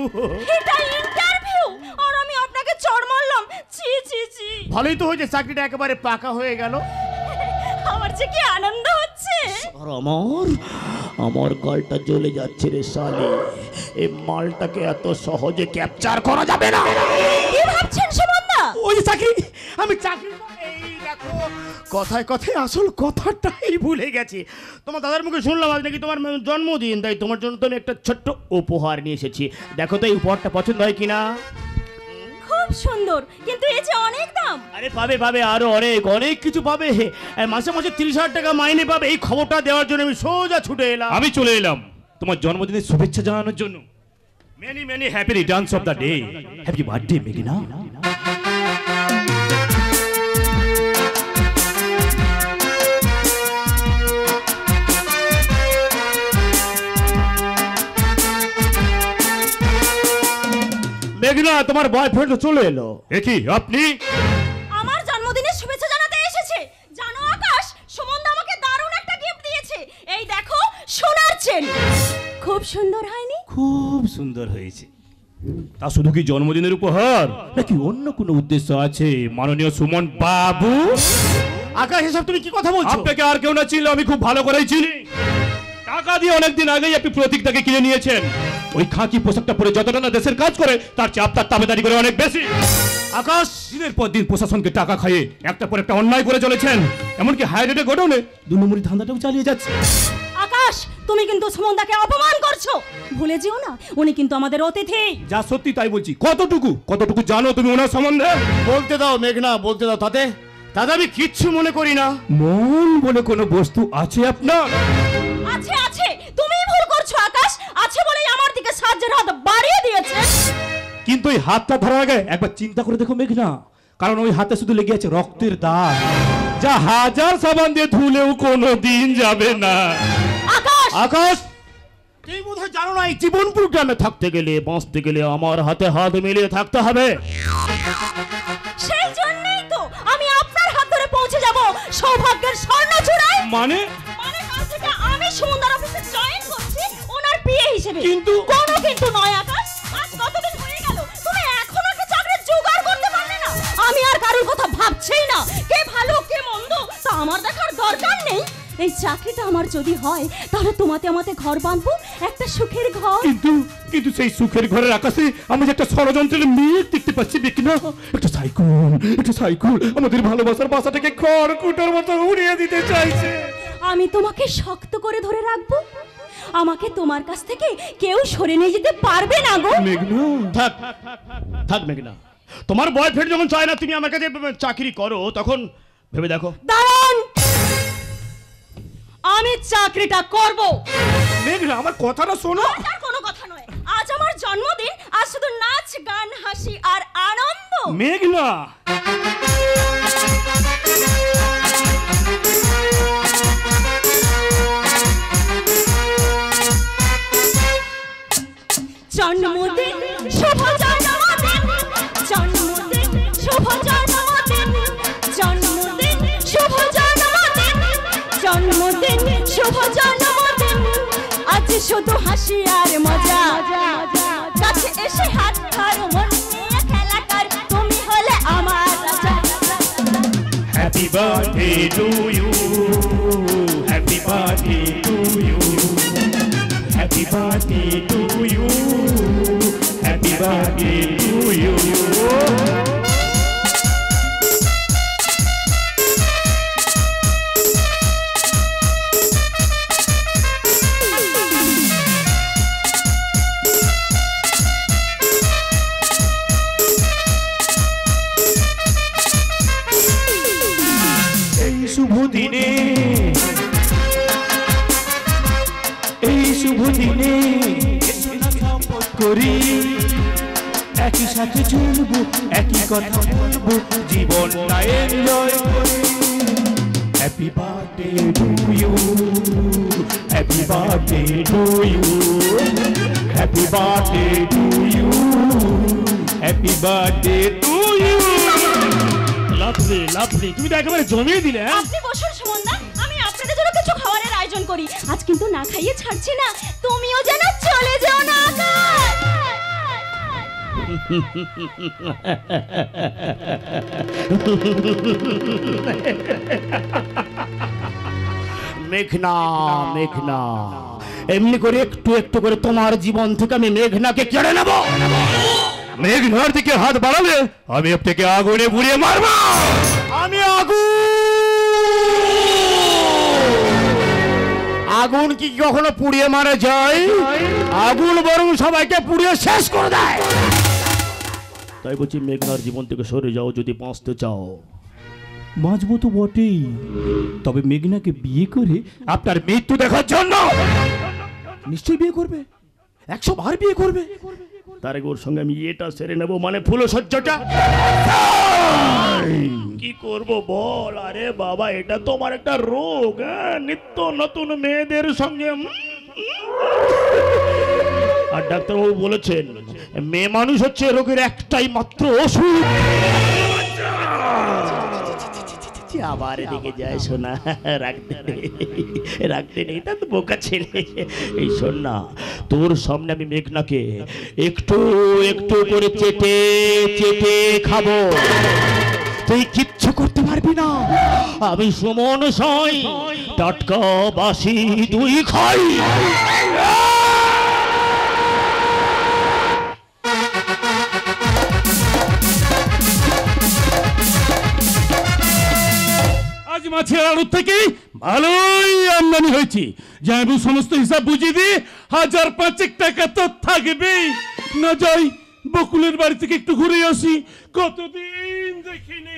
এটা ইন্টারভিউ আর আমি আপনাকে চড় মারলাম? ছি ছি ছি। ভালোই তো হয়েছে, চাকরিটা একেবারে পাকা হয়ে গেল। আমার যে কি আনন্দ হচ্ছে। আর আমার গালটা জ্বলে যাচ্ছে রে শালি। এই মালটাকে এত সহজে ক্যাপচার করা যাবে না। কি ভাবছেন সুমনদা? ওই চাকরি, আমি চাকরি, এই দেখো কথায় কথায় আসল কথাটাই ভুলে গেছি। তোমার দাদার মুখে শুনলাম আজ নাকি তোমার জন্মদিন, তাই তোমার জন্য তো আমি একটা ছোট্ট উপহার নিয়ে এসেছি। দেখো তো এই উপহারটা পছন্দ হয় কিনা। খুব সুন্দর, কিন্তু এই যে অনেক দাম। আরে পাবে পাবে, আরো অনেক অনেক কিছু পাবে। মাসে মাসে 30,000 টাকা মাইনে পাবে। এই খবরটা দেওয়ার জন্য আমি সোজা ছুটে এলাম। আমি চলে এলাম তোমার জন্মদিনের শুভেচ্ছা জানানোর জন্য। Many many happy Returns of the day. Happy birthday মেঘনা। মেঘনা, তোমার বয়ফ্রেন্ড চলে এলো। একই আপনি? আমার জন্মদিনের শুভেচ্ছা জানাতে এসেছে। জানো আকাশ, সুমনদা আমাকে দারুণ একটা গিফট দিয়েছে। এই দেখো, সোনার চেন। খুব সুন্দর হয়নি? খুব সুন্দর হয়েছে। তা শুধু কি জন্মদিনের উপহার নাকি অন্য কোনো উদ্দেশ্য আছে মাননীয় সুমন বাবু? আকাশ, এসব তুমি কি কথা বলছো? আপনাকে আর কেউ না চিনলে আমি খুব ভালো করেই চিনি। টাকা দিয়ে অনেকদিন আগেই আপনি প্রতীকটাকে কিনে নিয়েছেন। ওই খাকি পোশাকটা পরে যতটা না দেশের কাজ করে, তার চেয়ে আপনার তাবেদারি করে অনেক বেশি। আকাশ, দিনের পর দিন প্রশাসনকে টাকা খাইয়ে একটা পর একটা অন্যায় করে চলেছেন। এমনকি হাই রেটে গোডাউনে 2 নম্বরি ধান্দাটাও চালিয়ে যাচ্ছে। আকাশ, তুমি কিন্তু সুমনদাকে অপমান করছো। ভুলে যেও না, উনি কিন্তু আমাদের অতিথি। যা সত্যি তাই বলছি। কতটুকু জানো তুমি ওনার সম্বন্ধে? বলতে দাও মেঘনা, বলতে দাও। তাতে আমি কিচ্ছু মনে করি না। মন বলে কোনো বস্তু আছে আপনার? আছে আছে, তুমিই ভুল করছো আকাশ। আছে বলেই আমার দিকে সাহায্যের হাত বাড়িয়ে দিয়েছে। কিন্তু ওই হাতটা ধরার আগে একবার চিন্তা করে দেখো মেঘনা, কারণ ওই হাতে শুধু লেগে আছে রক্তের দাগ, যা হাজার সাবান দিয়ে ধুলেও কোনো দিন যাবে না। আকাশ, আকাশ, তুমি বোধহয় জানো না, এই জীবন প্রোগ্রামে থাকতে গেলে, বাঁচতে গেলে আমার হাতে হাত মিলিয়ে থাকতে হবে। সেই জন্যই তো আমি আপনার হাত ধরে পৌঁছে যাব সৌভাগ্যের স্বর্ণচূড়ায়। মানে কাল থেকে আমি সুমনদার অফিসে জয়েন করছি ওনার পিএ হিসেবে। কিন্তু কোনো কিন্তু নয় আকাশ। আজ কতদিন হয়ে গেল, তুমি এখনো কি চাকরির জোগাড় করতে পারলে না? আমি আর কারোর কথা ভাবছেই না। কে ভালো কে মন্দ তা আমার দেখার দরকার নেই। এই চাকরিটা আমার যদি হয়, তাহলে তোমাতে আমাতে ঘর বাঁধবো, একটা সুখের ঘর। কিন্তু সেই সুখের ঘরের আকাশে আমি যে একটা ষড়যন্ত্রের মেঘ দেখতে পাচ্ছি মেঘনা। একটা সাইকেল আমাদের ভালোবাসার বাসাটাকে খড়কুটোর মতো উড়িয়ে দিতে চাইছে। আমি তোমাকে শক্ত করে ধরে রাখবো। আমাকে তোমার কাছ থেকে কেউ সরে নিয়ে যেতে পারবে না গো। মেঘনা, থাক মেঘনা, তোমার বয়ফ্রেন্ড যখন চায় না তুমি আমার কাছে চাকরি করো, তখন ভেবে দেখো। দাঁড়ান, আমি চাকরিটা করব। মেঘনা আমার কথাটা শোনো। আর কোনো কথা নয়, আজ আমার জন্মদিন, আজ শুধু নাচ গান হাসি আর আনন্দ। মেঘনা জন্মদিন শুভ জন্মদিন, জন্মদিন শুভ জন্মদিন, জন্মদিন শুভ জন্মদিন, জন্মদিন শুভ জন্মদিন। আজ শুধু হাসি আর মজা, কাছে এসে হাত ধরো, মন নিয়ে খেলা কর, তুমি হলে আমার রাজা। Happy birthday to you, happy birthday to you, happy birthday to you, happy birthday to you. এই শুভ দিনে, এই শুভ দিনে করি, একই সাথে চলবো, একই কথা বলবো, জীবনটা এনজয় করি। Happy birthday to you, happy birthday to you, happy birthday to you, happy birthday to you. Lovely lovely, তুমি তো একেবারে জমিয়ে দিলে। আপনি বসুন সুমনদা, আমি আপনাদের জন্য কিছু খাবারের আয়োজন করি। আজ কিন্তু না খাইয়ে ছাড়ছি না, তুমিও যেন চলে যাও না। মেঘনা, মেঘনা, এমনি করে একটু একটু করে তোমার জীবন থেকে আমি মেঘনাকে কেড়ে নেব। মেঘনার দিকে হাত বাড়ালে আমি আপনাকে আগুনে পুড়িয়ে মারব। আমি আগুন কি কখনো পুড়িয়ে মারা যায়? আগুন বরং সবাইকে পুড়িয়ে শেষ করে দেয়। তাই বলছি মেঘনার জীবন থেকে সরে যাও যদি বাঁচতে চাও। বাঁচবো তো বটেই, তবে মেঘনাকে বিয়ে করে আপনার মৃত্যু দেখার জন্য। নিশ্চয়ই বিয়ে করবে, 100 বার বিয়ে করবে। তার আগে ওর সঙ্গে আমি এটা সেরে নেবো, মানে ফুলসজ্জাটা। কি করব বল? আরে বাবা, এটা তোমার একটা রোগ, নিত্য নতুন মেয়েদের সঙ্গে। আর ডাক্তারবাবু বলেছেন মেয়ে মানুষ হচ্ছে রোগের একটাই মাত্র ওষুধ। আবার এদিকে যায় শোনা, রাখতে নেই, তা তো বোকা ছেলে। এই শোন না, তোর সামনে আমি মেঘনাকে একটু একটু করে চেটে চেটে খাবো, তুই কিচ্ছু করতে পারবি না। আমি সুমন সাই, টাটকা বাসি দুই খাই। আজ মাছের আড়ত থেকে ভালোই আমদানি হয়েছে। যাইবু সমস্ত হিসাব বুঝিয়ে দিয়ে 1005 টাকা তো থাকবেই। না যাই বকুলের বাড়ি থেকে একটু ঘুরে আসি, কতদিন দেখিনি।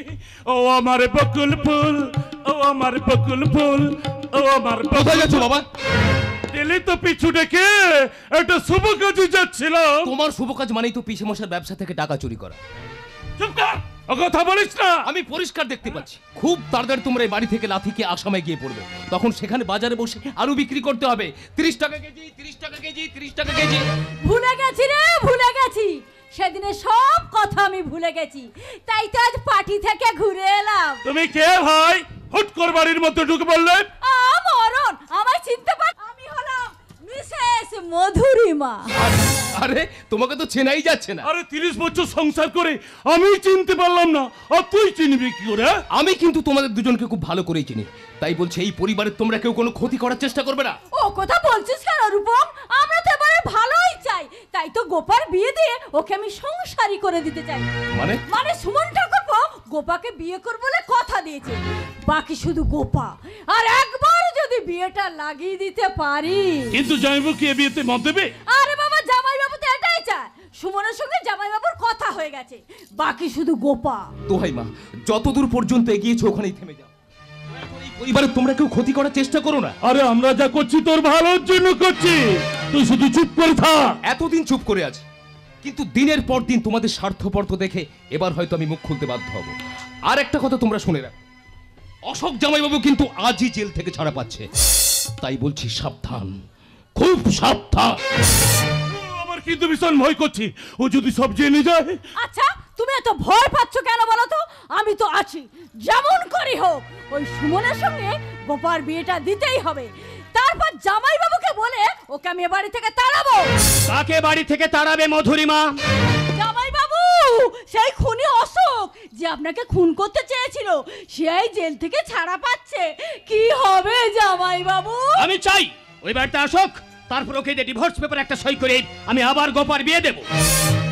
ও আমার বকুল ফুল, ও আমার বকুল ফুল, ও আমার। কোথায় যাচ্ছ বাবা? দিল্লি তো পিছু ডেকে একটা শুভ কাজে যাচ্ছিল। তোমার শুভ কাজ মানেই তো পিসে মশার ব্যবসা থেকে টাকা চুরি করা। চুপ কর, ও কথা বলিস না। আমি পরিষ্কার দেখতে পাচ্ছি খুব তাড়াতাড়ি তোমরা এই বাড়ি থেকে লাথিকে আসামে গিয়ে পড়বে। তখন সেখানে বাজারে বসে আলু বিক্রি করতে হবে 30 টাকা কেজি, 30 টাকা কেজি, 30 টাকা কেজি। ভুলে গেছি রে, ভুলে গেছি। সেদিনে সব কথা আমি ভুলে গেছি, তাই তো আজ পার্টি থেকে ঘুরে এলাম। তুমি কে ভাই? হুট করে বাড়ির মধ্যে ঢুকে বললেন। মরণ, আমায় চিনতে পার? আমি হলাম মিসেস মধুরিমা। আরে তোমাকে তো চেনাই যাচ্ছে না। আরে 30 বছর সংসার করে আমি চিনতে পারলাম না, আর তুই চিনবি কি করে? আমি কিন্তু তোমাদের দুজনকে খুব ভালো করেই চিনি, তাই বলছি এই পরিবারের তোমরা কেউ কোনো ক্ষতি করার চেষ্টা করবে না। ও কথা বলছিস কেন রূপম? আমরা তো এবারে ভালোই চাই, তাই তো গোপার বিয়ে দিয়ে ওকে আমি সংসারী করে দিতে চাই। মানে সুমন ঠাকুরপো গোপাকে বিয়ে করব বলে কথা দিয়েছে, বাকি শুধু গোপা। আর একবার যদি বিয়েটা লাগিয়ে দিতে পারি। কিন্তু জামাইবাবু কি এই বিয়েতে মত দেবে? আরে বাবা, জামাইবাবু তো এটাই চায়, সুমনের সঙ্গে জামাইবাবুর কথা কথা হয়ে গেছে, বাকি শুধু গোপা। দোহাই মা, যতদূর পর্যন্ত এগিয়েছো ওখানেই থেমে যাও। এই পরিবারে তোমরা কেউ ক্ষতি করার চেষ্টা করো না। আরে আমরা যা করছি তোর ভালোর জন্য করছি, তুই শুধু চুপ করে থাক। এতদিন চুপ করে আছি, কিন্তু দিনের পর দিন তোমাদের স্বার্থপরত দেখে এবার হয়তো আমি মুখ খুলতে বাধ্য হব। আর একটা কথা তোমরা শুনে রাখো, অশোক জামাইবাবু কিন্তু আজই জেল থেকে ছাড়া পাচ্ছে। তাই বলছি সাবধান, খুব সাবধান। আমার কিন্তু ভীষণ ভয় করছি, ও যদি সব জেনে যায়। আচ্ছা, তুমি এত ভয় পাচ্ছ কেন বলো তো? আমি তো আছি, যেমন করি হোক ওই সুমনের সঙ্গে গোপার বিয়েটা দিতেই হবে। তারপর জামাইবাবুকে বলে ওকে আমি এ বাড়ি থেকে তাড়াবো। কাকে বাড়ি থেকে তাড়াবে মধুরিমা? জামাইবাবু, সেই খুনি অশোক যে আপনাকে খুন করতে চেয়েছিল, সেই জেল থেকে ছাড়া পাচ্ছে। কি হবে জামাইবাবু? আমি চাই ওই বাড়িতে আসুক, তারপর ওকে ডিভোর্স পেপার একটা সই করে আমি আবার গোপার বিয়ে দেব।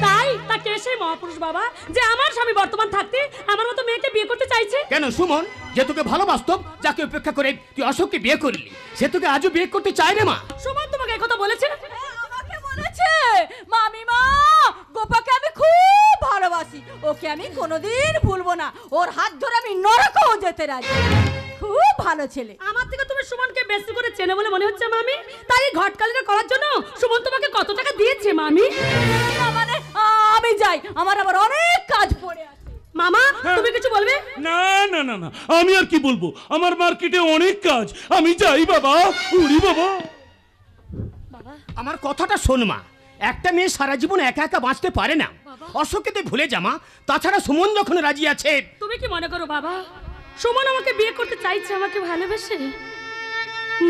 তাই তাকে সেই মহাপুরুষ বাবা যে আমার স্বামী বর্তমান থাকতে আমার মতো মেয়েকে বিয়ে করতে চাইছে। কেন সুমন, যে তোকে ভালোবাসতো, যাকে উপেক্ষা করে তুই অশোককে বিয়ে করলি, সে তোকে আজও বিয়ে করতে চায় রে মা? সুমন তোমাকে এই কথা বলেছে? আমাকে বলেছে মামিমা, গোপাকে আমি খুব ভালোবাসি, ওকে আমি কোনোদিন ভুলবো না, ওর হাত ধরে আমি নরকেও যেতে রাজি। খুব ভালো ছেলে। আমার থেকে তুমি সুমনকে বেশি করে চেনে বলে মনে হচ্ছে মামি। তাই ঘটকালিটা করার জন্য সুমন তোমাকে কত টাকা দিয়েছে মামি? না মানে আমি যাই, আমার আবার অনেক কাজ পড়ে আছে। মামা তুমি কিছু বলবে? না না না না, আমি আর কি বলবো, আমার মার্কেটে অনেক কাজ, আমি যাই বাবা। উড়ি বাবা। আমার কথাটা শোন মা, একটা মেয়ে সারা জীবন একা একা বাঁচতে পারে না। অশোককে তুই ভুলে জামা, তাছাড়া সুমন যখন রাজি আছে। তুমি কি মনে করো বাবা সুমন আমাকে বিয়ে করতে চাইছে আমাকে ভালোবেসে?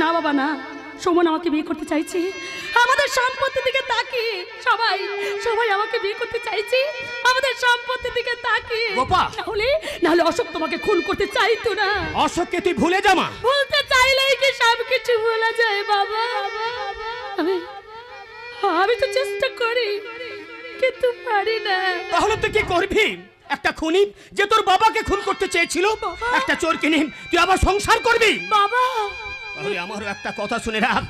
না বাবা না, সুমন আমাকে বিয়ে করতে চাইছে আমাদের সম্পত্তির দিকে তাকিয়ে। সবাই সবাই আমাকে বিয়ে করতে চাইছে আমাদের সম্পত্তির দিকে তাকিয়ে। গোপা, নাহলে অশোক তোমাকে খুন করতে চাইতো না। অশোককে তুই ভুলে জামা। ভুলতে চাইলেই কি সব কিছু ভুলা যায় বাবা? আমি তো চেষ্টা করি কিন্তু পারি না। তাহলে তুই কি করবি? একটা খুনি যে তোর বাবাকে খুন করতে চেয়েছিল, একটা চোরকে নিয়ে তুই আবার সংসার করবি? বাবা তাহলে আমারও একটা কথা শুনে রাখ,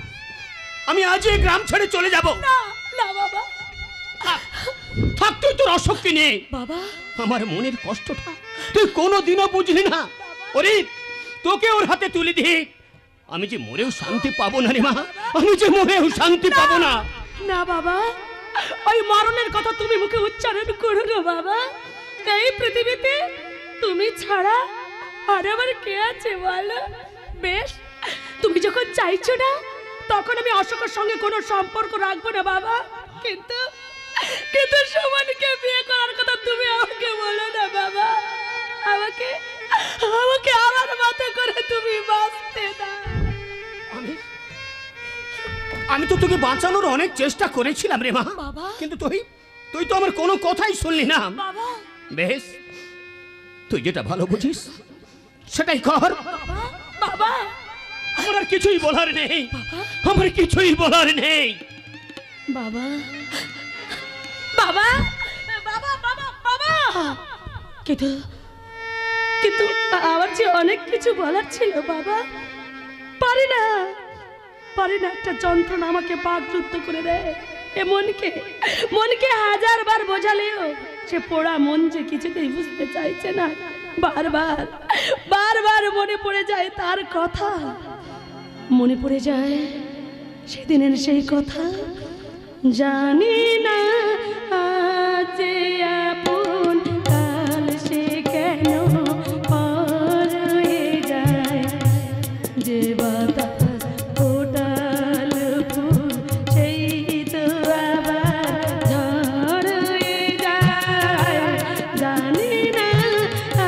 আমি আজই গ্রাম ছেড়ে চলে যাব। না না বাবা, থাক তুই তোর অশোককে নিয়ে। বাবা আমার মনের কষ্টটা তুই কোনোদিনও বুঝলি না। ওরে তোকে ওর হাতে তুলে দিয়ে আমি যে মরেও শান্তি পাবো না রে মা, আমি যে মরেও শান্তি পাবো না। না বাবা, ওই মরণের কথা তুমি মুখে উচ্চারণ করো না বাবা। এই পৃথিবীতে তুমি ছাড়া আর আমার কে আছে বলো? বেশ, তুমি যখন চাইছো না তখন আমি অশোকের সঙ্গে কোনো সম্পর্ক রাখবো না বাবা। কিন্তু কিন্তু সুমনকে বিয়ে করার কথা তুমি আমাকে বলো না বাবা। আমাকে আমাকে আমার মতো করে তুমি বাঁচতে দাও। আমি তো তোকে বাঁচানোর অনেক চেষ্টা করেছিলাম রে মা, কিন্তু তুই তো আমার কোনো কথাই শুনলি না। বেশ, তুই যেটা ভালো বুঝিস সেটাই কর বাবা। আমার আর কিছুই বলার নেই, আমার কিছুই বলার নেই বাবা বাবা বাবা বাবা বাবা। কিন্তু কিন্তু আমার যে অনেক কিছু বলার ছিল বাবা, পারি না একটা যন্ত্রণা আমাকে বাকরুদ্ধ করে দেয়। এ মনকে হাজারবার বোঝালেও সে পোড়া মন যে কিছুতেই বুঝতে চাইছে না। বারবার মনে পড়ে যায় তার কথা, মনে পড়ে যায় সেদিনের সেই কথা। জানি না আজ আপন কাল সে কেন পর হয়ে যায়, যে বাতাস ফোটাল ফুল সেই তো আবার ঝড় হয়ে যায়। জানি না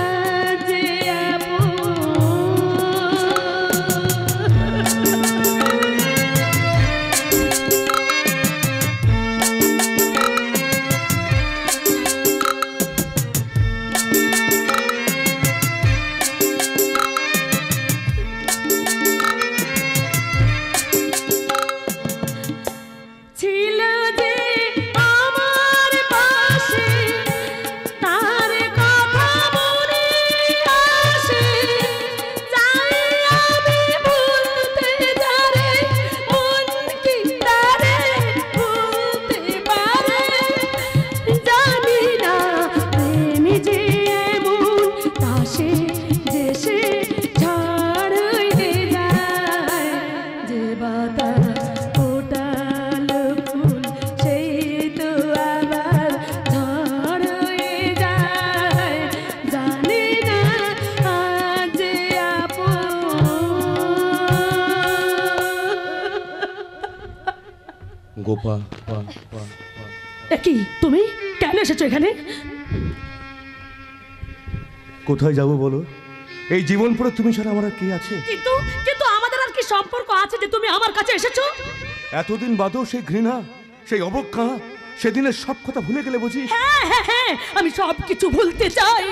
আজ আপন পা পা পা কি তুমি কেন এসেছো এখানে? কোথায় যাবো বলো? এই জীবন পরে তুমি ছাড়া আমার আর কে আছে? কিন্তু কিন্তু আমাদের আর কি সম্পর্ক আছে যে তুমি আমার কাছে এসেছো? এতদিন বাদেও সেই ঘৃণা, সেই অবজ্ঞা, সেদিনের সব কথা ভুলে গেলে বুঝি? হ্যাঁ হ্যাঁ হ্যাঁ, আমি সব কিছু ভুলতে চাই।